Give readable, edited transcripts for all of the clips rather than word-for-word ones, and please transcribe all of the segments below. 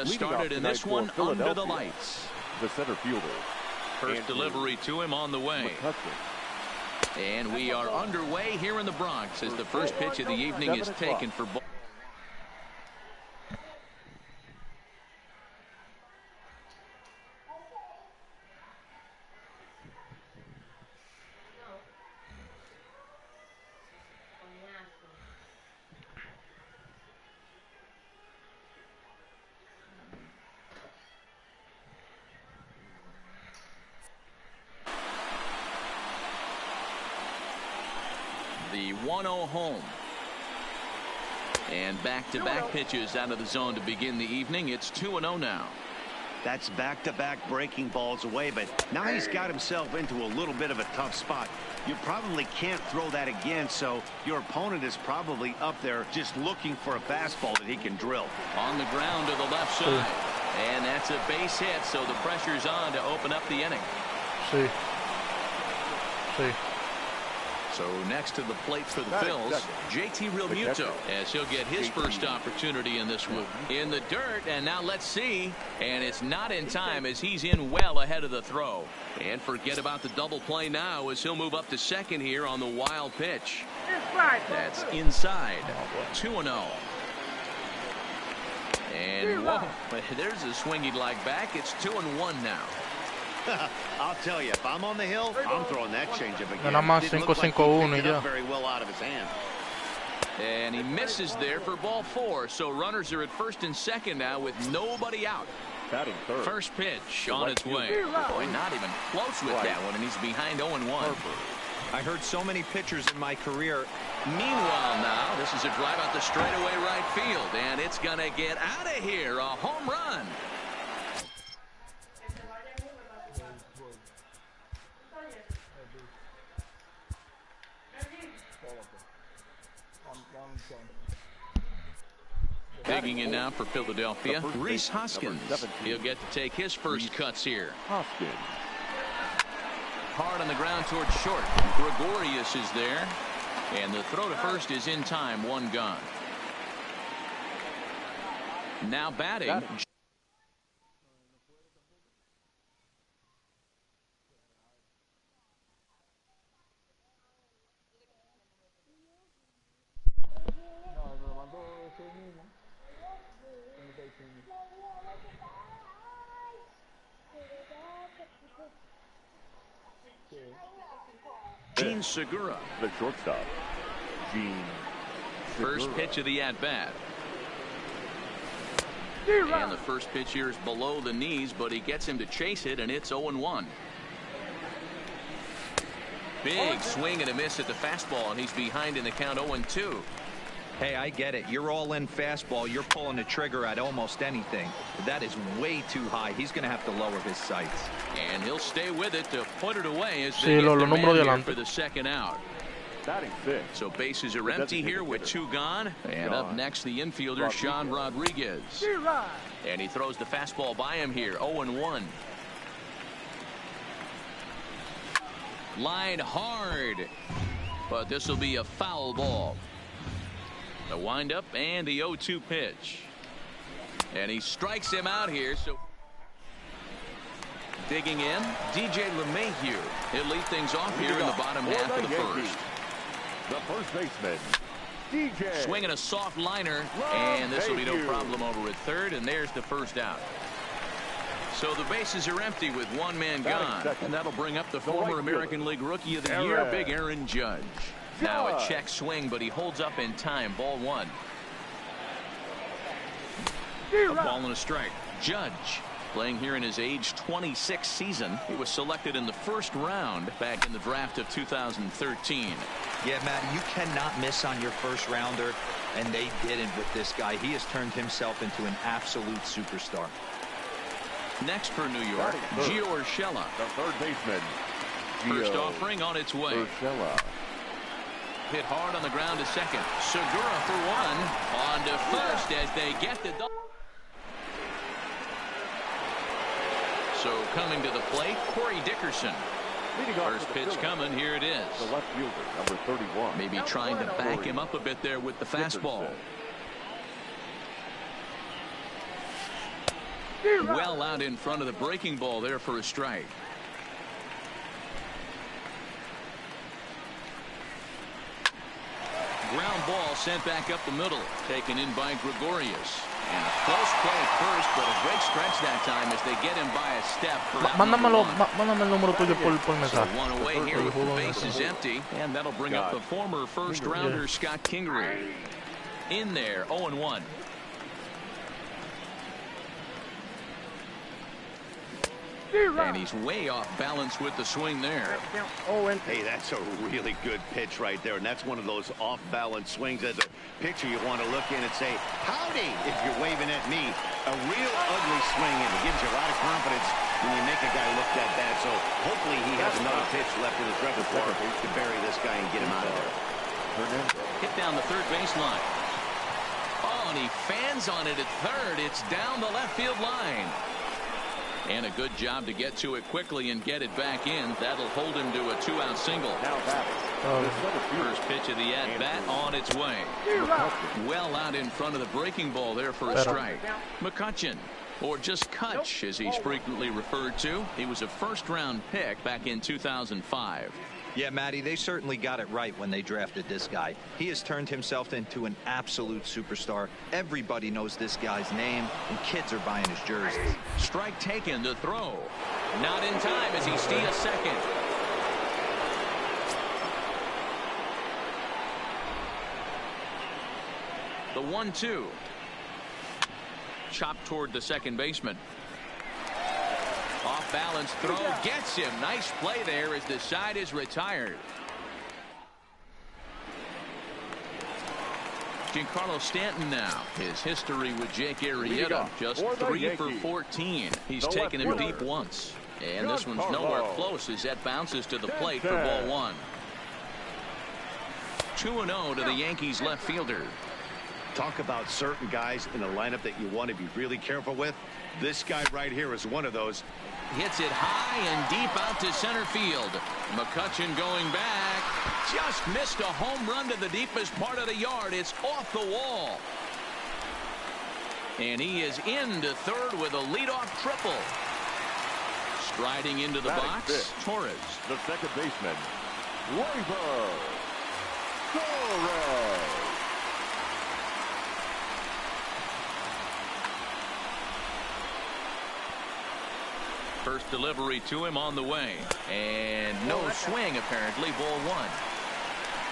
Started in this one under the lights. The center fielder. First delivery to him on the way. And we are underway here in the Bronx as the first pitch of the evening is taken for ball. The 1-0 home. And back-to-back pitches out of the zone to begin the evening. It's 2-0 now. That's back-to-back breaking balls away, but now he's got himself into a little bit of a tough spot. You probably can't throw that again, so your opponent is probably up there just looking for a fastball that he can drill. On the ground to the left side. And that's a base hit, so the pressure's on to open up the inning. Sí. So next to the plate for the Phils, JT Realmuto, as he'll get his first opportunity in this one. In the dirt, and now let's see. And it's not in time as he's in well ahead of the throw. And forget about the double play now as he'll move up to second here on the wild pitch. That's inside. 2-0. And whoa, there's a swing he'd like back. It's 2-1 now. I'll tell you, if I'm on the hill, I'm throwing that changeup again. Nada más 5-5-1 y ya. Very well out of his hand. And he misses there for ball 4. So runners are at first and second now with nobody out. Batting third. First pitch on its way. Boy, not even close with that one, and he's behind 0-1. I heard so many pitchers in my career. Meanwhile now, this is a drive out the straightaway right field, and it's going to get out of here. A home run. Digging in now for Philadelphia, Rhys Hoskins. He'll get to take his first cuts here. Hard on the ground towards short. Gregorius is there. And the throw to first is in time. One gone. Now batting. Gene Segura, the shortstop. Gene Segura. First pitch of the at-bat. And the first pitch here is below the knees, but he gets him to chase it, and it's 0-1. Big swing and a miss at the fastball, and he's behind in the count 0-2. Hey, I get it. You're all in fastball. You're pulling the trigger at almost anything. That is way too high. He's going to have to lower his sights. And he'll stay with it to put it away as Sí, they get the man here delante. for the second out. So bases are empty here with 2 gone. And up next, the infielder, Sean Rodriguez. And he throws the fastball by him here, 0-1. Line hard. But this will be a foul ball. The windup and the 0-2 pitch. And he strikes him out here. So digging in, DJ LeMahieu. He'll lead things off here in the bottom half of the first. The first baseman, DJ. Swinging a soft liner, and this will be no problem over at third, and there's the first out. So the bases are empty with 1 man gone, and that'll bring up the former American League Rookie of the Year, Big Aaron Judge. Now a check swing, but he holds up in time. Ball 1. A ball and a strike. Judge playing here in his age 26 season. He was selected in the first round back in the draft of 2013. Yeah, Matt, you cannot miss on your first rounder, and they didn't with this guy. He has turned himself into an absolute superstar. Next for New York, Gio Urshela. The third baseman. First offering on its way. Urshela. Hit hard on the ground to second. Segura for 1. On to first as they get the double. So coming to the plate, Corey Dickerson. First pitch coming. Here it is. The left fielder, number 31. Maybe trying to back him up a bit there with the fastball. Well out in front of the breaking ball there for a strike. Ground ball sent back up the middle. Taken in by Gregorius. And a close play at first, but a great stretch that time as they get him by a step. Mándame el número tuyo por mensaje. So one away here with the bases empty, and that'll bring up the former first-rounder Scott Kingery. In there, 0-1. And he's way off balance with the swing there. Hey, that's a really good pitch right there. And that's one of those off-balance swings. As a pitcher, you want to look in and say, howdy, if you're waving at me. A real ugly swing, and it gives you a lot of confidence when you make a guy look that bad. So hopefully he has another pitch left in his repertoire to bury this guy and get him out of there. Hit down the third baseline. Oh, and he fans on it at third. It's down the left field line. And a good job to get to it quickly and get it back in. That'll hold him to a 2-out single. First pitch of the at-bat on its way. Well out in front of the breaking ball there for a strike. McCutchen, or just Kutch as he's frequently referred to. He was a first-round pick back in 2005. Yeah, Matty, they certainly got it right when they drafted this guy. He has turned himself into an absolute superstar. Everybody knows this guy's name, and kids are buying his jerseys. Strike taken to throw. Not in time as he steals second. The 1-2. Chopped toward the second baseman. Off balance throw gets him. Nice play there as the side is retired. Giancarlo Stanton now. His history with Jake Arrieta, just 3 for 14. He's taken him deep once. And this one's nowhere close as that bounces to the plate for ball 1. 2-0 to the Yankees left fielder. Talk about certain guys in the lineup that you want to be really careful with. This guy right here is one of those. Hits it high and deep out to center field. McCutchen going back. Just missed a home run to the deepest part of the yard. It's off the wall. And he is into third with a leadoff triple. Striding into the box, Torres. The second baseman, Gleyber Torres. First delivery to him on the way. And no swing, apparently. Ball 1.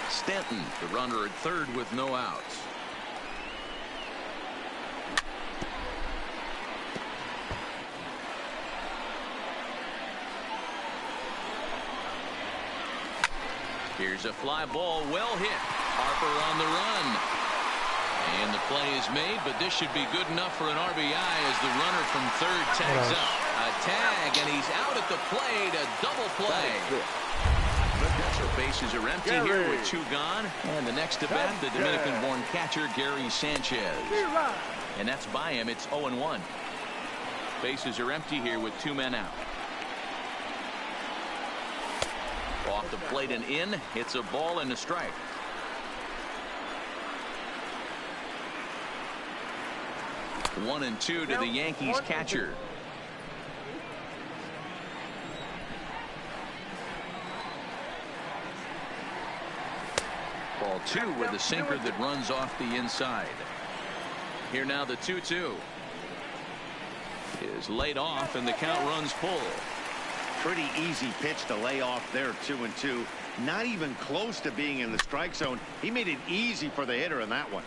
Stanton, the runner at third with no outs. Here's a fly ball, well hit. Harper on the run. And the play is made, but this should be good enough for an RBI as the runner from third tags up. A tag, and he's out at the plate. A double play. So bases are empty here with 2 gone. And the next to bat, the Dominican-born catcher, Gary Sanchez. And that's by him. It's 0-1. Bases are empty here with 2 men out. Off the plate and in. It's a ball and a strike. One and 2 to the Yankees catcher. Ball 2 with a sinker that runs off the inside. Here now the 2-2 is laid off and the count runs full. Pretty easy pitch to lay off there. 2-2. Not even close to being in the strike zone. He made it easy for the hitter in that one.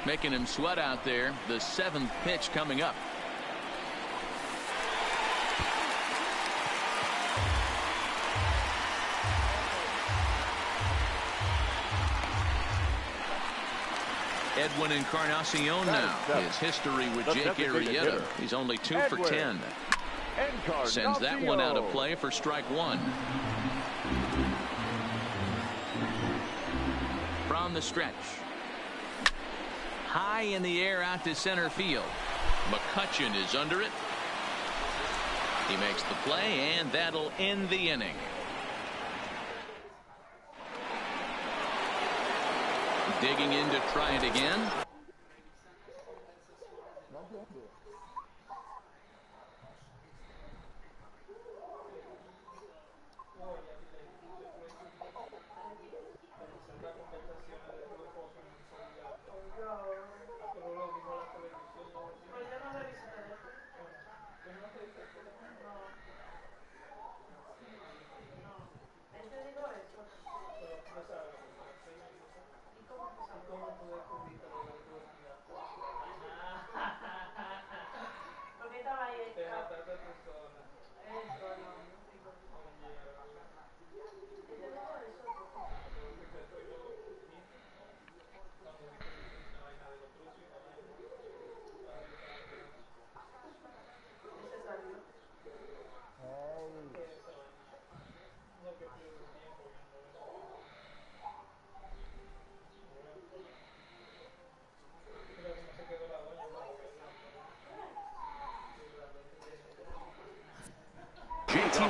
Making him sweat out there. The 7th pitch coming up. Edwin Encarnacion now. His history with Jake Arrieta. He's only 2 for 10. Sends that one out of play for strike 1. From the stretch. High in the air out to center field. McCutchen is under it. He makes the play, and that'll end the inning. Digging in to try it again.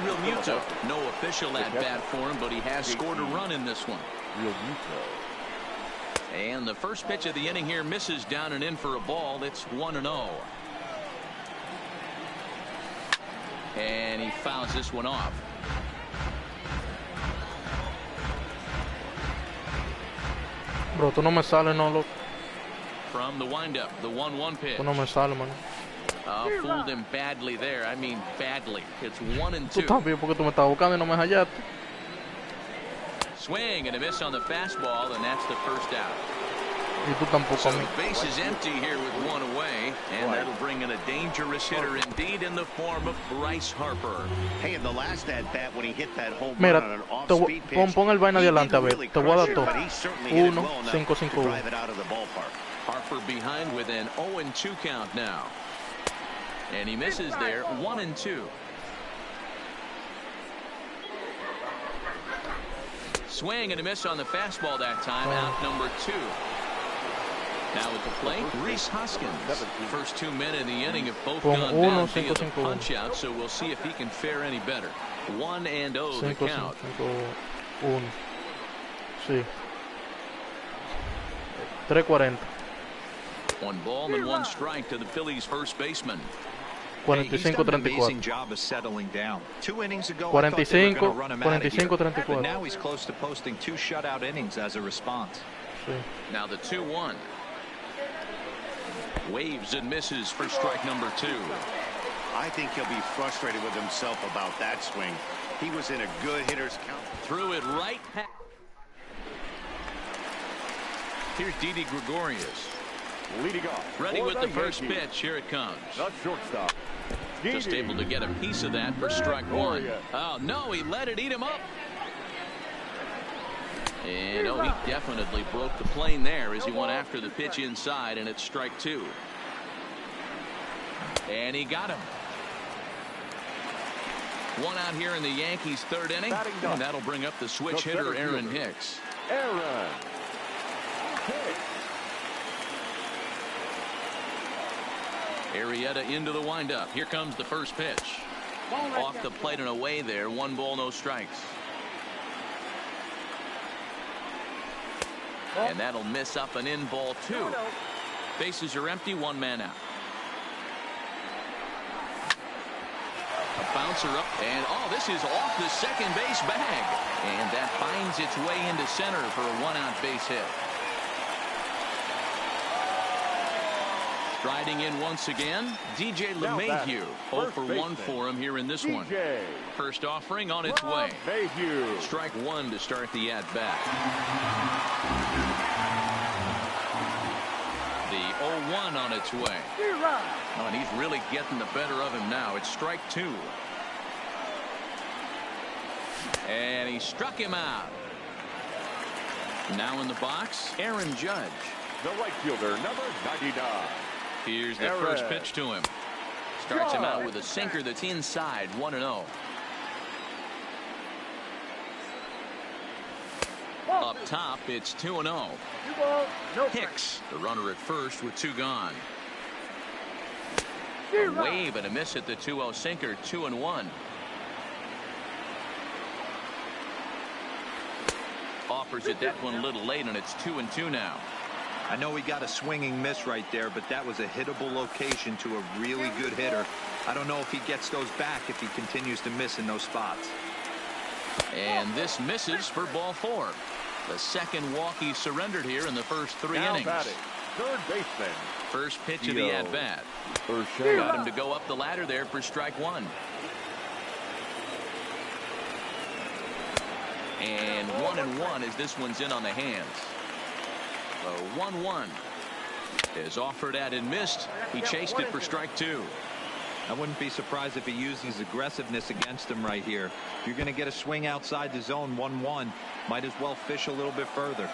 Realmuto. No official at bat for him, but he has scored a run in this one. And the first pitch of the inning here misses down and in for a ball. It's 1-0. And he fouls this one off. Bro, tú no me sales, no, loco. From the windup, the 1-1 pitch. Tú no me sales, man. Fooled him badly there. I mean, badly. It's 1-2. Tú también, porque tú me estás buscando y no me hallaste. Swing and a miss on the fastball, and that's the first out. Y tú tampoco. So the base is empty here with one away, and that'll bring in a dangerous hitter indeed in the form of Bryce Harper. Hey, in the last at bat when he hit that home run on an Mira, off-speed pitch, pon el vaina de adelante, a ver. really Te voy a dar todo. but he certainly hit it 1, well enough 5, 5, to 1. drive it out of the ballpark. Harper behind with an 0-2 count now. And he misses there, 1-2. Swing and a miss on the fastball that time, out number 2. Now at the plate, Rhys Hoskins. First 2 men in the inning have both gone down via the punch out, so we'll see if he can fare any better. 1-0 the count. 5-1. Sí. 3-40. 1 ball and 1 strike to the Phillies first baseman. 45-34. Job of settling down. 2 innings ago, 45-34. but now he's close to posting 2 shutout innings as a response. Sí. Now the 2-1. Waves and misses for strike number 2. I think he'll be frustrated with himself about that swing. He was in a good hitter's count. Threw it right past. Here's Didi Gregorius. Leading off. Ready with the first pitch. Here it comes. The shortstop. Just able to get a piece of that for strike 1. Oh, no, he let it eat him up. And, oh, he definitely broke the plane there as he went after the pitch inside, and it's strike 2. And he got him. 1 out here in the Yankees' 3rd inning, and that'll bring up the switch hitter, Aaron Hicks. Aaron Hicks. Arrieta into the windup. Here comes the first pitch. Off the plate and away there. 1 ball, no strikes. And that'll miss up and in, ball 2. Bases are empty, 1 man out. A bouncer up, and oh, this is off the second base bag. And that finds its way into center for a 1-out base hit. Striding in once again, DJ LeMahieu. 0 for 1 for him here in this one. First offering on its way. Strike 1 to start the at-bat. The 0-1 on its way. Oh, and he's really getting the better of him now. It's strike 2. And he struck him out. Now in the box, Aaron Judge. The right fielder, number 99. Here's the first pitch to him. Starts him out with a sinker that's inside. 1-0. Up top, it's 2-0. Hicks, the runner at first with 2 gone. A wave and a miss at the 2-0 sinker. 2-1. Offers it that one a little late, and it's 2-2 now. I know he got a swinging miss right there, but that was a hittable location to a really good hitter. I don't know if he gets those back if he continues to miss in those spots. And this misses for ball 4. The second walk he surrendered here in the first 3 innings. Batting, third baseman. First pitch of the at-bat. Got him to go up the ladder there for strike 1. And 1-1 as this one's in on the hands. So 1-1 is offered at and missed. He chased it for strike 2. I wouldn't be surprised if he used his aggressiveness against him right here. If you're going to get a swing outside the zone 1-1, might as well fish a little bit further.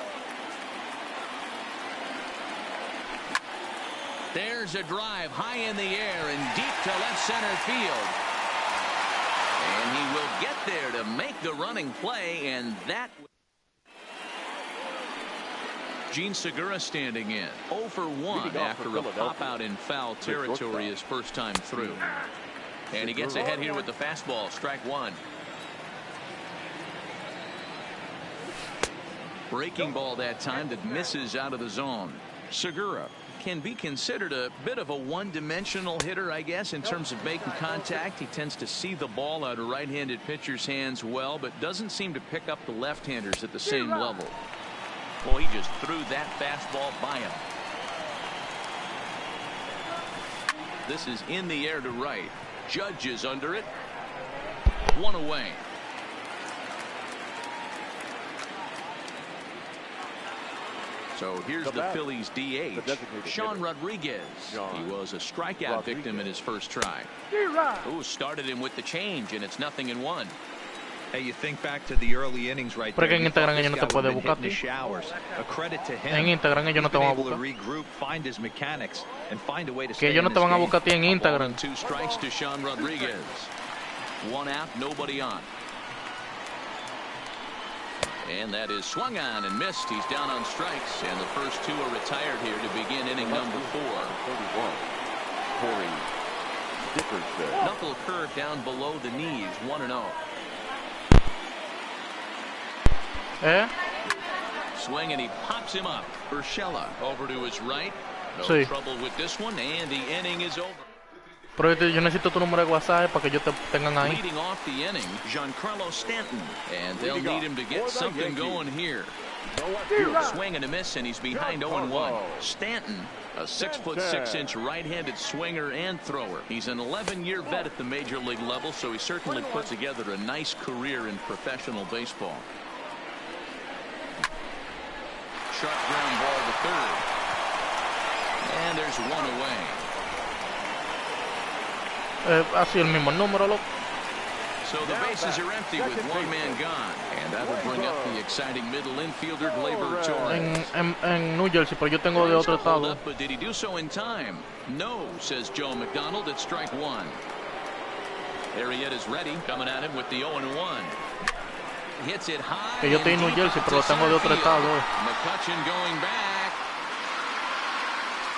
There's a drive high in the air and deep to left center field. And he will get there to make the running play, and that Gene Segura standing in. 0 for 1 after a pop out in foul territory his first time through. And he gets ahead here with the fastball. Strike one. Breaking ball that time that misses out of the zone. Segura can be considered a bit of a one-dimensional hitter, I guess, in terms of making contact. He tends to see the ball out of right-handed pitchers' hands well, but doesn't seem to pick up the left-handers at the same level. Well, he just threw that fastball by him. This is in the air to right. Judge is under it. One away. So here's the Phillies DH, Sean Rodriguez. He was a strikeout victim in his first try. Ooh, started him with the change, and it's 0-1. Hey, you think back to the early innings right there. En Instagram ellos no te pueden buscar. A credit to him. En Instagram ellos no te van a buscar. Regroup, find his mechanics, and find a way to Que ellos no te van a buscar a ti en Instagram. 2 strikes to Sean Rodriguez. 1 out, nobody on. And that is swung on and missed. He's down on strikes, and the first 2 are retired here to begin inning number 4. 31. Knuckle curve down below the knees. 1-0. Swing, and he pops him up. Urshela over to his right. No trouble with this one, and the inning is over. Pero yo necesito tu número de WhatsApp para que yo te tengan ahí. Leading off the inning, Giancarlo Stanton, and they'll need him to get something going here. Swing and a miss, and he's behind 0-1. Stanton, a 6'6" right-handed swinger and thrower. He's an 11-year vet at the major league level, so he certainly put together a nice career in professional baseball. Sharp ground ball to third, and there's 1 away. Así el mismo número, loco. So the bases are empty with 1 man gone, and that will bring up the exciting middle infielder Gleyber Torres. En New Jersey, pero yo tengo de otro estado. But did he do so in time? No, says Joe McDonald at strike 1. Arrieta's ready, coming at him with the 0-1. Hits it high. Que yo estoy en New Jersey, pero lo tengo de otro estado. McCutchen going back.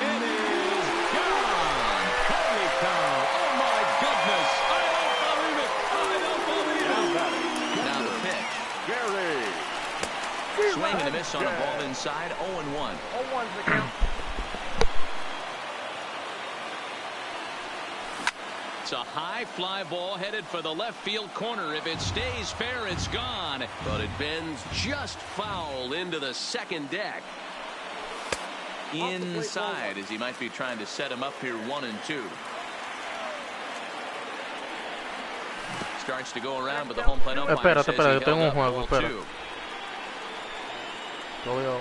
It is gone. Holy cow. Oh my goodness. I don't believe it. Now the pitch. Gary. Swing and a miss on a ball inside. 0-1. 0-1's the count. It's a high fly ball headed for the left field corner. If it stays fair, it's gone. But it bends just foul into the second deck. Inside, as he might be trying to set him up here 1-2. Starts to go around, but the home plate umpire Espérate, says yo he tengo un held up juego, ball espera. 2. Lo veo.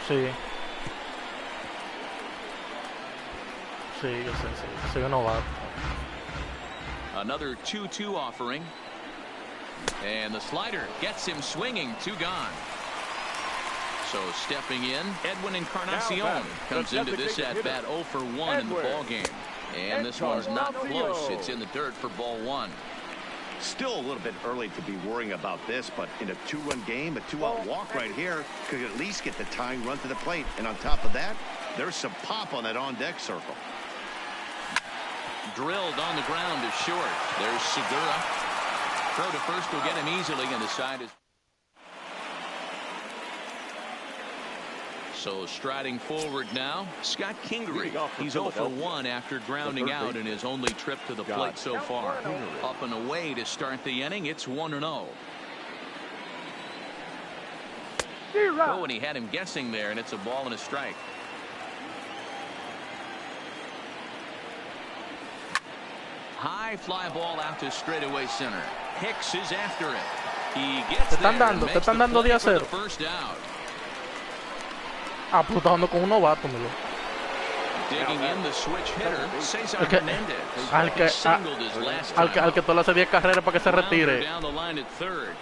Sí. Sí, yo sé, sí. Soy un novato. Another 2-2 offering. And the slider gets him swinging. 2 gone. So stepping in, Edwin Encarnacion comes into this at-bat 0 for 1 in the ball game. And this one's not close. It's in the dirt for ball 1. Still a little bit early to be worrying about this, but in a 2-run game, a 2-out walk right here could at least get the tying run to the plate. And on top of that, there's some pop on that on-deck circle. Drilled on the ground is short. There's Segura. Throw to first will get him easily, and the side is. So striding forward now, Scott Kingery. He's 0 for 1 after grounding out in his only trip to the plate so far. Up and away to start the inning. It's 1-0. Oh, and he had him guessing there, and it's a ball and a strike. High fly ball out to straightaway center. Hicks is after it. He gets there and makes the play for the first out. Ah, pero está jugando con un novato, milo. Digging in the switch hitter, Cesar Hernandez. Al que todas las 10 carreras para que se retire. Down the line at third.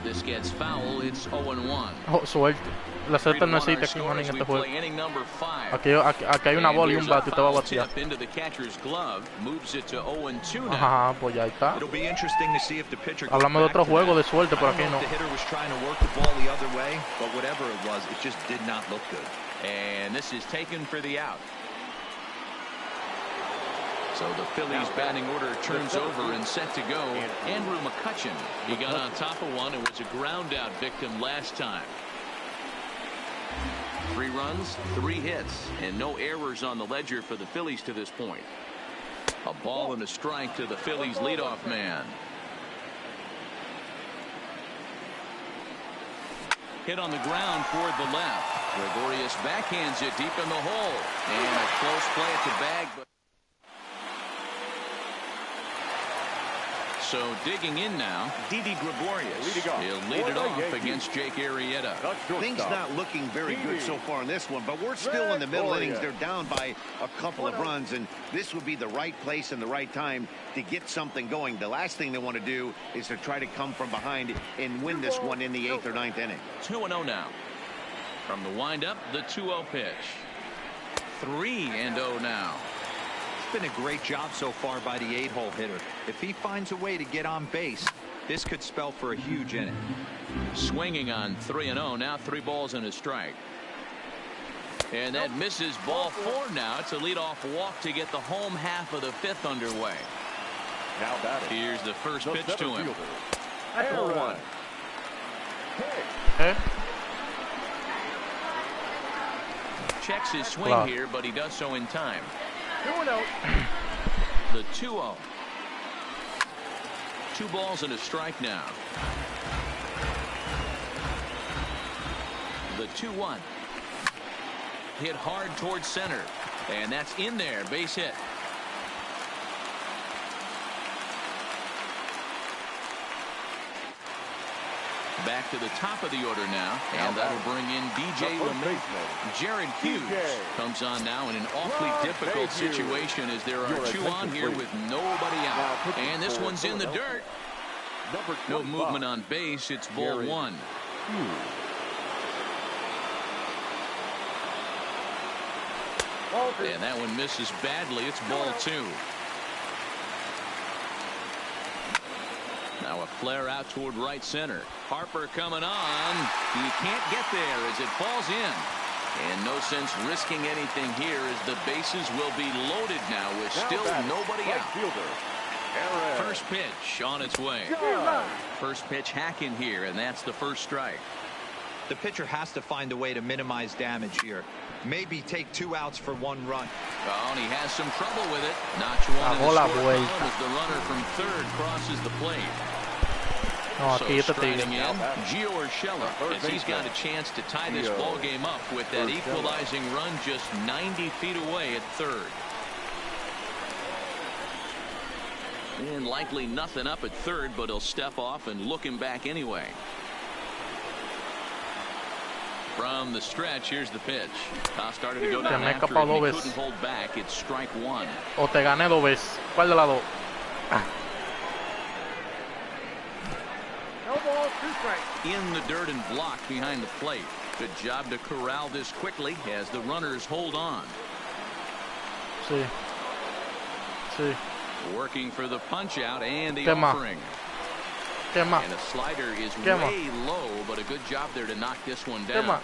This gets foul. It's 0-1. Oh, suerte. La suerte no existe aquí en este juego. Aquí hay una bola y un bate y te va a batear. Ajá, pues ya está. Hablamos de otro juego de suerte, por aquí no. And this is taken for the out. So the Phillies batting order turns over and set to go. Andrew McCutchen. He got on top of one and was a ground out victim last time. 3 runs, 3 hits, and no errors on the ledger for the Phillies to this point. A ball and a strike to the Phillies leadoff man. Hit on the ground toward the left. Gregorius backhands it deep in the hole. And a close play at the bag. But so digging in now, Didi Gregorius. He'll lead it off against Jake Arrieta. Things not looking very good so far in this one, but we're still in the middle innings. They're down by a couple of runs, and this would be the right place and the right time to get something going. The last thing they want to do is to try to come from behind and win this one in the 8th or 9th inning. 2-0 now. From the windup, the 2-0 pitch. 3-0 now. It's been a great job so far by the 8-hole hitter. If he finds a way to get on base, this could spell for a huge inning. Swinging on 3-0. Now 3 balls and a strike. And that misses ball 4 now. It's a leadoff walk to get the home half of the 5th underway. Now batting. Here's the first pitch to him. That's ball 1. Okay. Checks his swing here, but he does so in time. The 2-0. 2 balls and a strike now. The 2-1. Hit hard towards center. And that's in there. Base hit. Back to the top of the order now, and that'll bring in DJ LeMahieu. Jared Hughes comes on now in an awfully difficult situation as there are 2 on here with nobody out. And this one's in the dirt. No movement on base. It's ball 1. And that one misses badly. It's ball 2. Now a flare out toward right center. Harper coming on. He can't get there as it falls in. And no sense risking anything here as the bases will be loaded now with still nobody out. First pitch on its way. First pitch hack in here, and that's the first strike. The pitcher has to find a way to minimize damage here. Maybe take 2 outs for 1 run. Oh, and he has some trouble with it. Notch 1 in the score column as the runner from third crosses the plate. No, so striding in, Gio Urshela, as he's got a chance to tie this ball game up with that equalizing run just 90 feet away at third. And likely nothing up at third, but he'll step off and look him back anyway. From the stretch, here's the pitch. Started to go down after it. He couldn't hold back. It's strike 1. O te gané 2 veces. ¿Cuál de las 2? In the dirt and blocked behind the plate. Good job to corral this quickly as the runners hold on. Sí. Sí. Working for the punch out and the offering. And a slider is way low, but a good job there to knock this one down.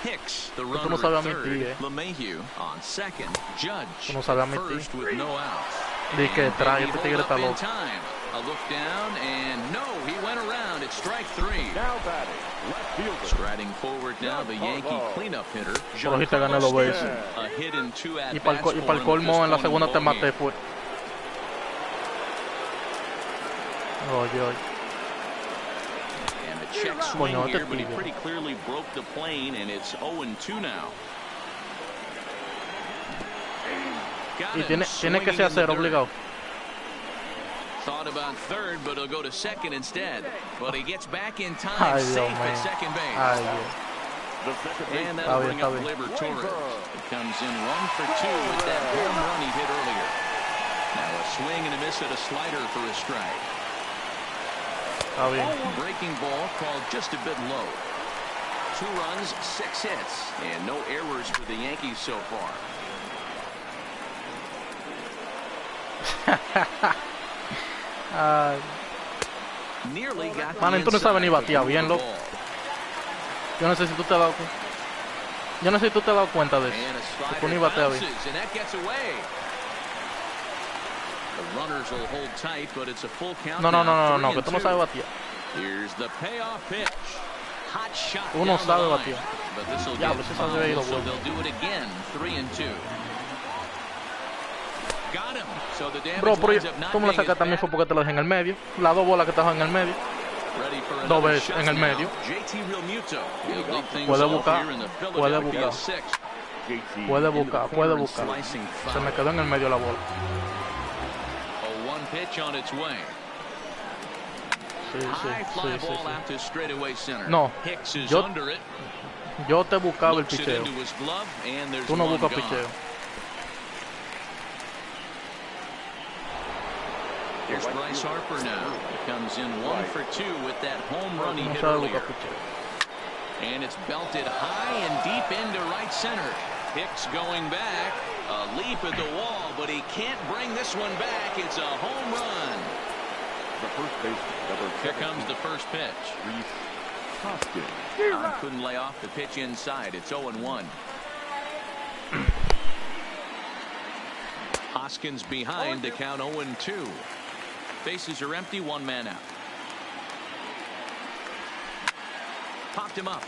Hicks, the runner at third. LeMahieu on second. Judge at first with no outs. And did he hold up in time? A look down, and no, he went around. It's strike 3. Now batting, left fielder. Striding forward now, the Yankee cleanup hitter. A hit in 2 at bats for him. Y para el colmo en la segunda te maté fue. Oye. And a check swing here, but he pretty clearly broke the plane, and it's 0-2 now. Y tiene que ser hacer obligado. Thought about third, but he'll go to second instead. But he gets back in time, safe at second base. And that'll bring up Gleyber Torres. It comes in 1 for 2 with that home run he hit earlier. Now a swing and a miss at a slider for a strike. Breaking ball called just a bit low. 2 runs, 6 hits, and no errors for the Yankees so far. Nearly got Mano, tú no sabes ni batear bien, loco. Yo no sé si tú te has dado cuenta. Yo no sé si tú te has dado cuenta de eso. Que tú ni bateas bien. The runners will hold tight, but it's a full count. No, que tú no sabes batear. Here's the payoff pitch. Hot shot. Uno sabe batear. But this will Ya, get foul, so they'll do it again. 3-2. Got him. So the damage Bro, pero winds up not tú me la being as sacas también bad. fue porque te la dejé en el medio. Las dos bolas que estaban en el medio. Ready for Dos another veces shot en el now. medio. JT Realmuto. He'll lead things Puede off buscar, here in the puede Philadelphia buscar. 6. Puede buscar, puede buscar. Slicing Se foul. me quedó en el medio la bola. A 1 pitch on its way. Sí, High fly sí, sí, ball sí. out to straightaway center. No, Hicks is yo- under it. Yo te buscaba el Looks it picheo. into his glove, and there's Tú no one buscas gone. picheo. Here's Bryce Harper now. He comes in 1 for 2 with that home run he No hit sabe earlier. buscar picheo. And it's belted high and deep into right center. Hicks going back. A leap at the wall, but he can't bring this one back. It's a home run. The first baseman, number Here comes the first pitch. Couldn't lay off the pitch inside. It's 0-1. Hoskins behind to count 0-2. Bases are empty, 1 man out. Popped him up.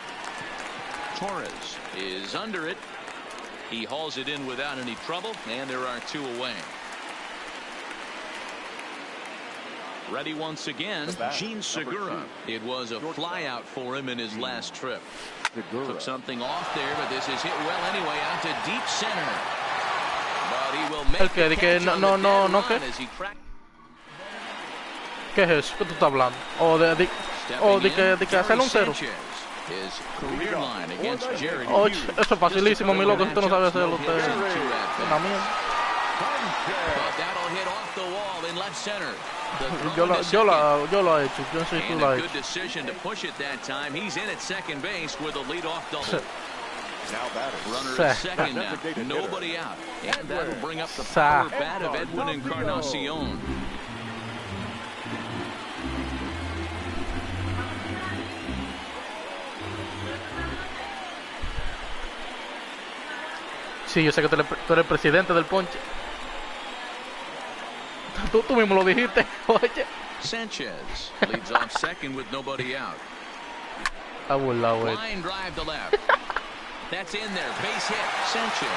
Torres is under it. He hauls it in without any trouble, and there are 2 away. Ready once again, Gene Segura. It was a flyout for him in his last trip. Took something off there, but this is hit well anyway out to deep center. But he will make El the que catch no, on no, the no, dead no, run ¿qué? as he cracked. ¿Qué es eso? ¿Qué tú estás hablando? O de que hacerle un cero. His career line against Jared Oh, Hughes. eso es facilísimo, mi loco. Si usted no sabe hacerlo, usted es una mierda. But that'll hit off the wall in left center. The Yo throw to second. lo he hecho. Yo no sé si tú And lo a has good hecho. decision to push it that time. He's in at second base with a leadoff double. Now batting. Runner at second now. Nobody out. And that'll bring up the Sa. power bat of Edwin Encarnacion. Sí, yo sé que tú eres presidente del ponche. Tú mismo lo dijiste. Oye. Sanchez leads off second with nobody out. Está burlado, güey. Line drive to left. That's in there. Base hit. Sanchez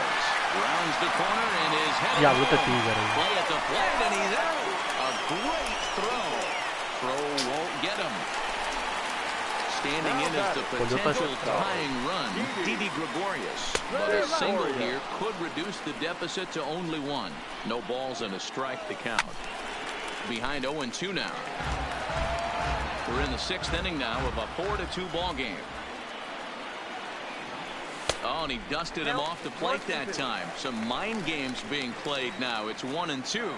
rounds the corner and is headed Diablo, este home. tigre. Play at the plate and he's out. A great throw. Throw won't get him. Standing in as the potential tying run, Didi Gregorius. But a single here could reduce the deficit to only 1. No balls and a strike to count. Behind 0-2 now. We're in the 6th inning now of a 4-2 ball game. Oh, and he dusted him off the plate that time. Some mind games being played now. It's 1-2.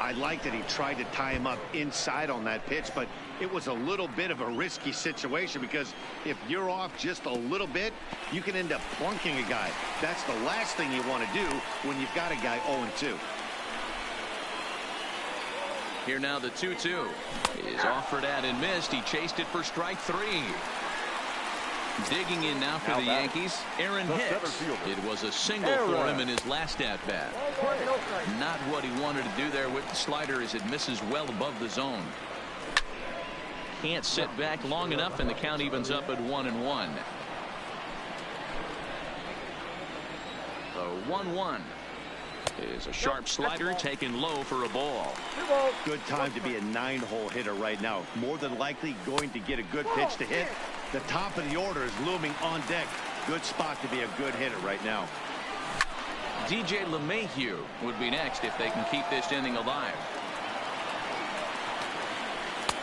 I like that he tried to tie him up inside on that pitch, but it was a little bit of a risky situation because if you're off just a little bit, you can end up plunking a guy. That's the last thing you want to do when you've got a guy 0-2. Here now the 2-2 is offered at and missed. He chased it for strike 3. Digging in now for the Yankees, Aaron Hicks. It was a single for him in his last at-bat. Not what he wanted to do there with the slider as it misses well above the zone. Can't sit back long enough, and the count evens up at 1-1. The 1-1 is a sharp slider taken low for a ball. Good time to be a 9-hole hitter right now. More than likely going to get a good pitch to hit. The top of the order is looming on deck. Good spot to be a good hitter right now. DJ LeMahieu would be next if they can keep this inning alive.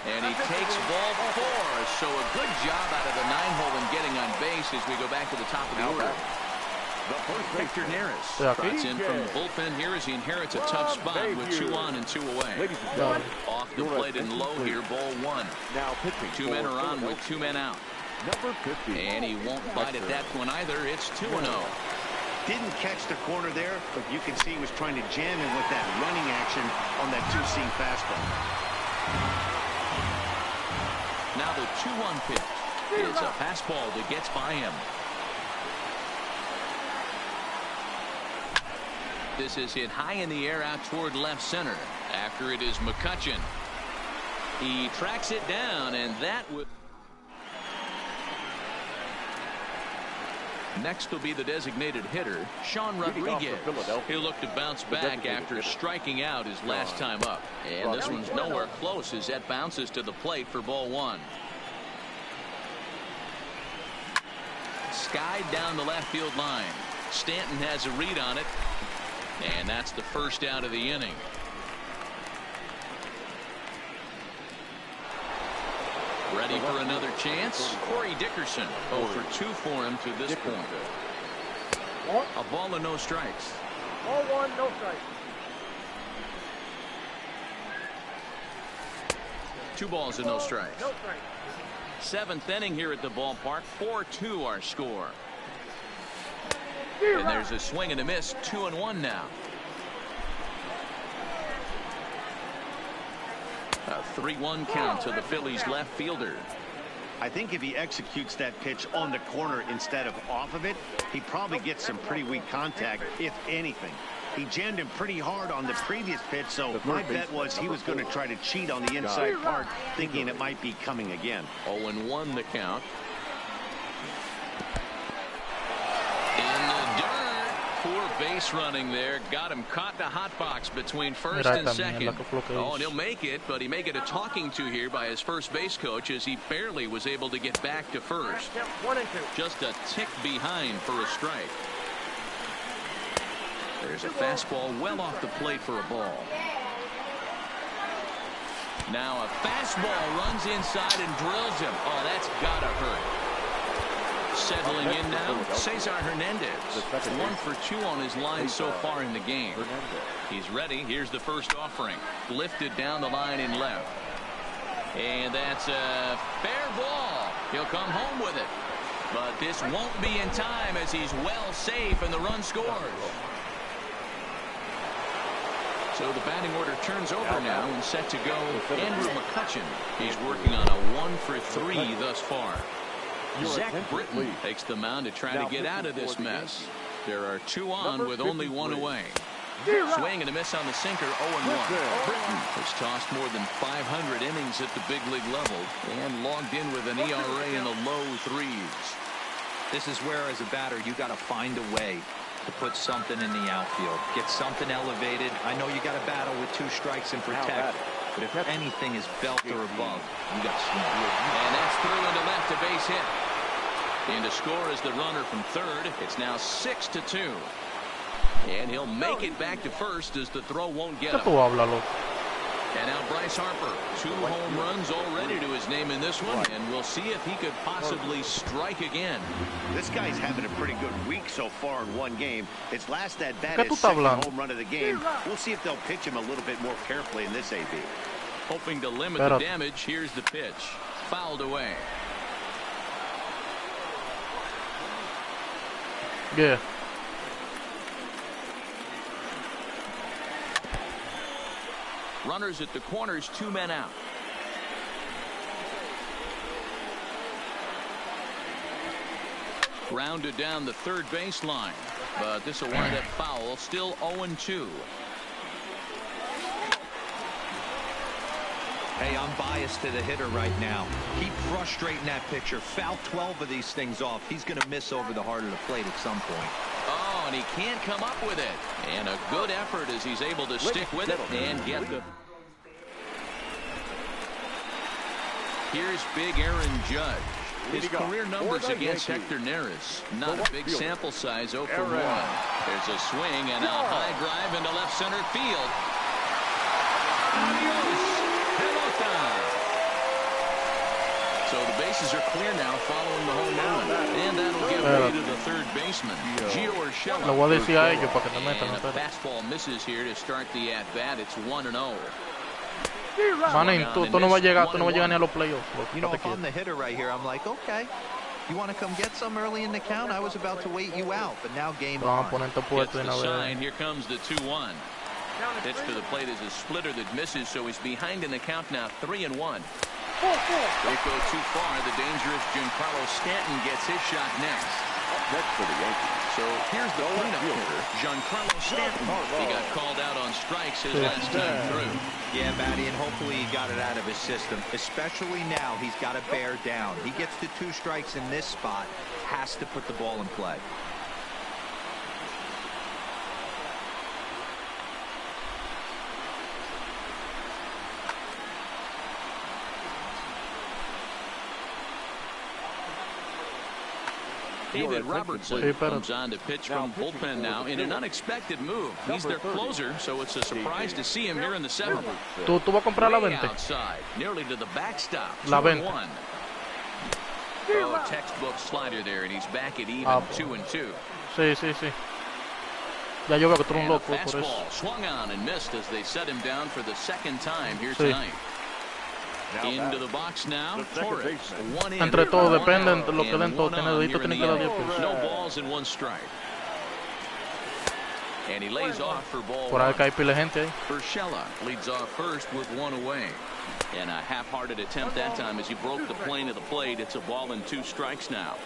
And he takes ball 4. So a good job out of the 9-hole and getting on base as we go back to the top of the order. Victor Neris trots in from the bullpen here as he inherits a tough spot with 2 on and 2 away. Off the plate and low here, ball 1. Now pitching. 2 men are on with 2 men out. Number 50. And he won't bite at that one either. It's 2-0. Didn't catch the corner there, but you can see he was trying to jam him with that running action on that 2-seam fastball. Now the 2-1 pitch is a fastball that gets by him. This is hit high in the air out toward left center. After it is McCutcheon. He tracks it down, and that would. Next will be the designated hitter, Sean Rodriguez. He'll look to bounce back after striking out his last time up. And this one's nowhere close as that bounces to the plate for ball one. Skied down the left field line. Stanton has a read on it. And that's the first out of the inning. Ready for another chance. Corey Dickerson 0 for 2 for him to this point. A ball and no strikes. Ball 1, no strikes. 2 balls and no strikes. No strikes. 7th inning here at the ballpark. 4-2 our score. And there's a swing and a miss. 2-1 now. A 3-1 count to the Phillies left fielder. I think if he executes that pitch on the corner instead of off of it, he probably gets some pretty weak contact, if anything. He jammed him pretty hard on the previous pitch, so my bet was he was going to try to cheat on the inside part, thinking it might be coming again. 0-1 the count. In the dirt. Poor base running there. Got him caught in the hot box between first and second. Oh, and he'll make it, but he may get a talking to here by his first base coach as he barely was able to get back to first. 1 and 2. Just a tick behind for a strike. There's a fastball well off the plate for a ball. Now a fastball runs inside and drills him. Oh, that's gotta hurt. Settling in now, Cesar Hernandez. 1 for 2 on his line so far in the game. He's ready. Here's the first offering. Lifted down the line in left. And that's a fair ball. He'll come home with it. But this won't be in time as he's well safe and the run scores. So the batting order turns over now and set to go Andrew McCutcheon. He's working on a 1 for 3 thus far. Zach Britton takes the mound to try to get out of this mess. There are 2 on with only 1 away. Swing and a miss on the sinker, 0-1. Britton has tossed more than 500 innings at the big league level and logged in with an ERA in the low 3s. This is where, as a batter, you got to find a way to put something in the outfield. Get something elevated. I know you got to battle with 2 strikes and protect. But if anything is belt or above, you got to swing. And that's through into left, a base hit. And to score is the runner from third. It's now 6-2. And he'll make it back to first as the throw won't get him. And now Bryce Harper. 2 home runs already to his name in this one. And we'll see if he could possibly strike again. This guy's having a pretty good week so far in 1 game. His last at bat is 2nd home run of the game. We'll see if they'll pitch him a little bit more carefully in this AB. Hoping to limit the damage. Here's the pitch. Fouled away. Yeah. Runners at the corners, 2 men out. Grounded down the third baseline, but this will wind up foul. Still 0-2. Hey, I'm biased to the hitter right now. Keep frustrating that pitcher. Foul 12 of these things off. He's going to miss over the heart of the plate at some point. Oh, and he can't come up with it. And a good effort as he's able to stick with it and get the. Here's big Aaron Judge. His career numbers against Hector Neris. Not a big sample size, 0 for 1. There's a swing and a high drive into left center field. So the bases are clear now following the home run. And that'll give way to the third baseman, Gio Urshela. Lo voy a decir a ellos para que te metan. And a fastball misses here to start the at-bat. It's 1-0. Manín, tú no vas a llegar ni a los playoffs. You know, if I'm the hitter right here, I'm like, okay, you want to come get some early in the count? I was about to wait you out, but now game on. Gets the sign. Here comes the 2-1. Pitch to the plate is a splitter that misses, so he's behind in the count now, 3-1. Don't go too far. The dangerous Giancarlo Stanton gets his shot next. Up next for the Yankees, So here's the cleanup hitter, Giancarlo Stanton. He got called out on strikes his last time through. Yeah, Matty, and hopefully he got it out of his system. Especially now, he's got to bear down. He gets to 2 strikes in this spot, has to put the ball in play. David Robertson comes on to pitch from bullpen now in an unexpected move. He's their closer, so it's a surprise to see him here in the 7th. Tú vas a comprar la 20. Outside, nearly to the backstop. La 20. Oh, textbook slider there, and he's back at even 2-2. Sí, sí, sí. Ya yo veo que tú eres un loco por eso. Swung on and missed as they set him down for the 2nd time here tonight. Into the box now, Torres. Entre todos depende de lo que den todos. Tienen que dar 10 pesos. No balls and 1 strike. And he lays off for ball Por ahí 1. que hay pila de gente ahí. Urshela leads off first with 1 away. And a half-hearted attempt that time as he broke the plane of the plate. It's a ball and 2 strikes now.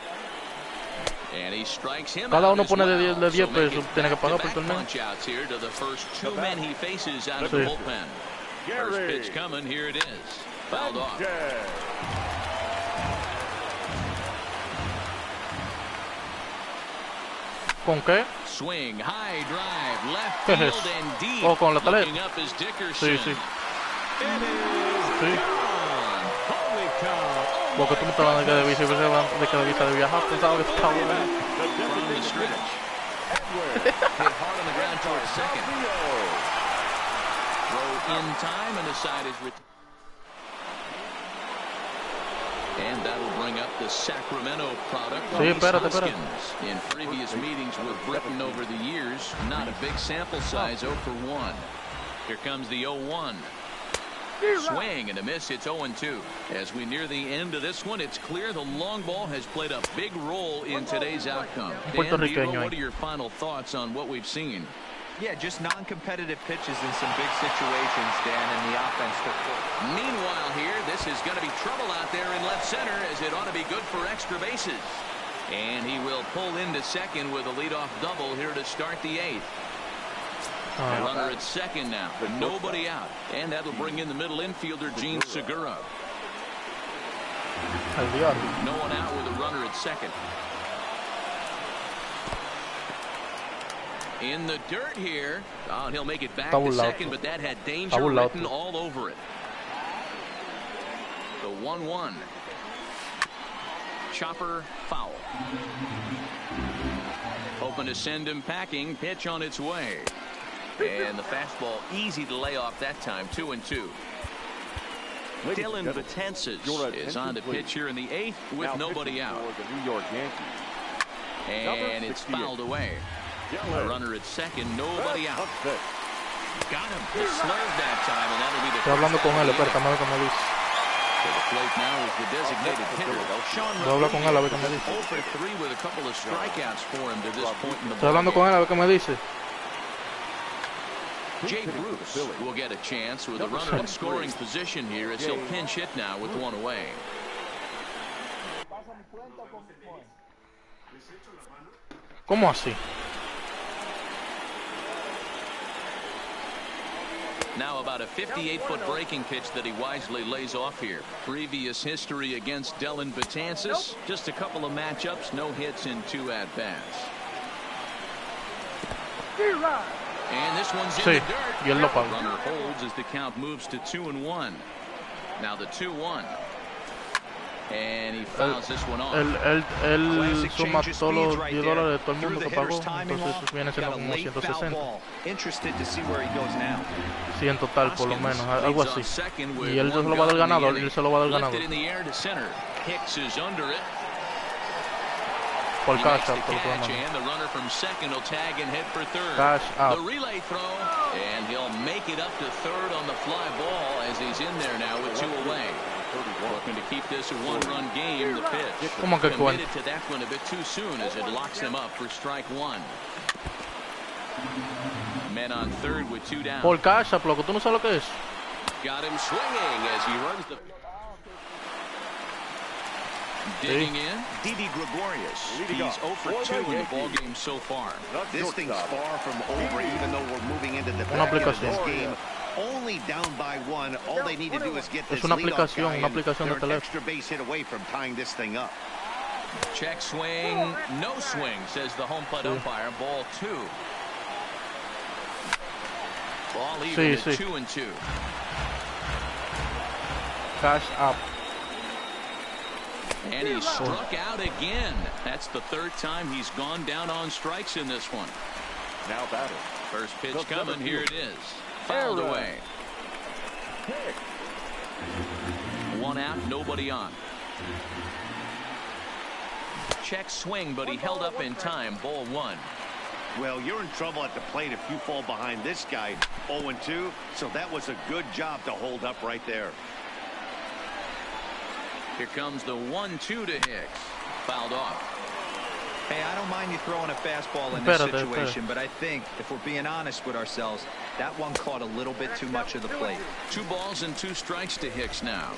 And he strikes him Cada out uno as pone well. de 10 pesos. So Tiene que pagar por el torneo. punch-outs here to the first 2 men he faces out of the bullpen. First pitch coming. Here it is. Fouled off. ¿Con qué? Swing, high drive, left field and deep. Oh, con la taleta. Looking up is Dickerson. Sí, sí. Sí. Holy cow. Porque tú me estás hablando de que debiste de viajar. Pensaba que estaba bueno. From the stretch. Hit hard on the ground towards second. Throw in time and the side is retired. And that'll bring up the Sacramento product. Sí, espérate. In previous meetings with Britain over the years, not a big sample size, 0 for 1. Here comes the 0-1. Swing and a miss. It's 0-2. As we near the end of this one, it's clear the long ball has played a big role in today's outcome. Dan Beaver, what are your final thoughts on what we've seen? Yeah, just non-competitive pitches in some big situations, Dan, and the offense took forward. Meanwhile here, this is going to be trouble out there in left center as it ought to be good for extra bases. And he will pull into second with a leadoff double here to start the 8th. Runner at second now, nobody out. And that'll bring in the middle infielder, Gene Segura. No one out with a runner at second. In the dirt here. Oh, and he'll make it back to second, but that had danger written all over it. The 1-1. Chopper foul. Hoping to send him packing. Pitch on its way. And the fastball easy to lay off that time. 2-2. Dylan Betances is on the pitch here in the 8th with nobody out. And it's fouled away. A runner at second, nobody out. Got him. He slurved that time, and that'll be the Estoy hablando con él, espera, me como dice. To the plate now is the designated hitter. Sean Habla con él, a ver qué me dice. 0 for 3 with a couple of strikeouts for him to this point in the Estoy hablando con él, a ver qué me dice. Jay Bruce will get a chance with a runner in scoring position here as he'll pinch hit now with 1 away. ¿Cómo así? Now about a 58-foot breaking pitch that he wisely lays off here. Previous history against Dylan Betances. Just a couple of matchups, no hits in 2 at-bats. And this one's in the dirt. Y él lo pagó. Runner holds as the count moves to 2-1. Now the 2-1. And he fouls this one off. Él suma todos los $10 de todo el mundo que pagó. Entonces viene siendo como 160. 100 total por lo menos, algo así. Y él se lo va a dar ganador. Él se lo va a dar ganador. Por cash out, por lo menos. Cash out. The relay throw, and he'll make it up to third on the fly ball as he's in there now with 2 away. Looking to keep this a 1-run game. The pitch committed to that one a bit too soon as it locks him up for strike 1. Men on third with 2 down. Por cash up, loco, tú no sabes lo que es. Got him swinging as he runs the. Digging in, Didi Gregorius. He's 0 for 2 in the ball game so far. This thing's far from over, even though we're moving into the back end of this game. Only down by 1. All they need to do is get this leadoff guy, and they're an extra base hit away from tying this thing up. Check swing, no swing, says the home plate umpire. Ball 2. Ball even at 2-2. Cash up. And he struck out again. That's the 3rd time he's gone down on strikes in this one. Now batting. First pitch coming. Here it is. Fouled away. 1 out, nobody on. Check swing, but he held up in time. Ball 1. Well, you're in trouble at the plate if you fall behind this guy. 0-2, so that was a good job to hold up right there. Here comes the 1-2 to Hicks. Fouled off. Hey, I don't mind you throwing a fastball in this situation, but I think if we're being honest with ourselves, that one caught a little bit too much of the plate. 2 balls and 2 strikes to Hicks now.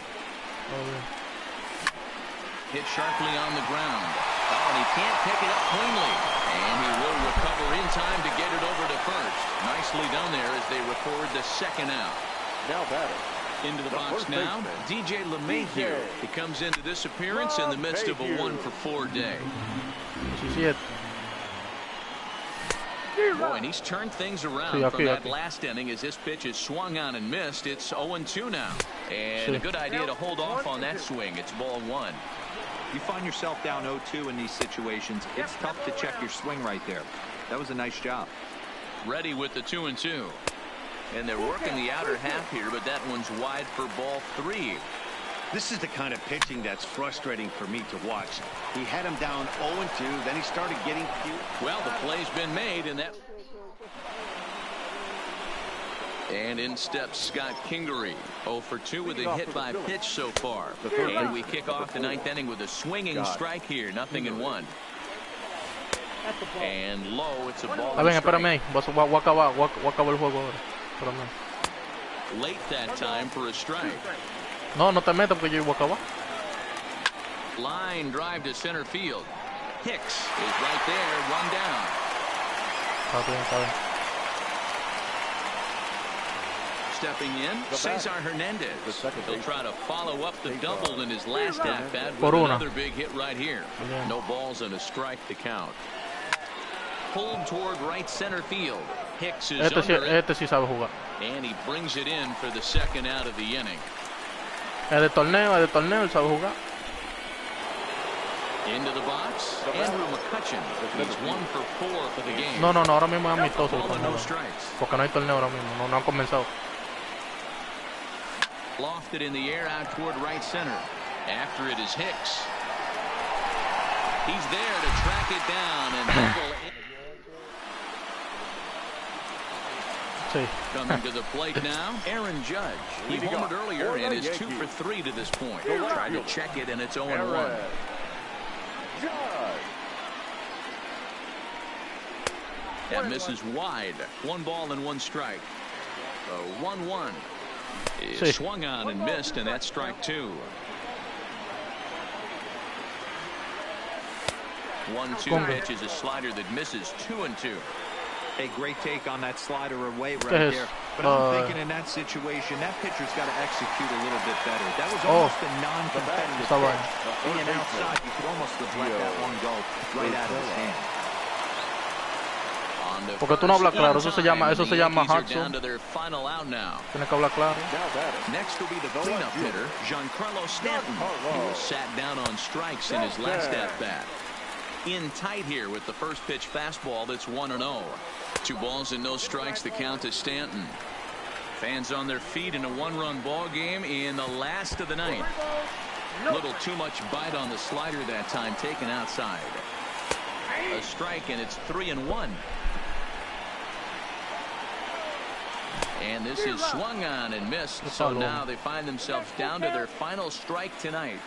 Hit sharply on the ground. Oh, and he can't pick it up cleanly. And he will recover in time to get it over to first. Nicely done there as they record the 2nd out. Now batting. Into the box now, DJ LeMahieu. He comes into this appearance in the midst of a 1-for-4 day. Boy, and he's turned things around from that last inning as this pitch is swung on and missed. It's 0-2 now. And a good idea to hold off on that swing. It's ball 1. You find yourself down 0-2 in these situations, it's tough to check your swing right there. That was a nice job. Ready with the 2-2. And they're working the outer half here, but that one's wide for ball 3. This is the kind of pitching that's frustrating for me to watch. He had him down 0-2, then he started getting cute. Well, the play's been made, and that. And in steps Scott Kingery. 0 for 2 with a hit by pitch so far. And we kick off the 9th inning with a swinging strike here. 0-1. And low, it's a ball. Espérame ahí. Voy a acabar el juego ahora. Late that time for a strike. No, no te metas porque yo voy a acabar. Line drive to center field. Hicks is right there, 1 down. Está bien. Stepping in, Cesar Hernandez. He'll try to follow up the double in his last at-bat with another big hit right here. No balls and a strike to count. Pulled toward right center field. Hicks is under it. Sí sabe jugar. And he brings it in for the 2nd out of the inning. Es de torneo, él sabe jugar. Into the box, Andrew McCutcheon. He's 1 for 4 for the game. No, ahora mismo es amistoso. No strikes. Porque no hay torneo ahora mismo, no han comenzado. Lofted in the air out toward right center. After it is Hicks. He's there to track it down and coming to the plate now, Aaron Judge. He homered earlier and is 2 for 3 to this point. Tried to check it and it's 0-1. That misses wide. 1 ball and 1 strike. The 1-1 is swung on and missed, and that's strike 2. 1-2 pitch is a slider that misses 2-2. A great take on that slider away right there. But I'm thinking in that situation, that pitcher's got to execute a little bit better. That was almost a non-competitive pitch. Being outside, you could almost have let that one go right out of his hand. Porque tú no hablas claro, eso se llama Hudson. Tienes que hablar claro. Next will be the cleanup hitter, Giancarlo Stanton. He was sat down on strikes in his last at-bat. In tight here with the first pitch fastball that's 1-0. 2 balls and no strikes, the count to Stanton. Fans on their feet in a 1-run ball game in the last of the 9th. Little too much bite on the slider that time, taken outside. A strike, and it's 3-1. And this is swung on and missed, so now they find themselves down to their final strike tonight.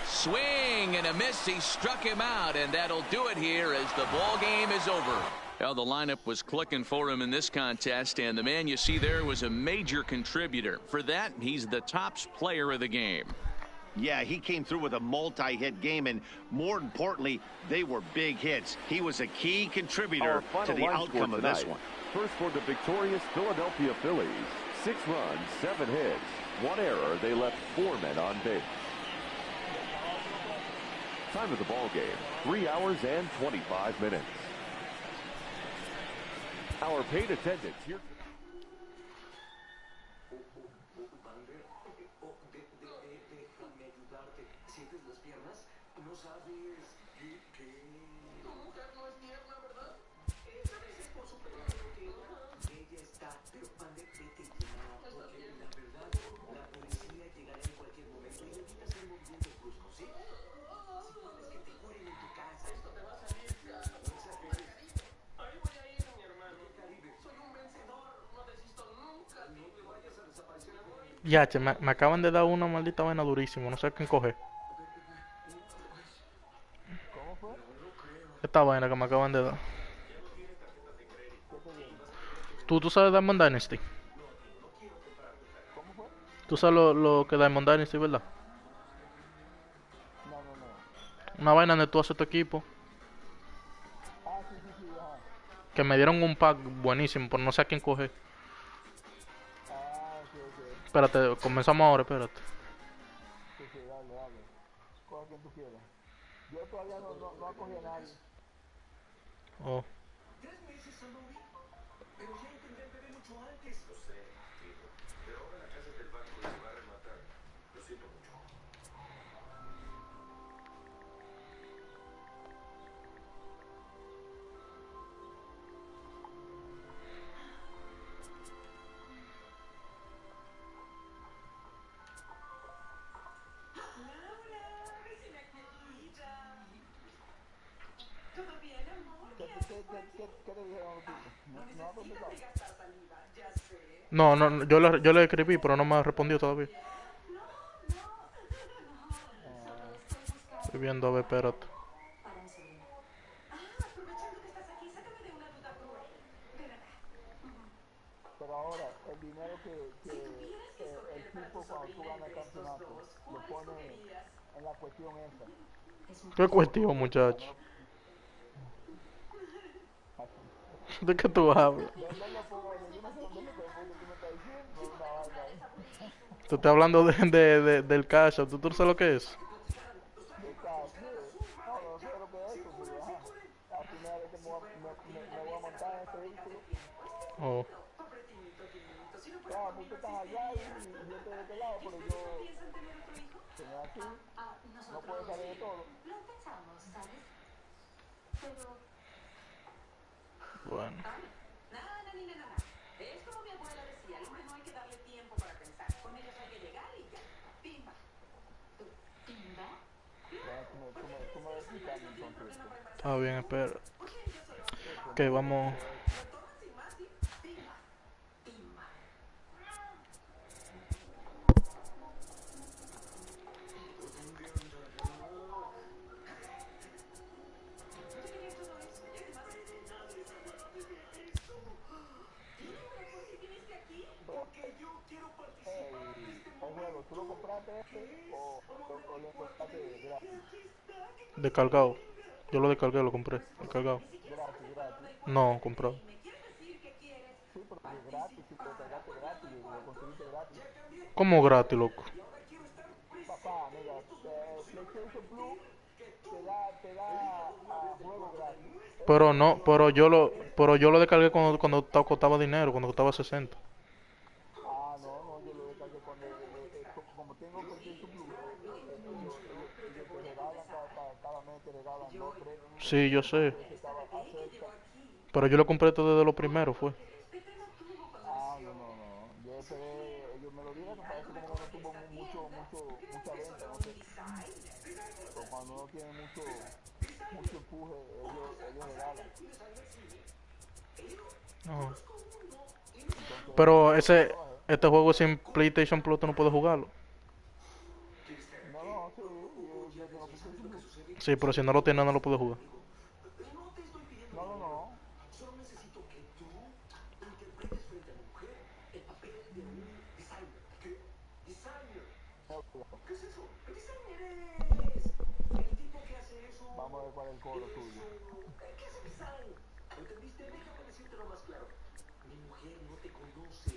Swing and a miss. He struck him out, and that'll do it here as the ball game is over. Well, the lineup was clicking for him in this contest, and the man you see there was a major contributor. For that, he's the tops player of the game. Yeah, he came through with a multi-hit game, and more importantly, they were big hits. He was a key contributor to the outcome of this one. First for the victorious Philadelphia Phillies. 6 runs, 7 hits, 1 error. They left 4 men on base. Time of the ball game, 3 hours and 25 minutes. Our paid attendance here. Ya, che, me acaban de dar una maldita vaina durísima, no sé a quién coger. Esta vaina que me acaban de dar. ¿Tú sabes Diamond Dynasty? ¿Tú sabes lo que Diamond Dynasty, verdad? Una vaina donde tú haces tu equipo. Que me dieron un pack buenísimo, pero no sé a quién coger. Espérate, comenzamos ahora, espérate. Sí, dale. Coge quien tú quieras. Yo todavía no acogí a nadie. Oh. ¿Qué te dijeron los tipos? ¿No ha contestado? No, yo le escribí, pero no me ha respondido todavía. Estoy viendo, a ver, espérate. Pero ahora, el dinero que el tipo cuando tú ganas el campeonato lo pone en la cuestión esa. ¿Qué cuestión, muchacho? ¿De qué tú hablas? ¿Dónde lo pongo? Yo no sé dónde lo pongo, porque tú me estás diciendo una vaina ahí. Te estoy hablando del cash. ¿Tú sabes lo que es? De cash, no sé lo que es eso, pero ajá. Al final me voy a montar en ese vehículo. Oh. Claro, tú estás allá y yo estoy de este lado, pero yo tengo aquí, no puedo salir de todo. Bueno. Es como mi abuela decía, al hombre no hay que darle tiempo para pensar. Con ellos hay que llegar y ya. Pimba. ¿Pimba? Tú me vas explicando entonces. Está bien, espera. Ok, vamos. El juego, ¿tú lo compraste o lo encontraste gratis? Descargado. Yo lo descargué, lo compré. Descargado. Gratis. No, comprado. Sí, pero es gratis, si lo descargaste gratis, lo conseguiste gratis. ¿Cómo gratis, loco? Papá, mira, PlayStation Plus te da juego gratis. Pero no, pero yo lo descargué cuando costaba dinero, cuando costaba 60. No, yo lo descargué cuando, como tengo PlayStation Plus, ellos te regalan cada mes, te regalan 2, 3. Sí, yo sé. Estaba acerca. Pero yo lo compré todo desde lo primero, fue. No. Yo esperé, ellos me lo dieron, parece como que no tuvo mucha venta, no sé. Pero cuando no tiene mucho empuje, ellos regalan. No. Entonces, Pero este juego sin PlayStation Plus tú no puedes jugarlo. No, sí, yo tengo PlayStation Plus. Sí, pero si no lo tienes no lo puedes jugar. No. ¿Qué es eso? ¿Qué designer eres? El tipo que hace eso. Vamos a ver cuál es el coro tuyo. ¿Qué hace design? ¿Entendiste? Déjame decírtelo más claro. Mi mujer no te conoce.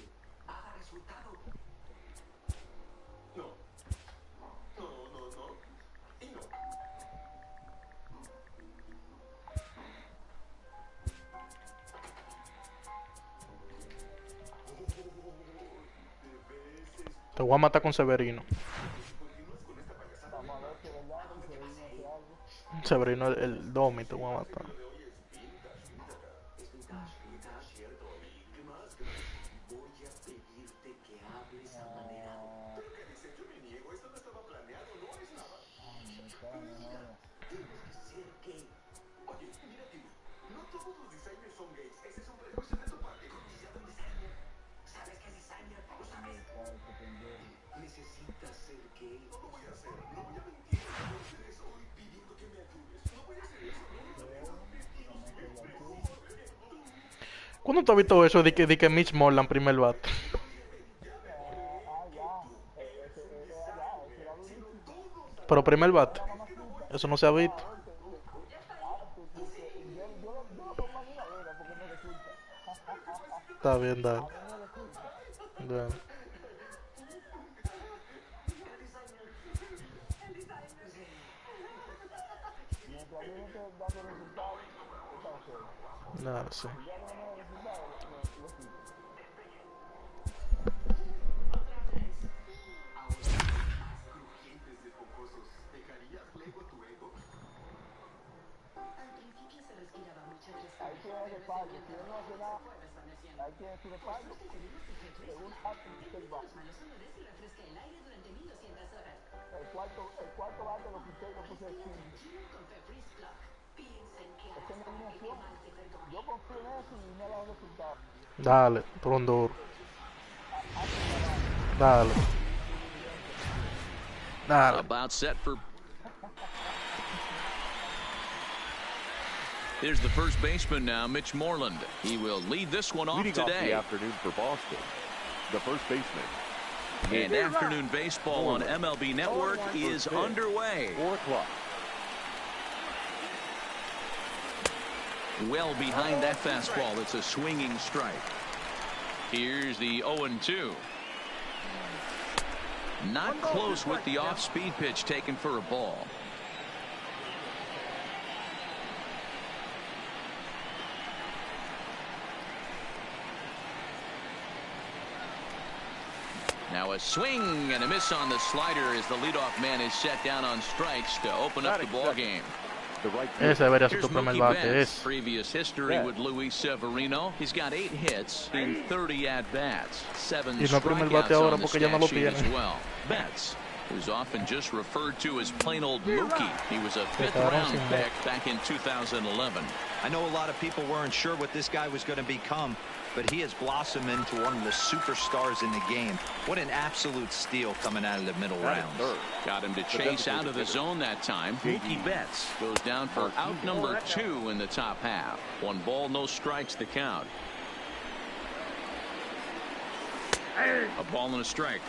Haga resultado. No. No, no, no. Y no. Te voy a matar con Severino. Vamos a ver si es verdad, si Severino hace algo. Severino el Domi te voy a matar. Necesitas ser gay. No lo voy a hacer. No voy a mentir. No voy a hacer eso. Estoy pidiendo que me ayudes. No voy a hacer eso. ¿Cuándo tú has visto eso de que Mitch Moreland primer bate? Pero primer bate. Eso no se ha visto. Está bien, dale. Dale. Nada, sí. Ahí tienes el fallo. Si él no hace nada, ahí tienes tu respaldo. Según Patrick, el cuarto bate lo quité y lo puse de cine. Es que mi alineación. Yo confío en eso y no le hago resultados. Dale, Trondor. Dale. Dale. About set for. Here's the first baseman now, Mitch Moreland. He will lead this one off Leading off today. the afternoon for Boston, the first baseman. And afternoon baseball on MLB Network is underway. 4 o'clock. Well behind that fastball. It's a swinging strike. Here's the 0-2. Not close with the off-speed pitch taken for a ball. Now a swing and a miss on the slider as the leadoff man is set down on strikes to open up the ball game. Ese debería ser Here's tu primer Mookie bate. Betts. Es. Previous history with Luis Severino. He's got 8 hits in 30 at-bats. 7 Y no primer bate strikeouts ahora on the porque ya no lo stat sheet as tiene. well. Betts, who's often just referred to as plain old Mookie. He was a 5th-round pick back in 2011. I know a lot of people weren't sure what this guy was going to become, but he has blossomed into one of the superstars in the game. What an absolute steal coming out of the middle rounds. Got him to chase out of the zone that time. Mookie Betts goes down for out number 2 in the top half. 1 ball, no strikes the count. A ball and a strike.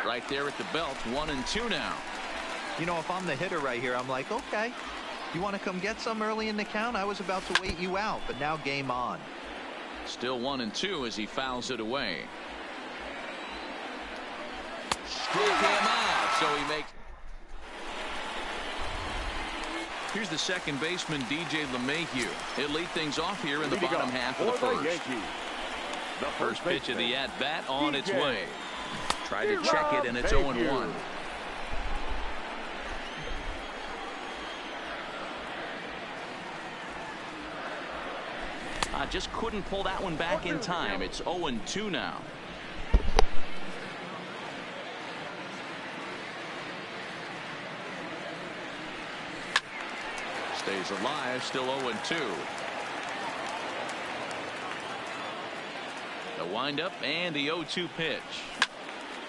Right there at the belt. 1-2 now. You know, if I'm the hitter right here, I'm like, okay, you want to come get some early in the count? I was about to wait you out, but now game on. Still 1-2 as he fouls it away. Struck him out, so he makes. Here's the second baseman, DJ LeMahieu. He'll lead things off here in the bottom half of the first. The First pitch of the at-bat on its way. Tried to check it, and it's 0-1. Just couldn't pull that one back in time. It's 0-2 now. Stays alive, still 0-2. The windup and the 0-2 pitch.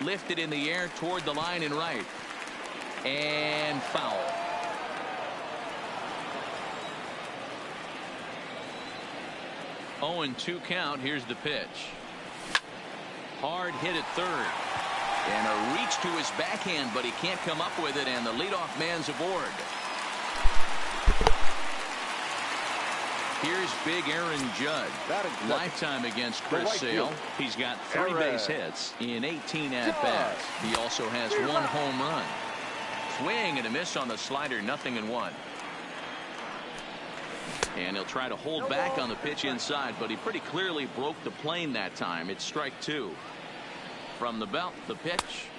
Lifted in the air toward the line and right. And foul. 0-2 count. Here's the pitch. Hard hit at third. And a reach to his backhand, but he can't come up with it, and the leadoff man's aboard. Here's big Aaron Judge. Lifetime against Chris Sale. He's got 3 base hits in 18 at-bats. He also has 1 home run. Swing and a miss on the slider, 0-1. And he'll try to hold back on the pitch inside, but he pretty clearly broke the plane that time. It's strike 2. From the belt, the pitch.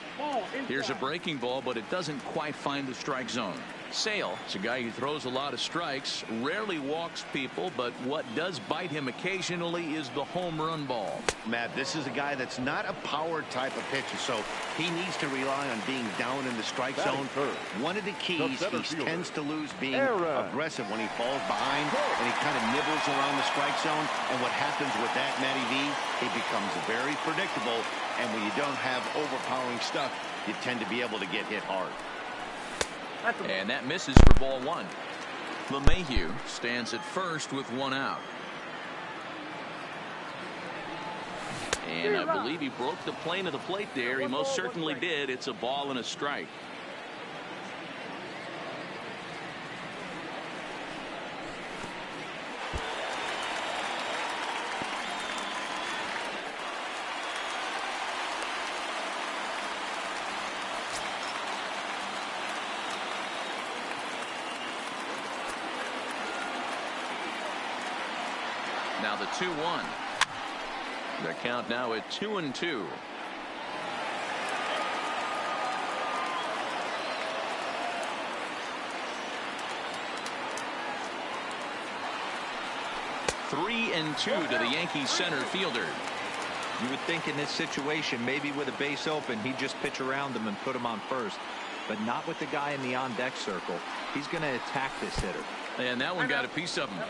Here's a breaking ball, but it doesn't quite find the strike zone. Sale is a guy who throws a lot of strikes, rarely walks people, but what does bite him occasionally is the home run ball. Matt, this is a guy that's not a power type of pitcher, so he needs to rely on being down in the strike zone. One of the keys, he tends to lose being aggressive when he falls behind, and he kind of nibbles around the strike zone. And what happens with that, Matty V, he becomes very predictable, and when you don't have overpowering stuff, you tend to be able to get hit hard. And that misses for ball 1. LeMahieu stands at first with 1 out. And I believe he broke the plane of the plate there. He most certainly did. It's a ball and a strike. Now the 2-1. The count now at 2-2. Three and 2 to the Yankees center fielder. You would think in this situation, maybe with a base open, he'd just pitch around him and put him on first, but not with the guy in the on-deck circle. He's going to attack this hitter. And that one got a piece of him.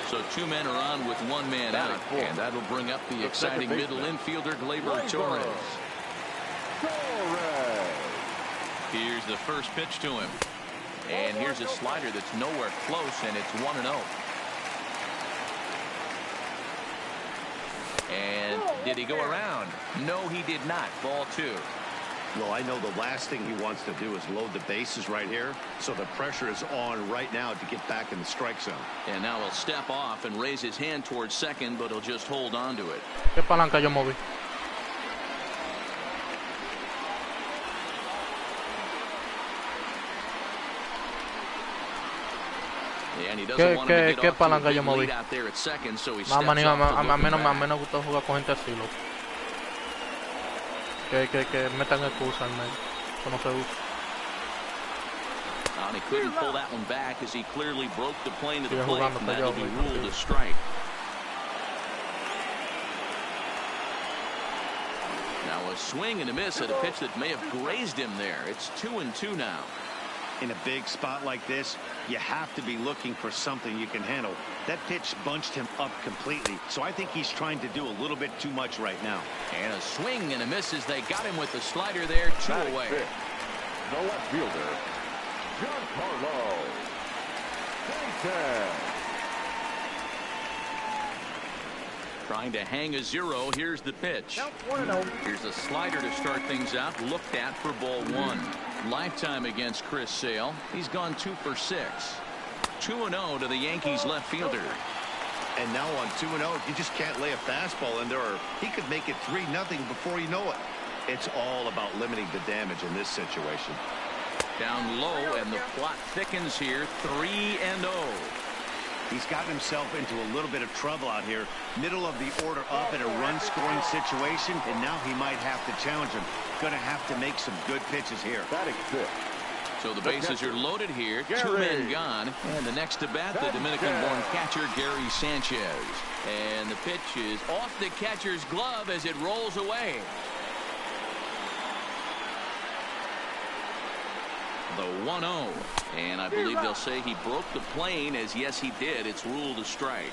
So 2 men are on with 1 man out, and that'll bring up the exciting middle infielder Gleyber Torres. Here's the first pitch to him, and here's a slider that's nowhere close, and it's 1-0. And did he go around? No, he did not. Ball 2. Well, I know the last thing he wants to do is load the bases right here, so the pressure is on right now to get back in the strike zone. And now he'll step off and raise his hand towards second, but he'll just hold on to it. ¿Qué palanca yo moví? And he doesn't want to get off to a big lead out there at second, so he steps off to look a mí no me gusta jugar con gente así, loco. Que metan excusa al medio. Eso no se usa. And he couldn't pull that one back as he clearly broke the plane of the plate, and that'll be ruled a strike. Now a swing and a miss at a pitch that may have grazed him there. It's 2-2 now. In a big spot like this, you have to be looking for something you can handle. That pitch bunched him up completely, so I think he's trying to do a little bit too much right now. And a swing and a miss as they got him with the slider there, 2 away. The left fielder, Giancarlo Stanton. Trying to hang a 0. Here's the pitch. Here's a slider to start things out. Looked at for ball 1. Lifetime against Chris Sale. He's gone 2 for 6. 2-0 to the Yankees left fielder. And now on 2-0, you just can't lay a fastball in there, or he could make it 3-0 before you know it. It's all about limiting the damage in this situation. Down low, and the plot thickens here. 3-0. He's gotten himself into a little bit of trouble out here. Middle of the order up in a run-scoring situation, and now he might have to challenge him. Going to have to make some good pitches here. So the bases are loaded here. 2 men gone. And the next to bat, the Dominican-born catcher, Gary Sanchez. And the pitch is off the catcher's glove as it rolls away. The 1-0. And I believe they'll say he broke the plane, as yes, he did. It's ruled a strike.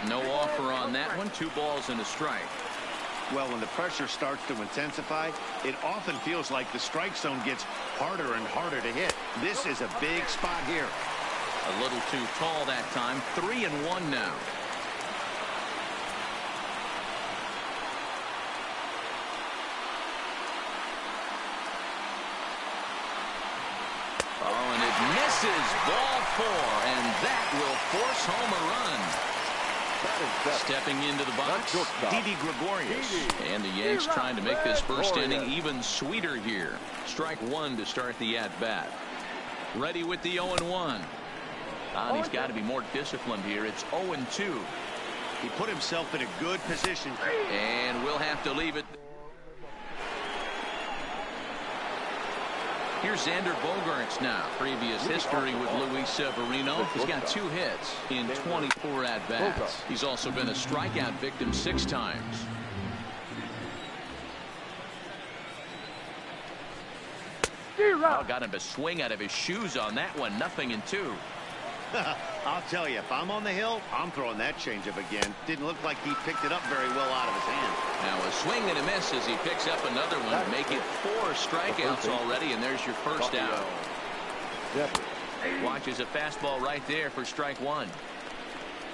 No offer on that one. 2 balls and a strike. Well, when the pressure starts to intensify, it often feels like the strike zone gets harder and harder to hit. This is a big spot here. A little too tall that time. 3-1 now. Oh, and it misses. Ball 4, and that will force home a run. Stepping into the box, Didi Gregorius. And the Yanks trying to make this first inning even sweeter here. Strike 1 to start the at-bat. Ready with the 0-1. And he's got to be more disciplined here. It's 0-2. He put himself in a good position. And we'll have to leave it. Here's Xander Bogaerts now. Previous history with Luis Severino. He's got 2 hits in 24 at-bats. He's also been a strikeout victim 6 times. Oh, got him to swing out of his shoes on that one. 0-2. I'll tell you, if I'm on the hill, I'm throwing that changeup again. Didn't look like he picked it up very well out of his hand. Now a swing and a miss as he picks up another one. Make it 4 strikeouts already, and there's your first out. Watches a fastball right there for strike 1.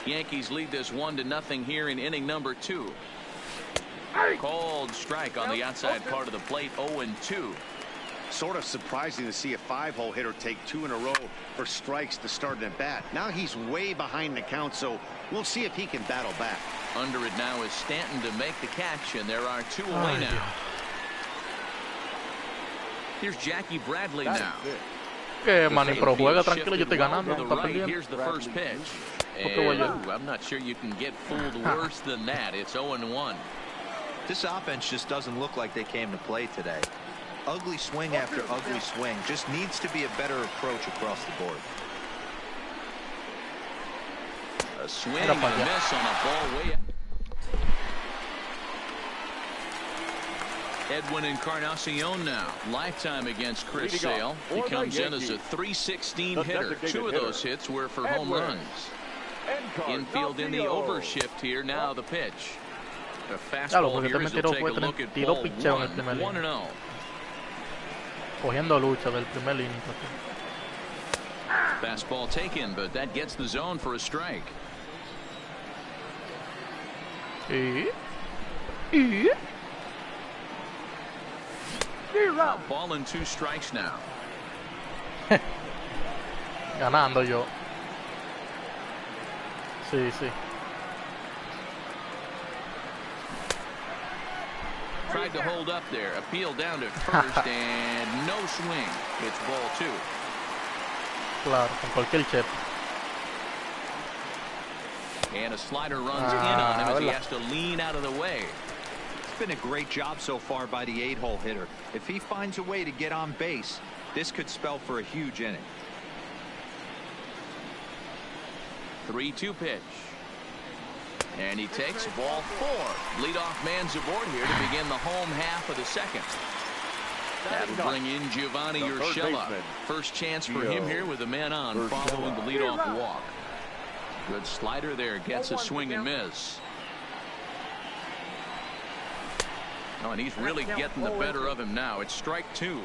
Yankees lead this 1-0 here in inning number 2. Cold strike on the outside part of the plate. 0-2. Sort of surprising to see a 5-hole hitter take 2 in a row for strikes to start an at-bat. Now he's way behind the count, so we'll see if he can battle back. Under it now is Stanton to make the catch, and there are 2 away now. Here's Jackie Bradley now. Que Manny, pero juega tranquilo, yo estoy ganando. Here's the first pitch. And, I'm not sure you can get fooled worse than that. It's 0-1. This offense just doesn't look like they came to play today. Ugly swing after ugly swing. Just needs to be a better approach across the board. A swing and a miss on a ball way out. Edwin Encarnacion now. Lifetime against Chris Sale. He comes in as a .316 hitter. 2 of those hits were for home runs. Infield in the overshift here. Now the pitch. A fastball here as we'll take a look at ball 1. 1-0. Cogiendo lucha del primer inning. Fastball taken, but that gets the zone for a strike. Ball and 2 strikes now. Ganando yo. Sí, sí. Tried to hold up there. Appeal down to first and no swing. It's ball 2. Claro, con cualquier chip. And a slider runs in on him as he has to lean out of the way. It's been a great job so far by the 8-hole hitter. If he finds a way to get on base, this could spell for a huge inning. 3-2 pitch. And he takes ball 4. Leadoff man's aboard here to begin the home half of the second. That'll bring in Giovanni Urshela. First chance for him here with a man on following the leadoff walk. Good slider there. Gets a swing and miss. Oh, and he's really getting the better of him now. It's strike 2.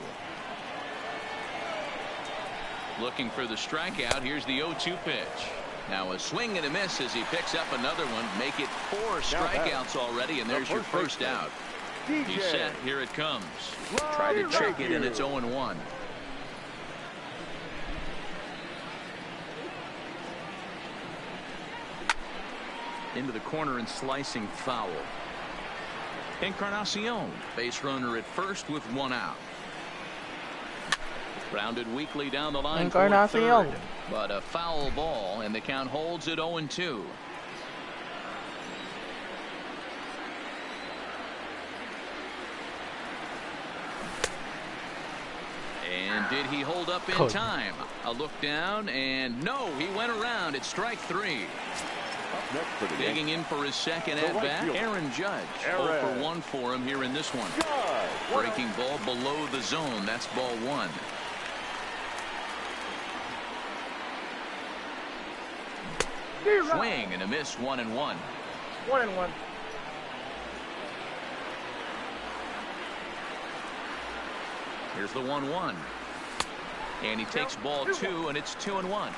Looking for the strikeout. Here's the 0-2 pitch. Now a swing and a miss as he picks up another one. Make it 4 strikeouts already, and there's your first out. He's set. Here it comes. Try to check it, and it's 0-1. Into the corner and slicing foul. Encarnacion, base runner at first with 1 out. Grounded weakly down the line for third, but a foul ball, and the count holds at 0-2. And did he hold up in time? A look down, and no, he went around. It's strike 3. Digging in for his second at-bat, Aaron Judge. 0-for-1 for him here in this one. Breaking ball below the zone. That's ball 1. Swing and a miss. 1-1. 1-1. Here's the 1-1. And he takes ball 2, and it's 2-1.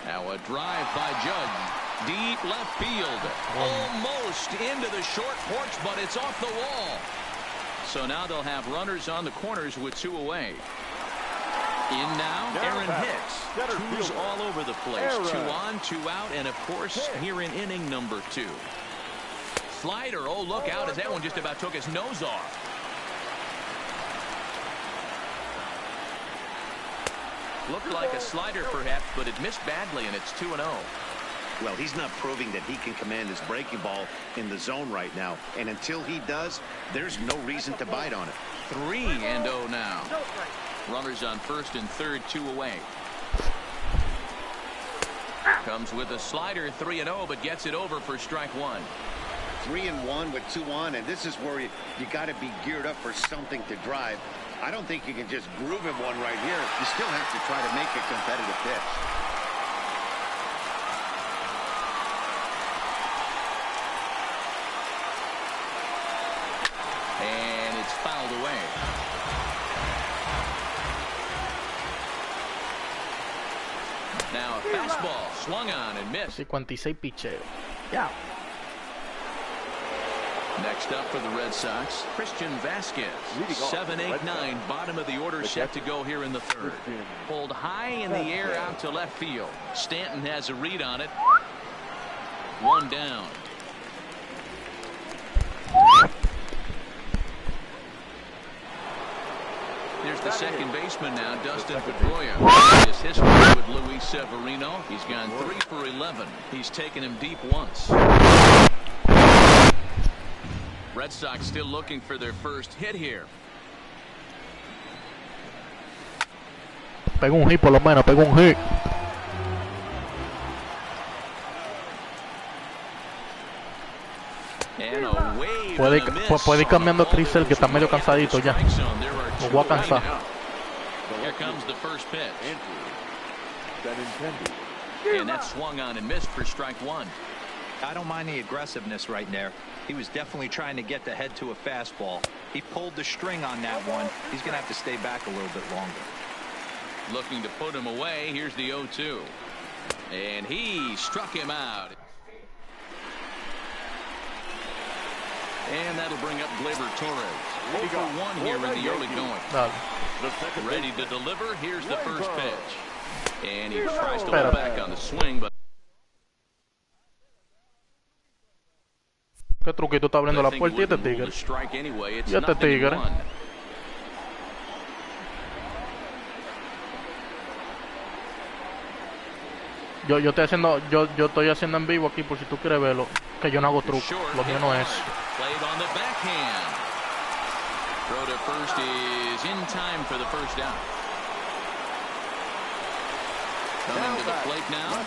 Now a drive by Judge. Deep left field. Almost into the short porch, but it's off the wall. So now they'll have runners on the corners with 2 away. In now, Aaron Hicks. 2's all over the place. 2 on, 2 out, and of course, here in inning number 2. Slider, oh, look out as that one just about took his nose off. Looked like a slider perhaps, but it missed badly, and it's 2-0. Well, he's not proving that he can command his breaking ball in the zone right now. And until he does, there's no reason to bite on it. 3-0 now. Runners on first and third, 2 away. Comes with a slider, 3-0, but gets it over for strike 1. 3-1 with 2 on, and this is where you got to be geared up for something to drive. I don't think you can just groove him one right here. You still have to try to make a competitive pitch. And it's fouled away. Now a fastball swung on and missed. 56 picheo. Yeah. Next up for the Red Sox, Christian Vasquez. 7-8-9, bottom of the order, set to go here in the third. Pulled high in the air out to left field. Stanton has a read on it. 1 down. Here's the second baseman now, Dustin Pedroia. His history with Luis Severino. He's gone 3 for 11. He's taken him deep once. Red Sox still looking for their first hit here. Pegó un hit por lo menos, pegó un hit. Puede ir cambiando a Crisel, que está medio cansadito ya. Lo voy a cansar. Here comes the first pitch. And that swung on and missed for strike 1. I don't mind the aggressiveness right there. He was definitely trying to get the head to a fastball. He pulled the string on that one. He's going to have to stay back a little bit longer. Looking to put him away. Here's the 0-2. And he struck him out. And that'll bring up Gleyber Torres. 0-for-1 here in the early going. Ready to deliver. Here's the first pitch. And he tries to go back on the swing, but ¿qué truquito está abriendo la puerta? Y este tigre. Y este tigre. Yo estoy haciendo en vivo aquí por si tú quieres verlo. Que yo no hago truco. Lo mío no es. Throw to first is in time for the first down. Coming to the plate now.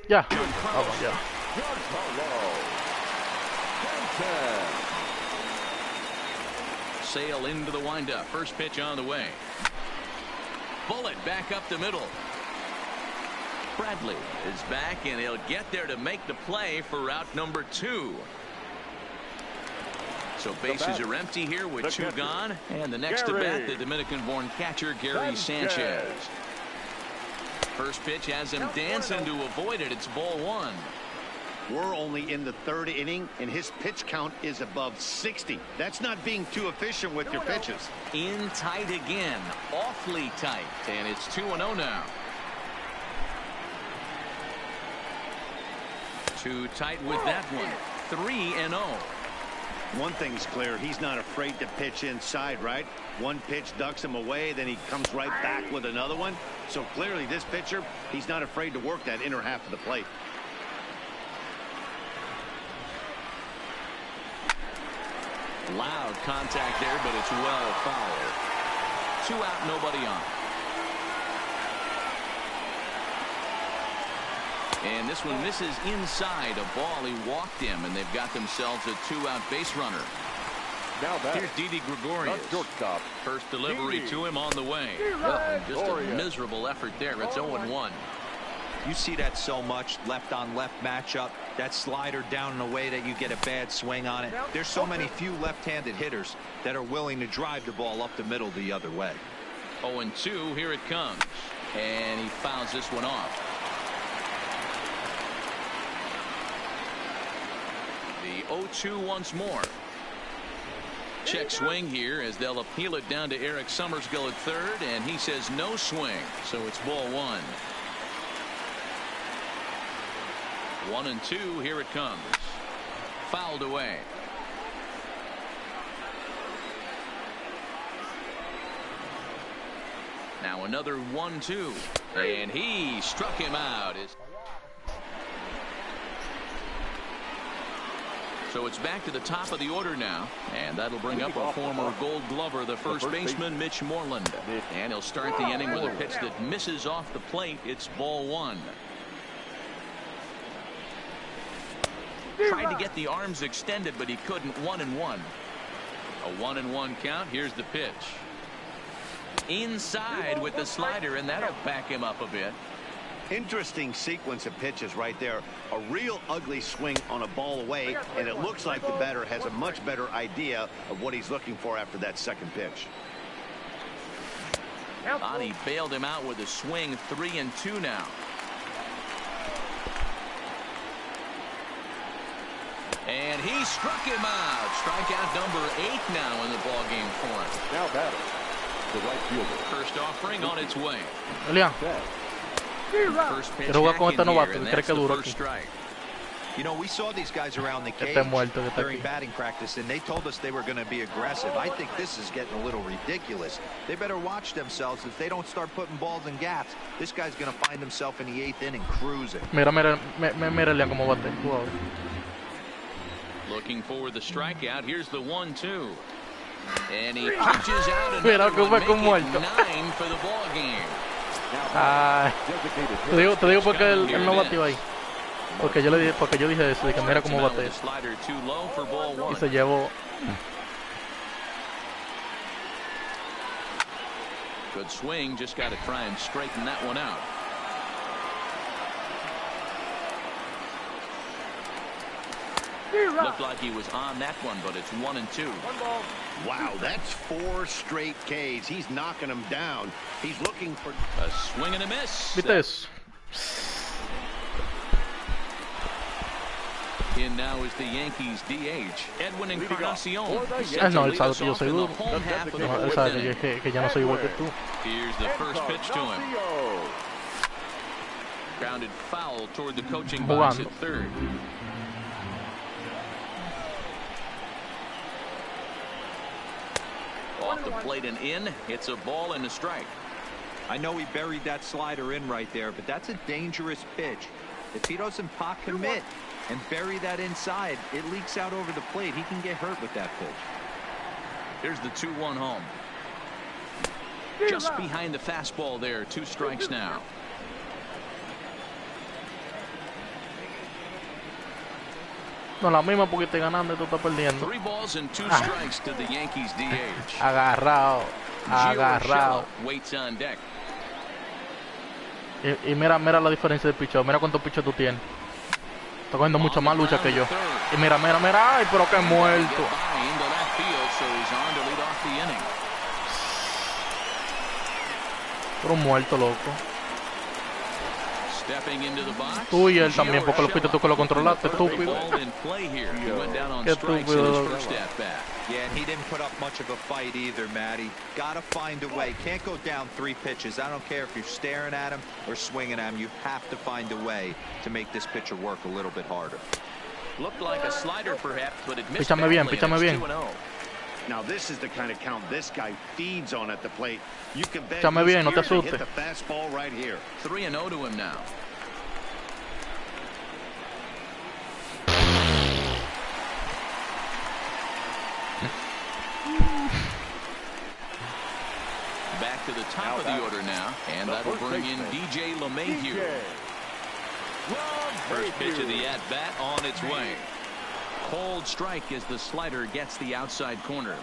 Yeah. Oh, yeah. Sale into the windup. First pitch on the way. Bullet back up the middle. Bradley is back, and he'll get there to make the play for route number 2. So bases are empty here with 2 gone. And the next to bat, the Dominican-born catcher, Gary Sanchez. First pitch has him dancing to avoid it. It's ball 1. We're only in the 3rd inning, and his pitch count is above 60. That's not being too efficient with your pitches. In tight again. Awfully tight. And it's 2-0 now. Too tight with that one. 3-0. One thing's clear, he's not afraid to pitch inside, right? One pitch ducks him away, then he comes right back with another one. So clearly this pitcher, he's not afraid to work that inner half of the plate. Loud contact there, but it's well fouled. 2 out, nobody on. And this one misses inside a ball. He walked him, and they've got themselves a 2-out base runner. Now here's Didi Gregorius. Shortstop. First delivery to him on the way. Well, just a miserable effort there. It's 0-1. You see that so much, left-on-left matchup. That slider down in a way that you get a bad swing on it. There's so many few left-handed hitters that are willing to drive the ball up the middle the other way. 0-2, here it comes. And he fouls this one off. The 0-2 once more. Check swing here as they'll appeal it down to Eric Summersgill at third, and he says no swing, so it's ball 1. 1-2, here it comes. Fouled away. Now another 1-2, and he struck him out. So it's back to the top of the order now, and that'll bring up a former Gold Glover, the first baseman, Mitch Moreland. And he'll start the inning with a pitch that misses off the plate. It's ball 1. Tried to get the arms extended, but he couldn't. 1-1. A 1-1 count. Here's the pitch. Inside with the slider, and that'll back him up a bit. Interesting sequence of pitches right there. A real ugly swing on a ball away, and it looks like the batter has a much better idea of what he's looking for after that second pitch. Bonnie bailed him out with a swing. 3-2 now. And he struck him out. Strikeout number 8 now in the ball game for him. Now batting, the right fielder. First offering on its way. Elian. First pitch Quiero jugar con este back in novato, here, que and cree that's que the duro first aquí. strike. You know, we saw these guys around the cage muerto que está during aquí. batting practice, and they told us they were going to be aggressive. I think this is getting a little ridiculous. They better watch themselves. If they don't start putting balls in gaps, this guy's going to find himself in the 8th inning cruising. Mira Elian cómo bate. Looking for the strikeout. Here's the 1-2. And he pitches out another one, make it 9 for the ball game. Te digo porque él no batió ahí. Porque yo dije eso, de que mira cómo bate. Y se llevó. Good swing, just got to try and straighten that one out. Looked like he was on that one, but it's 1-2. Wow, that's 4 straight Ks. He's knocking them down. He's looking for a swing and a miss. ¿Viste eso? In now is the Yankees DH, Edwin Encarnacion. No, él sabe que yo soy duro. Él sabe que ya no soy igual que tú. Here's the first pitch to him. Grounded foul toward the coaching box at third. Off the plate and in. It's a ball and a strike. I know he buried that slider in right there, but that's a dangerous pitch. If he doesn't pot commit and bury that inside, it leaks out over the plate. He can get hurt with that pitch. Here's the 2-1 home. Just behind the fastball there. 2 strikes now. No, la misma porque te ganando y tú estás perdiendo. 3 balls and 2 strikes to the Yankees DH. Agarrado. Waits on deck. Y mira la diferencia de picheo. Mira cuántos pichos tú tienes. Está cogiendo mucha más lucha que yo. Y mira. Ay, pero que muerto. Pero muerto, loco. Tú y él también, porque lo fuiste tú que lo controlaste, estúpido. Qué estúpido. Yeah, and he didn't put up much of a fight either, Matty. Gotta find a way. Can't go down 3 pitches. I don't care if you're staring at him or swinging at him. You have to find a way to make this pitcher work a little bit harder. Looked like a slider perhaps, but it missed. Píchame bien. Now this is the kind of count this guy feeds on at the plate. You can bet Píchame bien, no te hit asustes. the fastball right here. 3-0 to him now. top of the order now, and that'll bring in DJ LeMahieu. First pitch of the at-bat on its way. Cold strike as the slider gets the outside corner.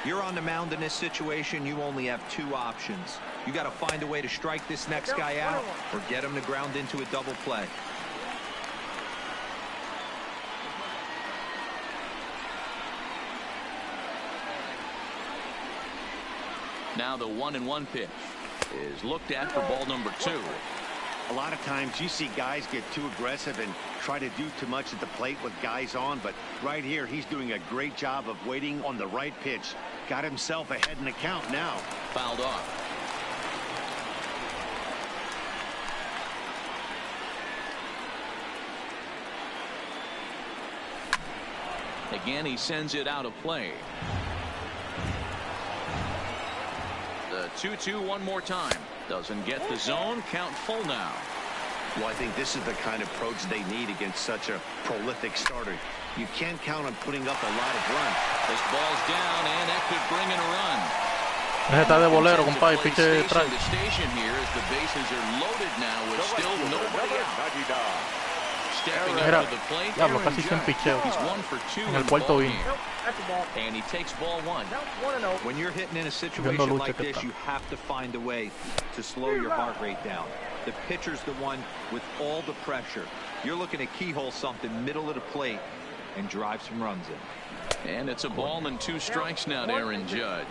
You're on the mound in this situation. You only have two options. You got to find a way to strike this next guy out or get him to ground into a double play. Now the 1-1 pitch is looked at for ball number 2. A lot of times you see guys get too aggressive and try to do too much at the plate with guys on, but right here he's doing a great job of waiting on the right pitch. Got himself ahead in the count now. Fouled off. Again, he sends it out of play. The 2-2 one more time. Doesn't get the zone. Count full now. Well, I think this is the kind of approach they need against such a prolific starter. You can't count on putting up a lot of runs. This ball's down, and that could bring in a run. Está de bolero, compadre. Piche strike. The station here as the bases are loaded now with still nobody out. Stepping up to the plate, Diablo, casi sin picheo. He's 1 for 2 En el cuarto inning. And he takes ball 1. When you're hitting in a situation like this, you have to find a way to slow your heart rate down. The pitcher's the one with all the pressure. You're looking to keyhole something middle of the plate and drive some runs in. And it's a ball and 2 strikes now to Aaron Judge.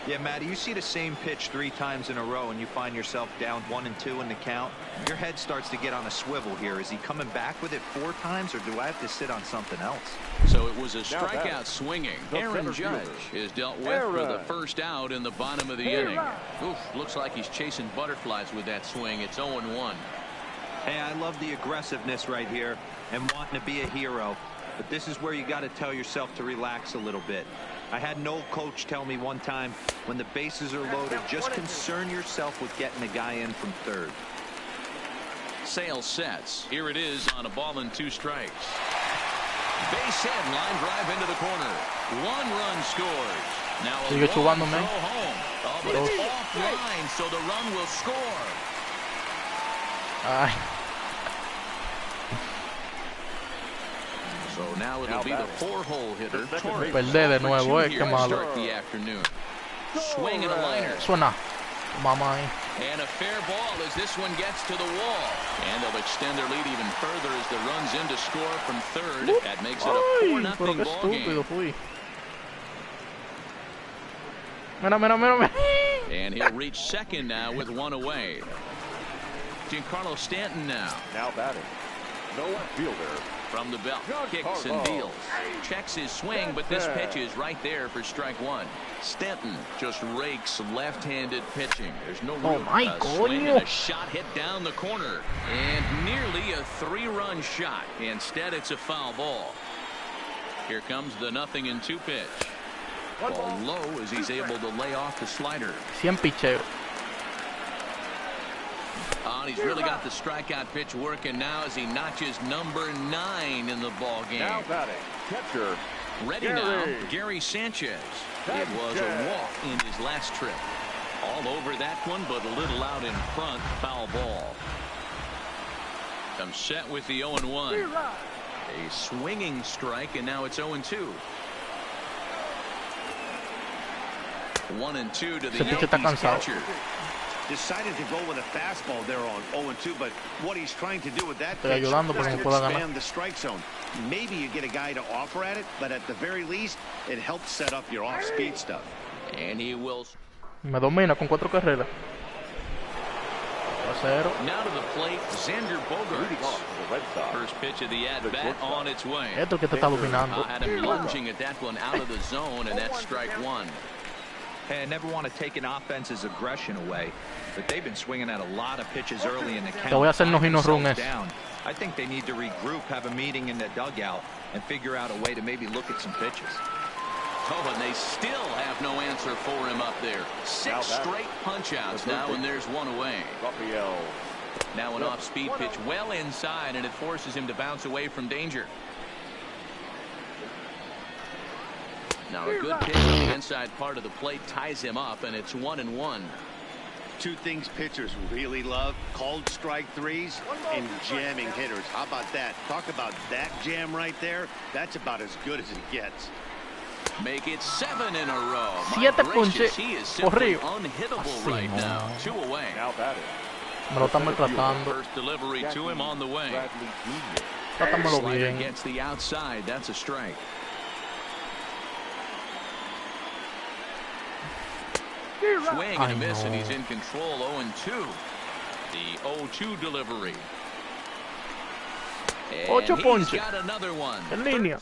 Yeah, Matty, you see the same pitch 3 times in a row and you find yourself down 1-2 in the count. Your head starts to get on a swivel here. Is he coming back with it 4 times, or do I have to sit on something else? So it was a strikeout swinging. Aaron Judge is dealt with for the first out in the bottom of the inning. Oof, looks like he's chasing butterflies with that swing. It's 0-1. Hey, I love the aggressiveness right here and wanting to be a hero. But this is where you got to tell yourself to relax a little bit. I had an old coach tell me one time, when the bases are loaded, just concern yourself with getting the guy in from third. Sale sets. Here it is on a ball and 2 strikes. Base hit, line drive into the corner. 1 run scores. Now a Sigue chugando, man. throw home. Oh, but it's offline, so the run will score. Ay. So now it'll be the 4-hole hitter. Perdé de nuevo, qué malo. Start the afternoon. Swing and a liner. Suena. Mamá ahí. And a fair ball as this one gets to the wall. And they'll extend their lead even further as the run's in to score from third. That makes it a 4-0 ball game. Fui. Mira. And he'll reach second now with 1 away. Giancarlo Stanton now. Now batting. No fielder. From the belt, kicks and deals. Checks his swing, but this pitch is right there for strike 1. Stanton just rakes left-handed pitching. There's no room. Swing and a shot hit down the corner. And nearly a 3-run shot. Instead, it's a foul ball. Here comes the 0-2 pitch. Ball low as he's able to lay off the slider. 100 picheo. He's really got the strikeout pitch working now as he notches number 9 in the ball game. Now batting, catcher. Ready now, Gary Sanchez. It was a walk in his last trip. All over that one, but a little out in front. Foul ball. Comes set with the 0-1. A swinging strike, and now it's 0-2. 1-2 to the Yankees catcher. Decided to go with a fastball there on 0-2, but what he's trying to do with that pitch is to expand the strike zone. Maybe you get a guy to offer at it, but at the very least, it helps set up your off-speed stuff. And he will. Me domina con 4 carreras. 0. Now to the plate, Xander Bogaerts. First pitch of the at-bat on its way. Esto que te está dominando. Had him lunging at that one out of the zone, and that's strike 1. Hey, I never want to take an offense's aggression away, but they've been swinging at a lot of pitches early in the count. Te voy a hacer no run. I think they need to regroup, have a meeting in the dugout, and figure out a way to maybe look at some pitches. Oh, and they still have no answer for him up there. 6 straight punch-outs now, and there's 1 away. Now an off-speed pitch well inside, and it forces him to bounce away from danger. Now a good pitch on the inside part of the plate ties him up, and it's 1-1. Two things pitchers really love: called strike threes and jamming hitters. How about that? Talk about that jam right there. That's about as good as it gets. Make it 7 in a row. Siete Gracious, he is simply corrido. unhittable right now. 2 away. Now batting. Me lo están maltratando. First delivery to him on the way. Bradley Jr. Trátamelo Slider bien. gets the outside. That's a strike. Swing and a miss, and he's in control. 0-2. The 0-2 delivery. And Ocho he's ponche. got another one. En línea.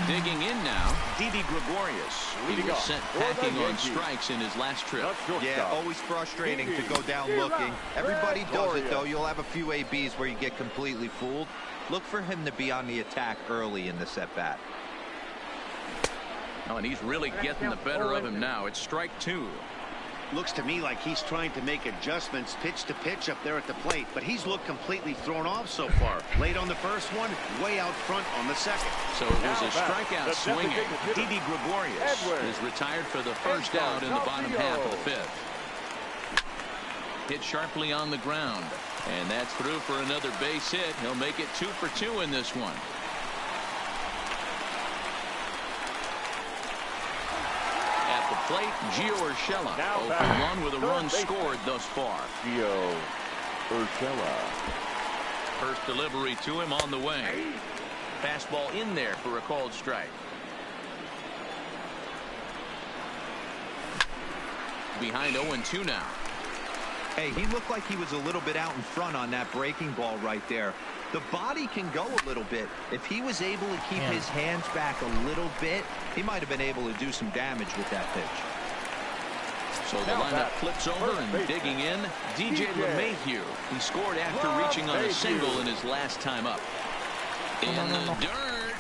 Digging in now, Didi Gregorius. He was sent packing on strikes in his last trip. Yeah, always frustrating to go down looking. Everybody does it, though. You'll have a few ABs where you get completely fooled. Look for him to be on the attack early in this at-bat. Oh, and he's really getting the better of him now. It's strike 2. Looks to me like he's trying to make adjustments pitch to pitch up there at the plate, but he's looked completely thrown off so far. Late on the first one, way out front on the second. So it was a strikeout swinging. Didi Gregorius is retired for the first out in the bottom half of the 5th. Hit sharply on the ground, and that's through for another base hit. He'll make it 2 for 2 in this one. At the plate, Gio Urshela. 0 for 1 with a run scored thus far. Gio Urshela. First delivery to him on the way. Fastball in there for a called strike. Behind 0-2 now. Hey, he looked like he was a little bit out in front on that breaking ball right there. The body can go a little bit. If he was able to keep his hands back a little bit, he might have been able to do some damage with that pitch. So the lineup flips over, and digging in, DJ LeMahieu. He scored after reaching on a single in his last time up. In the dirt.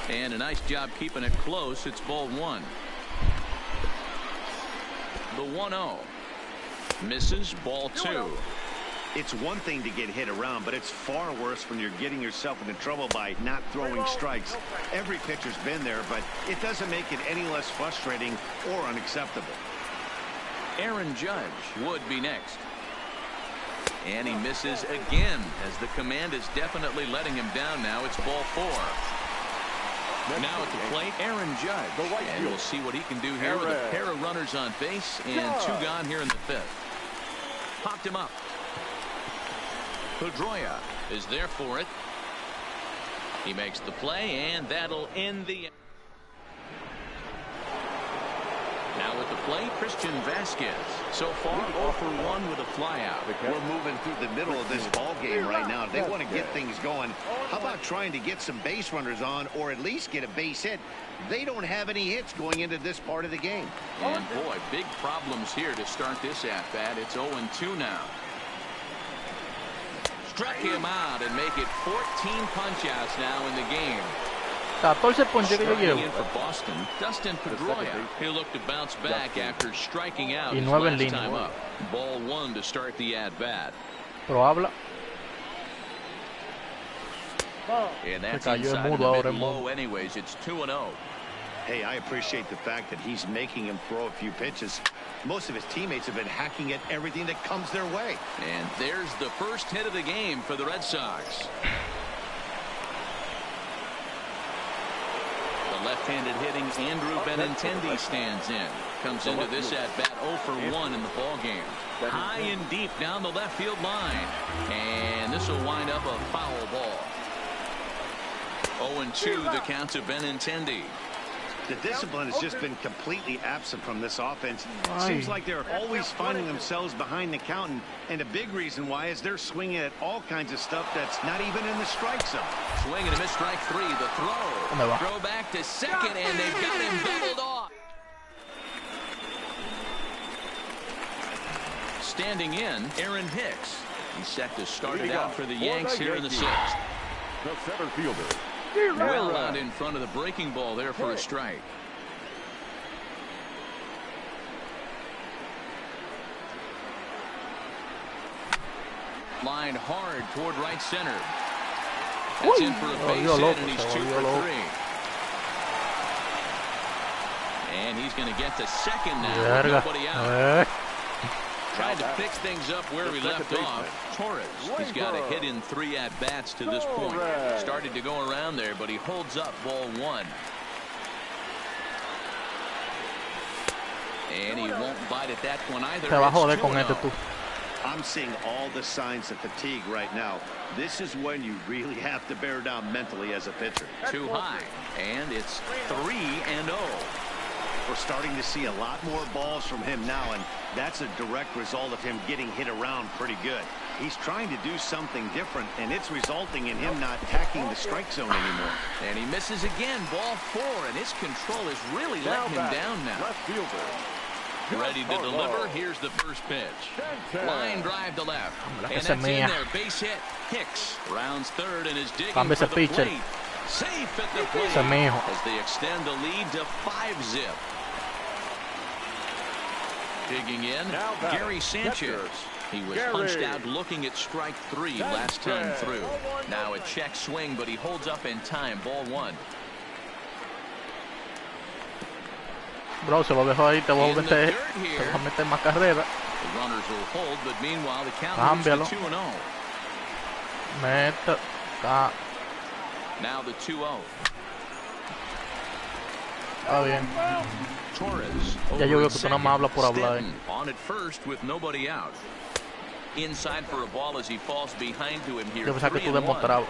And a nice job keeping it close. It's ball 1. The 1-0. Misses, ball 2. It's one thing to get hit around, but it's far worse when you're getting yourself into trouble by not throwing strikes. Every pitcher's been there, but it doesn't make it any less frustrating or unacceptable. Aaron Judge would be next. And he misses again, as the command is definitely letting him down now. It's ball 4. Now at the plate, Aaron Judge. And we'll see what he can do here with a pair of runners on base and 2 gone here in the 5th. Popped him up. Pedroia is there for it. He makes the play, and that'll end the... Now at the plate, Christian Vasquez. So far, 0 for 1 with a flyout. We're moving through the middle of this ball game right now. They want to get things going. How about trying to get some base runners on, or at least get a base hit? They don't have any hits going into this part of the game. And boy, big problems here to start this at-bat. It's 0-2 now. Struck him out and make it 14 punch-outs now in the game. 14 ponches que yo Striking llevo. in for Boston, Dustin Pedroia. He'll look to bounce back after striking out Y his 9 en last línea. time up. Ball 1 to start the at-bat. Pero habla. And that's Se cayó inside en of mudo the ahora, en mid-low mudo. anyways. It's 2-0. Hey, I appreciate the fact that he's making him throw a few pitches. Most of his teammates have been hacking at everything that comes their way. And there's the first hit of the game for the Red Sox. The left-handed hitting Andrew Benintendi stands in. Comes into this at-bat 0 for 1 in the ballgame. High and deep down the left field line. And this will wind up a foul ball. 0-2 the count to Benintendi. The discipline has just been completely absent from this offense. Seems like they're always finding themselves behind the count, and a big reason why is they're swinging at all kinds of stuff that's not even in the strike zone. Swing and a miss, strike 3. The throw. Throw back to second, and they've got him doubled off. Standing in, Aaron Hicks. He's set to start it out for the Yanks here in the 6th. The center fielder. Well out in front of the breaking ball there for a strike. Line hard toward right center. That's in for a base hit, loco, and he's se 2 volvió for loco. 3. And he's going to get to second now with Verga. nobody out. Tried to pick things up where he left off. Torres, he's got a hit in 3 at-bats to this point. Started to go around there, but he holds up ball 1. And he won't bite at that one either. Te va a joder It's con 2-0. este tú. I'm seeing all the signs of fatigue right now. This is when you really have to bear down mentally as a pitcher. Too high, and it's 3-0. We're starting to see a lot more balls from him now, and that's a direct result of him getting hit around pretty good. He's trying to do something different, and it's resulting in him not attacking the strike zone anymore. And he misses again, ball 4, and his control is really letting him down now. Left fielder. Ready to deliver. Here's the first pitch. Line drive to left. And esa that's es in mía. there. Base hit. Hicks rounds third and is digging Cambia for ese the pitcher. plate. Safe at the plate Ese es mi hijo. as they extend the lead to 5-zip. Digging in, Now batting, Gary Sanchez. catcher, He was Gary. punched out looking at strike 3 last time through. Now a check swing, but he holds up in time. Ball 1. Bro, se lo dejo ahí, te voy a In the meter, dirt te here. voy a meter más carrera. The runners will hold, but meanwhile the count Cámbialo. moves to 2-0. Meta. Está Now the 2-0. bien. Torres. Ya yo veo que tú nada más hablas por hablar. Stanton on at first with nobody out. Inside for a ball as he falls behind to him here. Yo pensaba que tú 3-1. demostrabas.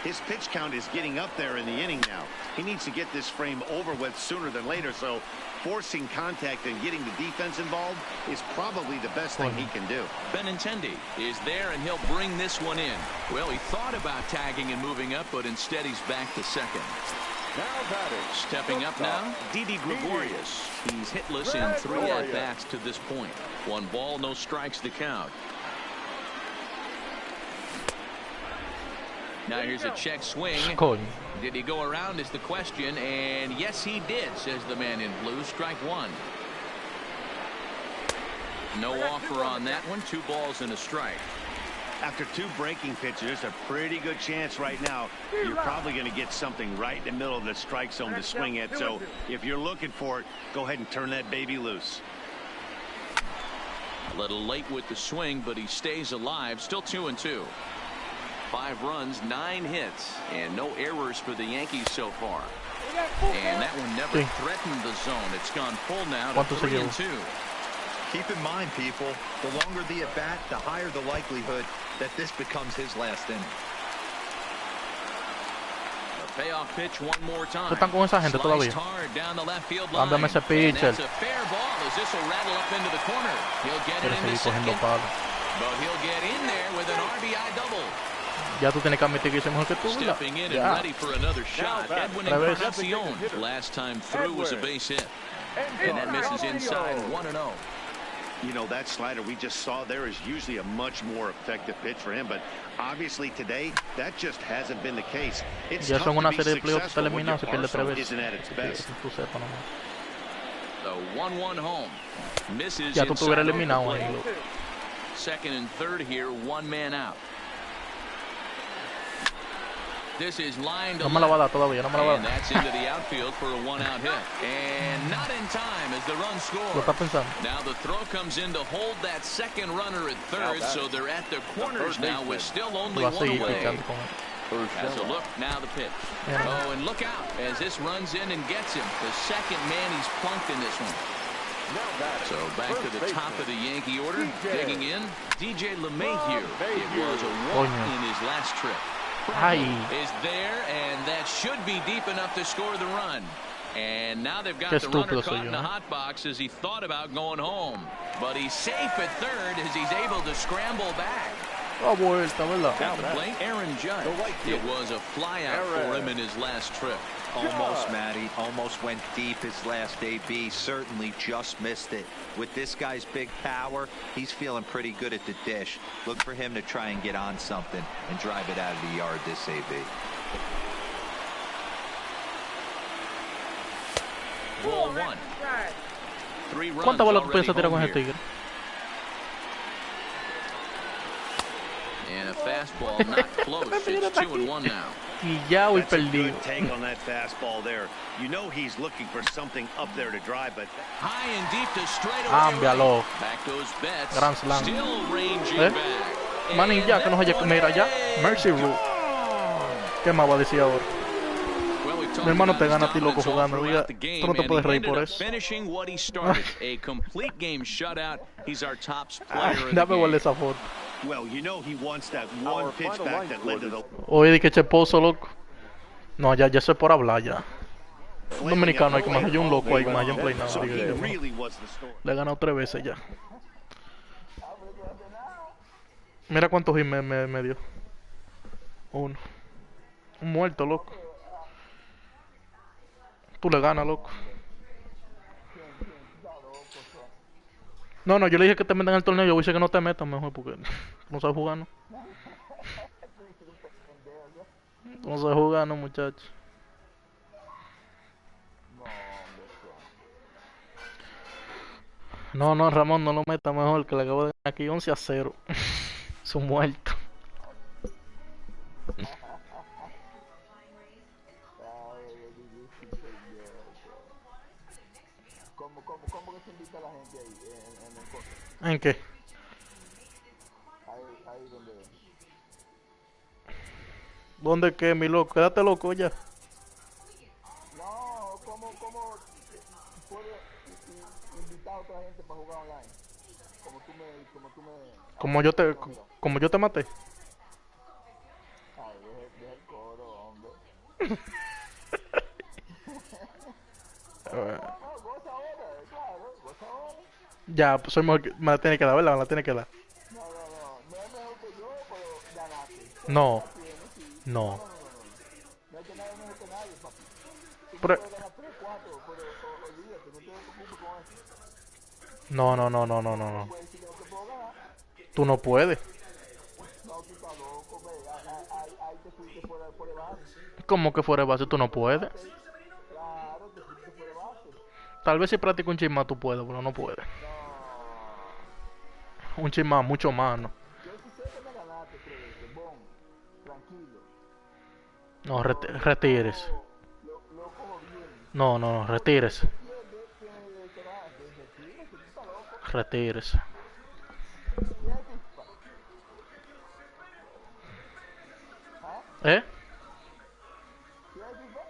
His pitch count is getting up there in the inning now. He needs to get this frame over with sooner than later, so forcing contact and getting the defense involved is probably the best thing he can do. Benintendi is there, and he'll bring this one in. Well, he thought about tagging and moving up, but instead he's back to second. Now batting. Stepping up now, Didi Gregorius. He's hitless in 3 at-bats to this point. 1 ball, no strikes to count. Now here's a check swing. Coño. Did he go around is the question, and yes he did, says the man in blue. Strike 1. No offer on that one. 2 balls and a strike. After 2 breaking pitches, there's a pretty good chance right now you're probably going to get something right in the middle of the strike zone to swing at. So if you're looking for it, go ahead and turn that baby loose. A little late with the swing, but he stays alive. Still 2-2. 5 runs, 9 hits, and no errors for the Yankees so far. And that one never threatened the zone. It's gone full now to 3-2. Keep in mind, people, the longer the at-bat, the higher the likelihood that this becomes his last inning. The payoff pitch one more time. Están con esa gente todavía. Sliced hard down the left field line. Cámbiame ese And pitcher. that's a fair ball as this will rattle up into the corner. He'll get it Quiere into seguir cogiendo second, palos. but he'll get in there with an RBI double. Ya tú tienes que admitir que hice mejor que tú, ¿verdad? Stepping in and Ya. ready for another shot. Edwin Otra vez. Encarnacion. Last time through was a base hit. And that misses inside 1-0. You know, that slider we just saw there is usually a much more effective pitch for him, but obviously today that just hasn't been the case. It's Ya tough son to una be serie de playoffs successful when your eliminados, se pierde 3 arsenal veces. isn't at its best. Que tú sepas nomás. The 1-1 home. Misses Ya tú inside estuvieras over the eliminado plate. ahí, loco. Second and third here, 1 man out. This is line to No me la va a left. dar todavía, no me la va a And dar. that's into the outfield for a 1-out hit. And not in time as the run Lo scores. estás pensando. Now the throw comes in to hold that second runner at third, so they're at their corners now with still only Va a 1 seguir away. picando con él. As a look, now the pitch. Yeah. Oh, and look out as this runs in and gets him. The second man he's plunked in this one. So back to the top of the Yankee order. Digging in, DJ LeMahieu. It was a walk Coño. in his last trip. Ay. Is there, and that should be deep enough to score the run. And now they've got Qué the runner estúpido soy caught in yo, the ¿eh? hot box as he thought about going home. But he's safe at third as he's able to scramble back. Oh, vuelta, ¿verdad? At the plate, Aaron Judge. It was a flyout for him in his last trip. Almost, Matty. Almost went deep his last AB. Certainly just missed it. With this guy's big power, he's feeling pretty good at the dish. Look for him to try and get on something and drive it out of the yard this AB. Ball 1. 3 runs ¿Cuántas bolas tú already piensas tirar home con ese here. tigre? And a fastball not close. It's 2-1 now. Quillao y That's a perdido. good take on that fastball there. You know he's looking for something up there to drive, but High and deep to straightaway. Cámbialo. Back goes Betts. Grand slam. Still ranging ¿Eh? back. Manning ya, que nos haya... Mira ya. Mercy rule. ¿Qué más va a decir ahora? Well, Mi hermano te gana a ti, loco, jugando. Diga, tú no te puedes reír por eso. Finishing what he started. A complete game shutout. He's our top player of the Dame game. guardar esa foto. well, you know he wants that one pitch back that led to the Oye, di que cheposo, loco. No, ya eso es por hablar ya. Un dominicano hay que más hay un loco ahí que más haya en play nada. So Diga, he Dios mío. really was the story. Le he ganado 3 veces ya. Mira cuántos hits me dio. 1. Un muerto, loco. Tú le ganas, loco. No, yo le dije que te metan en el torneo. Yo voy a decir que no te metas mejor porque no sabes jugar, ¿no? No sabes jugar, ¿no, muchacho? No, Ramón, no lo meta mejor, que le acabo de ganar aquí 11-0. Su muerto. ¿Cómo que se invita a la gente ahí en el corte? ¿En qué? Ahí donde... ¿Dónde qué, mi loco? Quédate loco ya. No, ¿cómo puedo invitar a otra gente para jugar online? Como tú me... Como yo te maté. Ay, deja el coro, hombre. No, goza ahora, claro, goza ahora. Ya, pues soy mejor me la tiene que dar, ¿verdad? Me la tiene que dar. No es mejor que yo, pero ganaste. No. No. No hay que nadie mejor que nadie, papi. Tú Pero- puedes ganar 3, 4, pero olvídate, no te preocupes con eso. No. Puedes decir que no te puedo ganar. Tú no puedes. No, tú estás loco, ve. Ahí te fuiste por el base. ¿Cómo que fuera de base? Tú no puedes. Claro, te fuiste por el base. Tal vez si practico un chisma tú puedes, pero no puedes. Un chisma mucho más, ¿no? Yo sí sé que me ganaste 3 veces, bon, tranquilo. No, retírese. Lo cojo bien. No, retírese. Pierde, tiene que ganar. Retírate, tú estás loco. Retírese. ¿Tienes chispa? ¿Eh? ¿Tienes chispa?